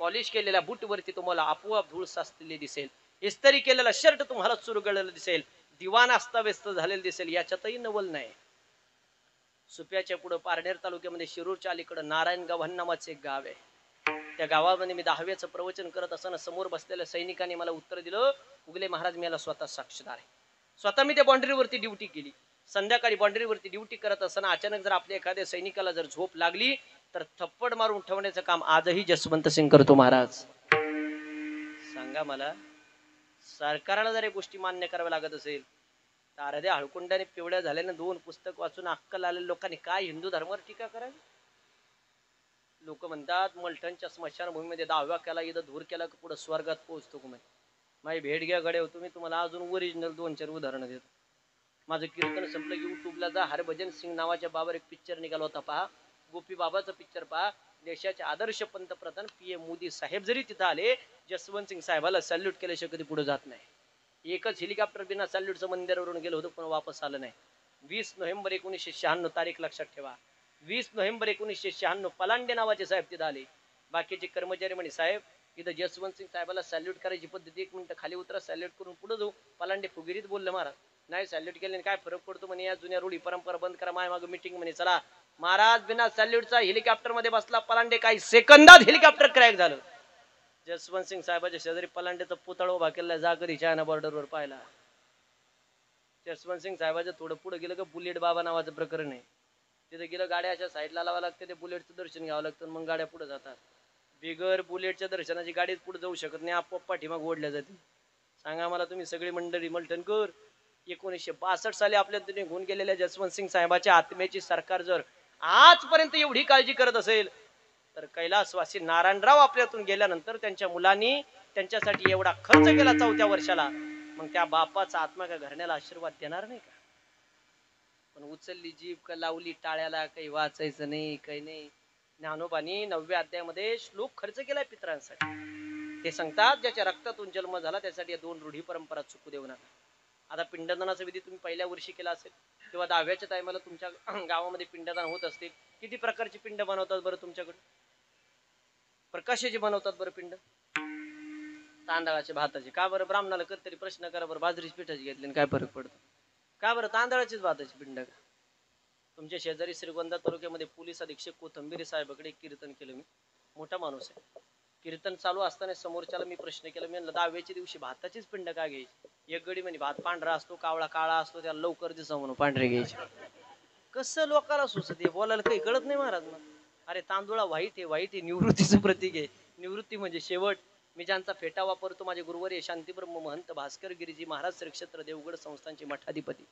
पॉलिश केलेल्या बूटवरती तुम्हाला आपोआप धूळ साचलेली दिसेल. इस्त्री केलेला शर्ट तुम्हाला चुरगळलेला दिसेल. दिवाण अस्ताव्यस्त झालेलं दिसेल. याच्यातही नवल नाही. सुप्याच्या पुढे पारनेर तालुक्यामध्ये शिरूरच्या अलीकडे नारायणगाव नावाचे एक गाव आहे. त्या गावामध्ये मी 10व्याचं प्रवचन करत असताना समोर बसलेल्या सैनिकांनी मला उत्तर दिलं, उगले महाराज मी याला स्वतः साक्षीदार आहे. स्वतः मी त्या बाउंड्रीवरती ड्युटी केली. संध्याकाळी बाउंड्रीवरती ड्युटी करत असताना अचानक जर आपल्या एखाद्या सैनिकाला जर झोप लागली तर थप्पड मारून ठेवण्याचं काम आजही जसवंत सिंग करतो महाराज. सांगा मला, सरकारला जर या गोष्टी मान्य कराव्या लागत असेल तर अर्ध्या हळकुंडाने पिवळ्या झाल्याने 2 पुस्तक वाचून अक्कल आलेल्या लोकांनी काय हिंदू धर्मावर टीका करावी? लोक म्हणतात मलठणच्या स्मशानभूमीमध्ये दावा केला, इथं धूर केला की पुढे स्वर्गात पोहोचतो का? माझी भेट घ्या गड्या होतो, मी तुम्हाला अजून ओरिजिनल 2-4 उदाहरणं देतो. माझं कीर्तन संपलं, युट्यूबला जा, हरभजन सिंग नावाच्या बाबावर एक पिक्चर निघाला होता पहा, गोपी बाबाचं पिक्चर पहा. देशाचे आदर्श पंतप्रधान PM मोदी साहेब जरी तिथं आले, जसवंत सिंग साहेबाला सॅल्यूट केल्याशिवाय कधी पुढे जात नाही. एकच हेलिकॉप्टर बिना सॅल्यूटचं मंदिरावरून गेलं होतं पण वापस आलं नाही. 20 नोव्हेंबर 1996 तारीख लक्षात ठेवा. 20 नोव्हेंबर 1996 पलांडे नावाचे साहेब तिथं आले. बाकीचे कर्मचारी म्हणे साहेब इथं जसवंत सिंग साहेबाला सॅल्यूट करायची पद्धती, 1 मिनिट खाली उतरा, सॅल्यूट करून पुढे जाऊ. पलांडे फुगिरीत बोलले महाराज, नाही सॅल्यूट केल्याने काय फरक पडतो म्हणे, या जुन्या रूढी परंपरा बंद करा. माय मागं मीटिंग म्हणे. चला महाराज बिना सॅल्यूटचा हेलिकॉप्टर मध्ये बसला. पलांडे काही सेकंदात हेलिकॉप्टर क्रॅक झालं. जसवंत सिंग साहेबाच्या शेजारी पलांडेचा पुतळा उभा केला. जा कधी चायना बॉर्डरवर पाहिला. जसवंत सिंग साहेबाचं थोडं पुढे गेलं का बुलेट बाबा नावाचं प्रकरण आहे. तिथे गेलं गाड्या अशा साईडला लावा लागते, ते बुलेटचं दर्शन घ्यावं लागतं, मग गाड्या पुढे जातात. बिगर बुलेटच्या दर्शनाची गाडीच पुढे जाऊ शकत नाही, आपोआप पाठीमाग ओढल्या जाते. सांगा मला तुम्ही सगळी मंडळी मलटणकर, 1962 साली आपल्या निघून गेलेल्या जसवंत सिंग साहेबाच्या आत्म्याची सरकार जर आजपर्यंत एवढी काळजी करत असेल, तर कैलासवासी नारायणराव आपल्यातून गेल्यानंतर त्यांच्या मुलांनी त्यांच्यासाठी एवढा खर्च केला 4थ्या वर्षाला, मग त्या बापाचा आत्मा का घरण्याला आशीर्वाद देणार नाही का? पण उचलली जीभ का लावली टाळ्याला, काही वाचायचं नाही, काही नाही. ज्ञानोबानी 9व्या अध्यायामध्ये श्लोक खर्च केलाय पितरांसाठी. ते सांगतात ज्याच्या रक्तातून जन्म झाला त्यासाठी या 2 रूढी परंपरा चुकू देऊ नका. आता पिंडदानाचा विधी तुम्ही पहिल्या वर्षी केला असेल किंवा 10व्याच्या टायमाला तुमच्या गावामध्ये पिंडदान होत असतील. किती प्रकारची पिंड बनवतात बरं तुमच्याकडे? प्रकाशाची बनवतात बरं पिंड? तांदळाचे, भाताचे. का बरं? ब्राह्मणाला कधीतरी प्रश्न करा बरं, बाजरीची पिठाची घेतली काय फरक पडतो? का बरं तांदळाचीच भाताची पिंड का? तुमच्या शेजारी श्रीगोंदा तालुक्यामध्ये पोलीस अधीक्षक कोथंबिरी साहेबाकडे कीर्तन केलं मी. मोठा माणूस आहे. कीर्तन चालू असताना समोरच्याला मी प्रश्न केला, मी म्हणलं 10व्याच्या दिवशी भाताचीच पिंड का घ्यायची? एक गडी म्हणे भात पांढरा असतो, कावळा काळा असतो, त्याला लवकर दिसा म्हणून पांढरे घ्यायचे. कसं लोकांना सुचते, बोलायला काही कळत नाही महाराज ना. अरे तांदूळा वाईट आहे, वाईट आहे, निवृत्तीचं प्रतीक आहे. निवृत्ती म्हणजे शेवट. मी ज्यांचा फेटा वापरतो माझे गुरुवर्य शांतीब्रह्म महंत भास्कर गिरीजी महाराज श्री क्षेत्र देवगड संस्थानचे मठाधिपती.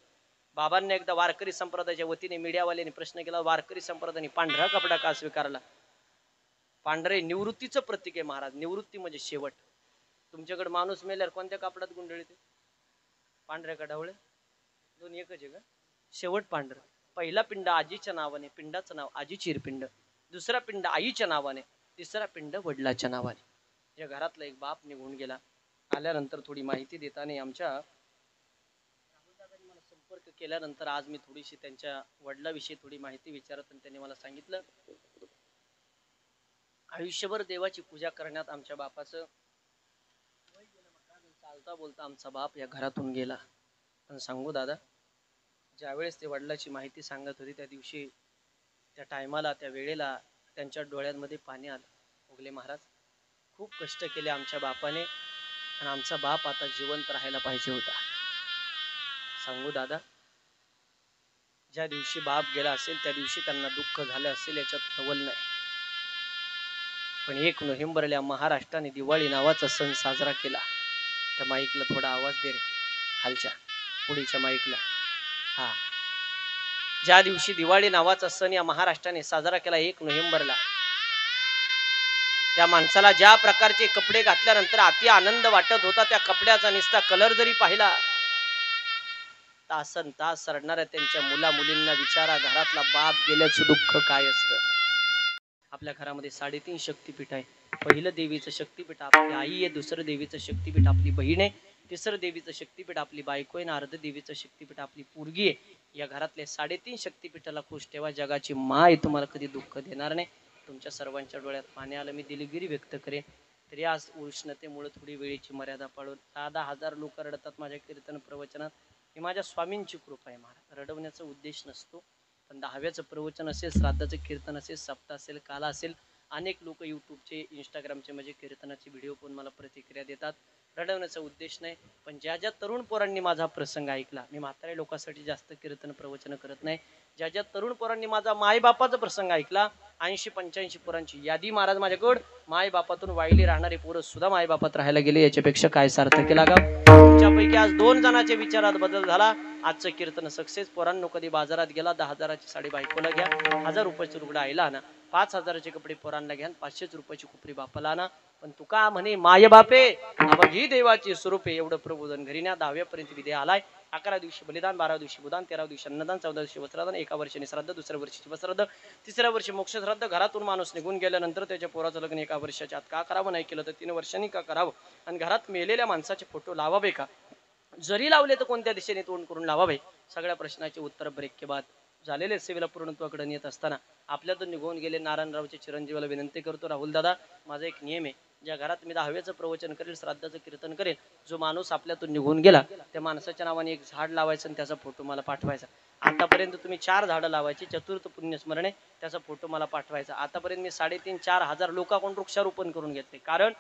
बाबांनी एकदा वारकरी संप्रदायाच्या वतीने मीडियावाल्याने प्रश्न केला, वारकरी संप्रदायाने पांढरा कपडा का स्वीकारला? पांढरे निवृत्तीचं प्रतीक आहे महाराज. निवृत्ती म्हणजे शेवट. तुमच्याकडे माणूस मेल्यावर कोणत्या कपड्यात गुंडळीते? पांढऱ्या का ढवळे? दोन एकच आहे का? शेवट पांढरं. पहिला पिंड आजीच्या नावाने, पिंडाचं नाव आजी चिरपिंड. दुसरा पिंड आईच्या नावाने, तिसरा पिंड वडिलाच्या नावाने. या घरातला एक बाप निघून गेला. आल्यानंतर थोडी माहिती देताना आमच्या मला संपर्क केल्यानंतर आज मी थोडीशी त्यांच्या वडिलाविषयी थोडी माहिती विचारत आणि त्यांनी मला सांगितलं, आयुष्यभर देवाची पूजा करण्यात आमच्या बापाचं वय गेलं महाराज. चालता बोलता आमचा बाप या घरातून गेला. पण सांगू दादा, ज्यावेळेस ते वडिलाची माहिती सांगत होती त्या दिवशी, त्या टायमाला, त्या वेळेला त्यांच्या डोळ्यांमध्ये पाणी आलं. उगले महाराज, खूप कष्ट केले आमच्या बापाने आणि आमचा बाप आता जिवंत राहायला पाहिजे होता. सांगू दादा, ज्या दिवशी बाप गेला असेल त्या दिवशी त्यांना दुःख झालं असेल याच्यात नवल नाही. पण 1 नोव्हेंबरला महाराष्ट्राने दिवाळी नावाचा सण साजरा केला. त्या माईकला थोडा आवाज दे रे, खालच्या पुढीच्या माईकला. हा, ज्या दिवशी दिवाळी नावाचा सण या महाराष्ट्राने साजरा केला 1 नोव्हेंबरला, त्या माणसाला ज्या प्रकारचे कपडे घातल्यानंतर अति आनंद वाटत होता, त्या कपड्याचा निस्ता कलर जरी पाहिला, तासन तास सरणाऱ्या त्यांच्या मुला मुलींना विचारा, घरातला बाप गेल्याचं दुःख काय असतं. आपल्या घरामध्ये 3.5 शक्तिपीठ आहे. पहिलं देवीचं शक्तिपीठ आपली आई आहे, दुसरं देवीचं शक्तिपीठ आपली बहीण आहे, तिसरं देवीचं शक्तिपीठ आपली बायको आहे, अर्ध देवीचं शक्तिपीठ आपली पोरगी आहे. या घरातले 3.5 शक्तिपीठाला खुश ठेवा. जगाची माय तुम्हाला कधी दुःख देणार नाही. तुमच्या सर्वांच्या डोळ्यात पाणी आलं. मी दिलगिरी व्यक्त करेन. तरी आज उष्णतेमुळे थोडी वेळेची मर्यादा पाळून 10,000 लोक रडतात माझ्या कीर्तन प्रवचनात. ही माझ्या स्वामींची कृपा आहे महाराज. रडवण्याचा उद्देश नसतो. पण 10व्याचं प्रवचन असेल, श्राद्धाचं कीर्तन असेल, सप्ताह असेल, काला असेल, अनेक लोक यूट्यूबचे, इंस्टाग्रामचे माझे कीर्तनाचे व्हिडिओ पाहून मला प्रतिक्रिया देतात. रडवण्याचा उद्देश नाही. पण ज्या ज्या तरुण पोरांनी माझा प्रसंग ऐकला, मी म्हाताऱ्या लोकांसाठी जास्त कीर्तन प्रवचन करत नाही, ज्या ज्या तरुण पोरांनी माझा मायबापाचा प्रसंग ऐकला, 80-85 पोरांची यादी महाराज माझ्याकडं. मायबापातून वाईली राहणारे पोरं सुद्धा मायबापात राहायला गेले. याच्यापेक्षा काय सार्थक केला का? तुमच्यापैकी आज 2 जणांच्या विचारात बदल झाला. आजचं कीर्तन सक्सेस. पोरांनो, कधी बाजारात गेला 10,000ची साडी बायकोला घ्या, 1,000 रुपयाचं रुगडा आईला आणा, 5,000चे कपडे पोरांना घ्या, 500 रुपयाची कुपरी बापाला आणा. पण तुका म्हणे माय बापे ही देवाची स्वरूपे. एवढं प्रबोधन घरी न्या. 10व्यापर्यंत विधी आलाय. 11 दिवशी बलिदान, 12 दिवशी बुदान, 13 दिवशी अन्नदान, 14 दिवशी वस्त्रदान, 1 वर्षाने श्राद्ध, 2ऱ्या वर्षी शिवश्राद्ध, 3ऱ्या वर्षी मोक्षश्राद्ध. घरातून माणूस निघून गेल्यानंतर त्याच्या पोराचं लग्न 1 वर्षाच्या आत का करावं, नाही केलं तर 3 वर्षांनी का करावं, आणि घरात मेलेल्या माणसाचे फोटो लावावे का, जरी लावले तर कोणत्या दिशेने तोंड करून लावावे, सगळ्या प्रश्नाचे उत्तर ब्रेक के बाद. झालेले सेवेला पूर्णत्वाकडे नेत असताना आपल्यातून निघून गेले नारायणरावचे चिरंजीवाला विनंती करतो, राहुल दादा, माझा एक नियम आहे, ज्या घरात मी 10व्याचं प्रवचन करेल, श्राद्धाचं कीर्तन करेल, जो माणूस आपल्यातून निघून गेला त्या माणसाच्या नावाने एक झाड लावायचं आणि त्याचा फोटो मला पाठवायचा. आतापर्यंत तुम्ही 4 झाडं लावायची, चतुर्थ पुण्यस्मरणे, त्याचा फोटो मला पाठवायचा. आतापर्यंत मी 3,500-4 हजार लोकांकडून वृक्षारोपण करून घेतले. कारण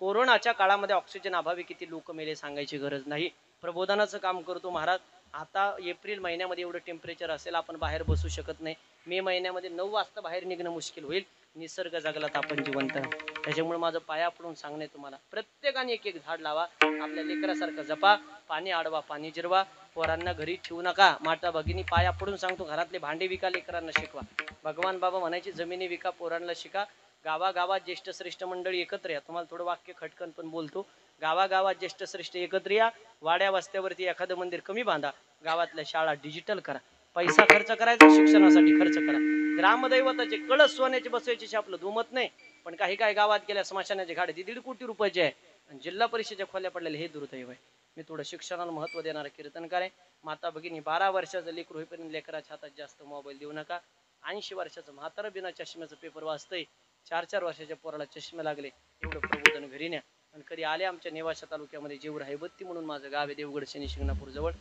कोरोनाच्या काळामध्ये ऑक्सिजन अभावी किती लोक मेले सांगायची गरज नाही. प्रबोधनाचं काम करतो महाराज. आता एप्रिल महिन्यामध्ये एवढं टेम्परेचर असेल, आपण बाहेर बसू शकत नाही. मे महिन्यामध्ये 9 वाजता बाहेर निघणं मुश्किल होईल. निसर्ग जगलात आपण जिवंत. त्याच्यामुळे माझं पाया पडून सांगणे तुम्हाला, प्रत्येकाने एक एक झाड लावा, आपल्या लेकरासारखं जपा, पाणी अडवा, पाणी जिरवा, पोरांना घरी ठेवू नका. माता भगिनी पाया पडून सांगतो, घरातले भांडे विका, लेकरांना शिकवा. भगवान बाबा म्हणायची जमिनी विका, पोरांना शिका. गावागावात ज्येष्ठ श्रेष्ठ मंडळी एकत्र या. तुम्हाला थोडं वाक्य खटकन पण बोलतो. गावागावात ज्येष्ठ श्रेष्ठ एकत्र या. वाड्या वस्त्यावरती एखादं मंदिर कमी बांधा. गावातल्या शाळा डिजिटल करा. पैसा खर्च करायचा, शिक्षणासाठी खर्च करा. ग्रामदैवताचे कळस सोन्याचे बसवायचे आपलं दुमत नाही, पण काही काही गावात गेल्या स्मशानाचे घाडे 1.5 कोटी रुपयाचे आहे आणि जिल्हा परिषदेच्या खोल्या पडलेले, हे दुर्दैव आहे. मी थोडं शिक्षणाला महत्व देणारा कीर्तनकार आहे. माता भगिनी 12 वर्षाचं लेकरू होईपर्यंत लेकराच्या हातात जास्त मोबाईल देऊ नका. 80 वर्षाचं म्हातारं बिना चष्म्याचं पेपर वाचतंय. 4-4 वर्षाच्या पोराला चष्मे लागले, एवढं प्रबोधन घरी न्या. आणि कधी आले आमच्या नेवासा तालुक्यामध्ये जेऊर हैबत्ती म्हणून माझं गाव आहे, देवगड शनी शिंगणापूर जवळ.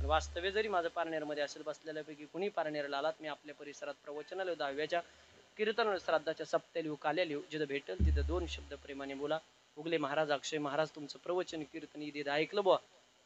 वास्तव्य जरी माझं पारनेरमध्ये असेल, बसलेल्यापैकी कुणी पारनेरला आलात, मी आपल्या परिसरात प्रवचनालय 10व्याच्या कीर्तन श्राद्धाच्या सप्त्या लिहू, काल्या लिहू. जिथं भेटल तिथं 2 शब्द प्रेमाने बोला. उगले महाराज, अक्षय महाराज तुमचं प्रवचन कीर्तन इथे ऐकलं बुवा,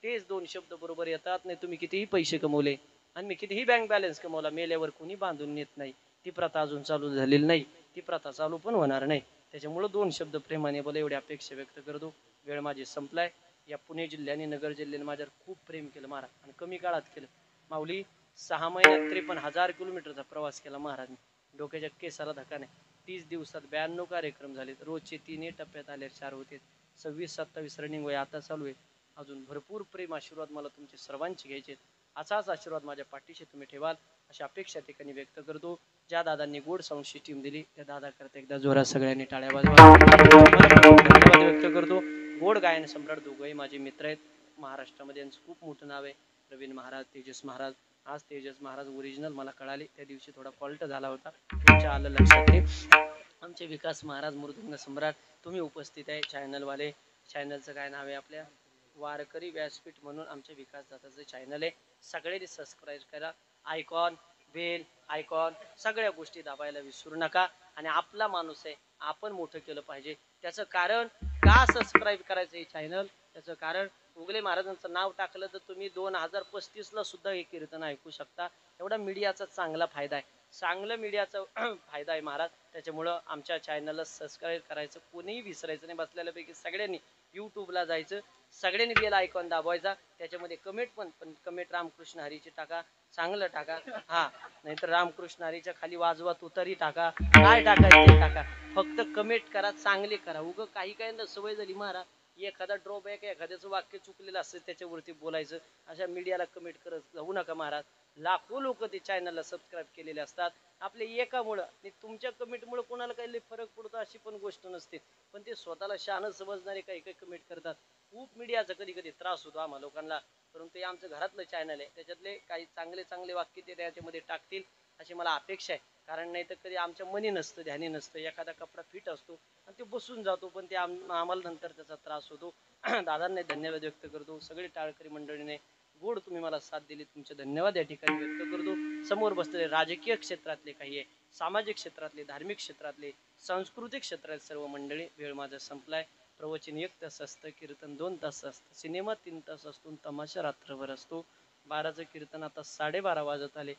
तेच 2 शब्द बरोबर येतात. नाही तुम्ही कितीही पैसे कमवले आणि मी कितीही बँक बॅलन्स कमवला, मेल्यावर कुणी बांधून नेत नाही. ती प्रथा अजून चालू झालेली नाही, ती प्रथा चालू पण होणार नाही. त्याच्यामुळं 2 शब्द प्रेमाने बोला, एवढी अपेक्षा व्यक्त करतो. वेळ माझी संपलाय. या पुणे जिल्ह्याने, नगर जिल्ह्याने माझ्यावर खूप प्रेम केलं महाराज, आणि कमी काळात केलं. माऊली 6 महिन्यात 53,000 किलोमीटरचा प्रवास केला महाराजने. डोक्याच्या केसाला धक्का नाही. 30 दिवसात 92 कार्यक्रम झालेत. रोजचे 3 टप्प्यात आले 4 होते. 26-27 रनिंग वय आता चालू आहे. अजून भरपूर प्रेम आशीर्वाद मला तुमचे सर्वांचे घ्यायचे. असाच आशीर्वाद माझ्या पाठीशी तुम्ही ठेवाल अशी अपेक्षा ठिकाणी व्यक्त करतो. ज्या दादांनी गोड साऊंडची टीम दिली त्या दादा करता एकदा जोरात सगळ्यांनी टाळ्या वाजवा. धन्यवाद व्यक्त करतो. गोड गायन सम्राट दोघंही माझे मित्र आहेत. महाराष्ट्रामध्ये यांचं खूप मोठं नाव आहे. प्रवीण महाराज, तेजस महाराज. आज तेजस महाराज ओरिजिनल मला कळाले, त्या दिवशी थोडा फॉल्ट झाला होता, तुमच्या आलं लक्षात नाही. आमचे विकास महाराज मृदुंग सम्राट, तुम्ही उपस्थित आहे. चॅनलवाले, चॅनलचं काय नाव आहे आपल्या, वारकरी व्यासपीठ म्हणून आमच्या विकास दादाचं चॅनल आहे. सगळ्यांनी सबस्क्राईब करा. आयकॉन, बेल आयकॉन, सगळ्या गोष्टी दाबायला विसरू नका. आणि आपला माणूस आहे, आपण मोठं केलं पाहिजे. त्याचं कारण का सबस्क्राईब करायचं हे चॅनल, त्याचं कारण उगले महाराजांचं नाव टाकलं तर तुम्ही 2035ला सुद्धा हे कीर्तन ऐकू शकता. एवढा मीडियाचा चांगला फायदा आहे, चांगलं मीडियाचा फायदा आहे महाराज. त्याच्यामुळं आमच्या चॅनलला सबस्क्राईब करायचं कोणीही विसरायचं नाही. बसलेल्यापैकी सगळ्यांनी यूट्यूबला जायचं, सगळ्यांनी बेल आयकॉन दाबवायचा. त्याच्यामध्ये कमेंट पण कमेंट रामकृष्ण हरीची टाका, चांगलं टाका. हा, नाहीतर रामकृष्ण हरीच्या खाली वाजवा तुतारी टाका, काय टाकायचं ते टाका. फक्त कमेंट करा, चांगले करा. उगं काही काही सवय झाली महाराज, एखादा ड्रॉबॅक, एखाद्याचं वाक्य चुकलेलं असतं त्याच्यावरती बोलायचं. अशा मीडियाला कमेंट करत जाऊ नका महाराज. लाखो लोक ते चॅनलला सबस्क्राईब केलेले असतात. आपल्या एकामुळं आणि तुमच्या कमेंटमुळे कोणाला काही फरक पडतो अशी पण गोष्ट नसते, पण ते स्वतःला शहाणं समजणारे काही काही कमेंट करतात. खूप मीडियाचा कधी कधी त्रास होतो आम्हा लोकांना, परंतु ते आमचं घरातलं चॅनल आहे, त्याच्यातले काही चांगले चांगले वाक्य ते त्याच्यामध्ये टाकतील अशी मला अपेक्षा आहे. कारण नाही तर कधी आमच्या मनी नसतं, ध्यानी नसतं, एखादा कपडा फिट असतो आणि ते बसून जातो, पण ते आम्हाला नंतर त्याचा त्रास होतो. दादांना धन्यवाद व्यक्त करतो. सगळे टाळकरी मंडळीने गोड तुम्ही मला साथ दिली, तुमचे धन्यवाद या ठिकाणी व्यक्त करतो. समोर बसलेले राजकीय क्षेत्रातले काही आहे, सामाजिक क्षेत्रातले, धार्मिक क्षेत्रातले, सांस्कृतिक क्षेत्रात सर्व मंडळी, वेळ माझा संपलाय. प्रवचन 1 तास असतं, कीर्तन 2 तास असतं, सिनेमा 3 तास असतो, तमाशा रात्रभर असतो. 12चं कीर्तन आता 12:30 वाजत आले.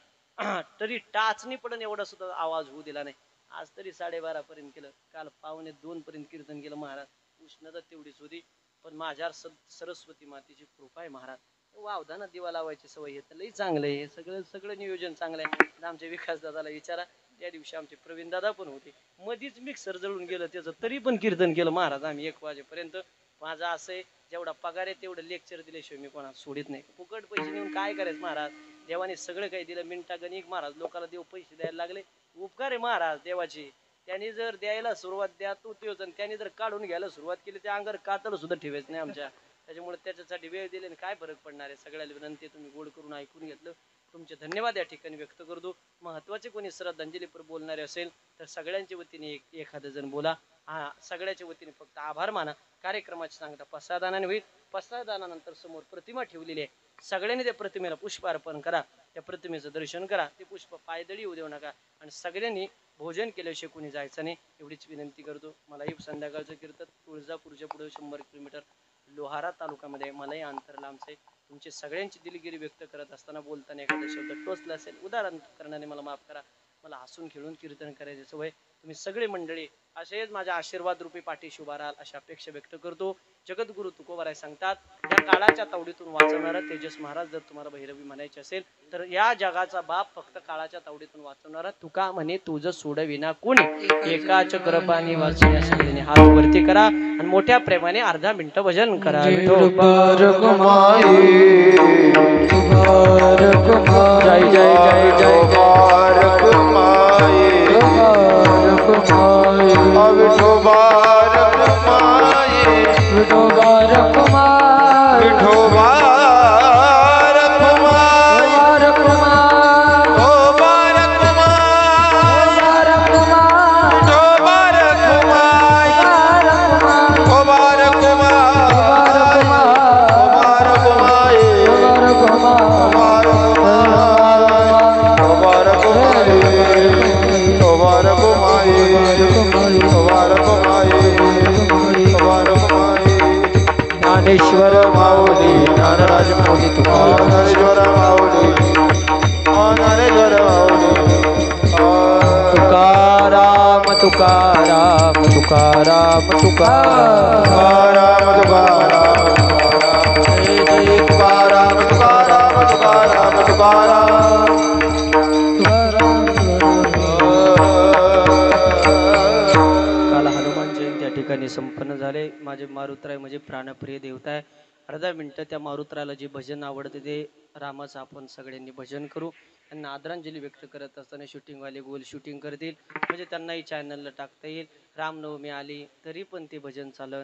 तरी टाचणी पडून एवढा सुद्धा आवाज होऊ दिला नाही. आज तरी 12:30 पर्यंत केलं. काल 1:45 पर्यंत कीर्तन केलं महाराज. उष्णता तेवढीच होती, पण माझ्यावर सरस्वती मातेची कृपा आहे महाराज. वावधाना दिवा लावायची सवय येत लई चांगलं आहे. सगळं नियोजन चांगलं आहे. आमच्या विकास दादाला विचारा, त्या दिवशी आमचे प्रवीण दादा पण होते. मधीच मिक्सर जळून गेलं त्याचं, तरी पण कीर्तन केलं महाराज आम्ही 1 वाजेपर्यंत. माझं असं आहे, जेवढा पगार आहे तेवढं लेक्चर दिल्याशिवाय मी कोणाला सोडित नाही. फुकट पैसे नेऊन काय करायचं महाराज, देवाने सगळं काही दिलं. मिनिटा गणिक महाराज, लोकांना देव पैसे द्यायला लागले. उपकार आहे महाराज देवाची. त्यांनी जर द्यायला सुरुवात द्या तो तेच, आणि त्यांनी जर काढून घ्यायला सुरुवात केली त्या अंगावर कातल सुद्धा ठेवायचं नाही आमच्या. त्याच्यामुळे त्याच्यासाठी वेळ दिले काय फरक पडणार आहे. सगळ्याला विनंती, तुम्ही गोड करून ऐकून घेतलं, तुमचे धन्यवाद या ठिकाणी व्यक्त करतो. महत्वाचे कोणी श्रद्धांजलीपर बोलणारे असेल तर सगळ्यांच्या वतीने एखादं जण बोला. हा, सगळ्याच्या वतीने फक्त आभार माना. कार्यक्रमाची सांगता प्रसादानाने होईल. प्रसादानानंतर समोर प्रतिमा ठेवलेली आहे, सगळ्यांनी त्या प्रतिमेला पुष्प अर्पण करा, त्या प्रतिमेचं दर्शन करा. ते पुष्प पायदळी येऊ देऊ नका, आणि सगळ्यांनी भोजन केल्याशिवाय कोणी जायचं नाही एवढीच विनंती करतो. मलाही संध्याकाळचं कीर्तन तुळजापूरच्या पुढे 100 किलोमीटर लोहारा तालुक्यामध्ये, मलाही अंतर लांबचं आहे. तुमची सगळ्यांची दिलगिरी व्यक्त करत असताना बोलताना एखादा शब्द टोचला असेल उदाहरण करण्याने मला माफ करा. मला हसून खेळून कीर्तन करायची सवय. तुम्ही सगळे मंडळी असेच माझ्या आशीर्वाद रूपी पाठीशी उभा राहाल अशी अपेक्षा व्यक्त करतो. जगद्गुरु तुकोबाराय सांगतात, या काळाच्या तावडीतून वाचवणारा तेजस महाराज जर तुम्हाला भैरवी म्हणायचे असेल तर या जगाचा बाप फक्त काळाच्या तावडीतून वाचवणारा तुका म्हणे तुझं सोडविना कोणी, एकाच कृपाने वाचण्या सगळ्यांनी हात वरती करा आणि मोठ्या प्रेमाने अर्धा मिनिट भजन करा. तुबारक माई तुबारक माई जय जय जय जय बारक माई तुबारक माई विठो बारक माई तुबारक माई विठो बारक माई तुबारक माई ओ बारक माई तुबारक माई विठो बारक माई ओ बारक माई ओ बारक माई मुबारक माई मुबारक माई मुबारक माई ज्ञानेश्वर माऊली ज्ञानराज माऊली ज्ञानेश्वर माऊली ज्ञानेश्वर माऊली तुकाराम तुकाराम तुकाराम तुकाराम तुकाराम जय जय तुकाराम तुकाराम तुकाराम तुकाराम काल हनुमान जयंती या ठिकाणी संपन्न झाले. माझे मारुतराय म्हणजे प्राणप्रिय देवता आहे. अर्धा मिनिटं त्या मारुतराला जे भजन आवडते ते रामाचं आपण सगळ्यांनी भजन करू. त्यांना आदरांजली व्यक्त करत असताना शूटिंगवाले गोल शूटिंग करतील म्हणजे त्यांनाही चॅनलला टाकता येईल. रामनवमी आली तरी पण ते भजन चालन.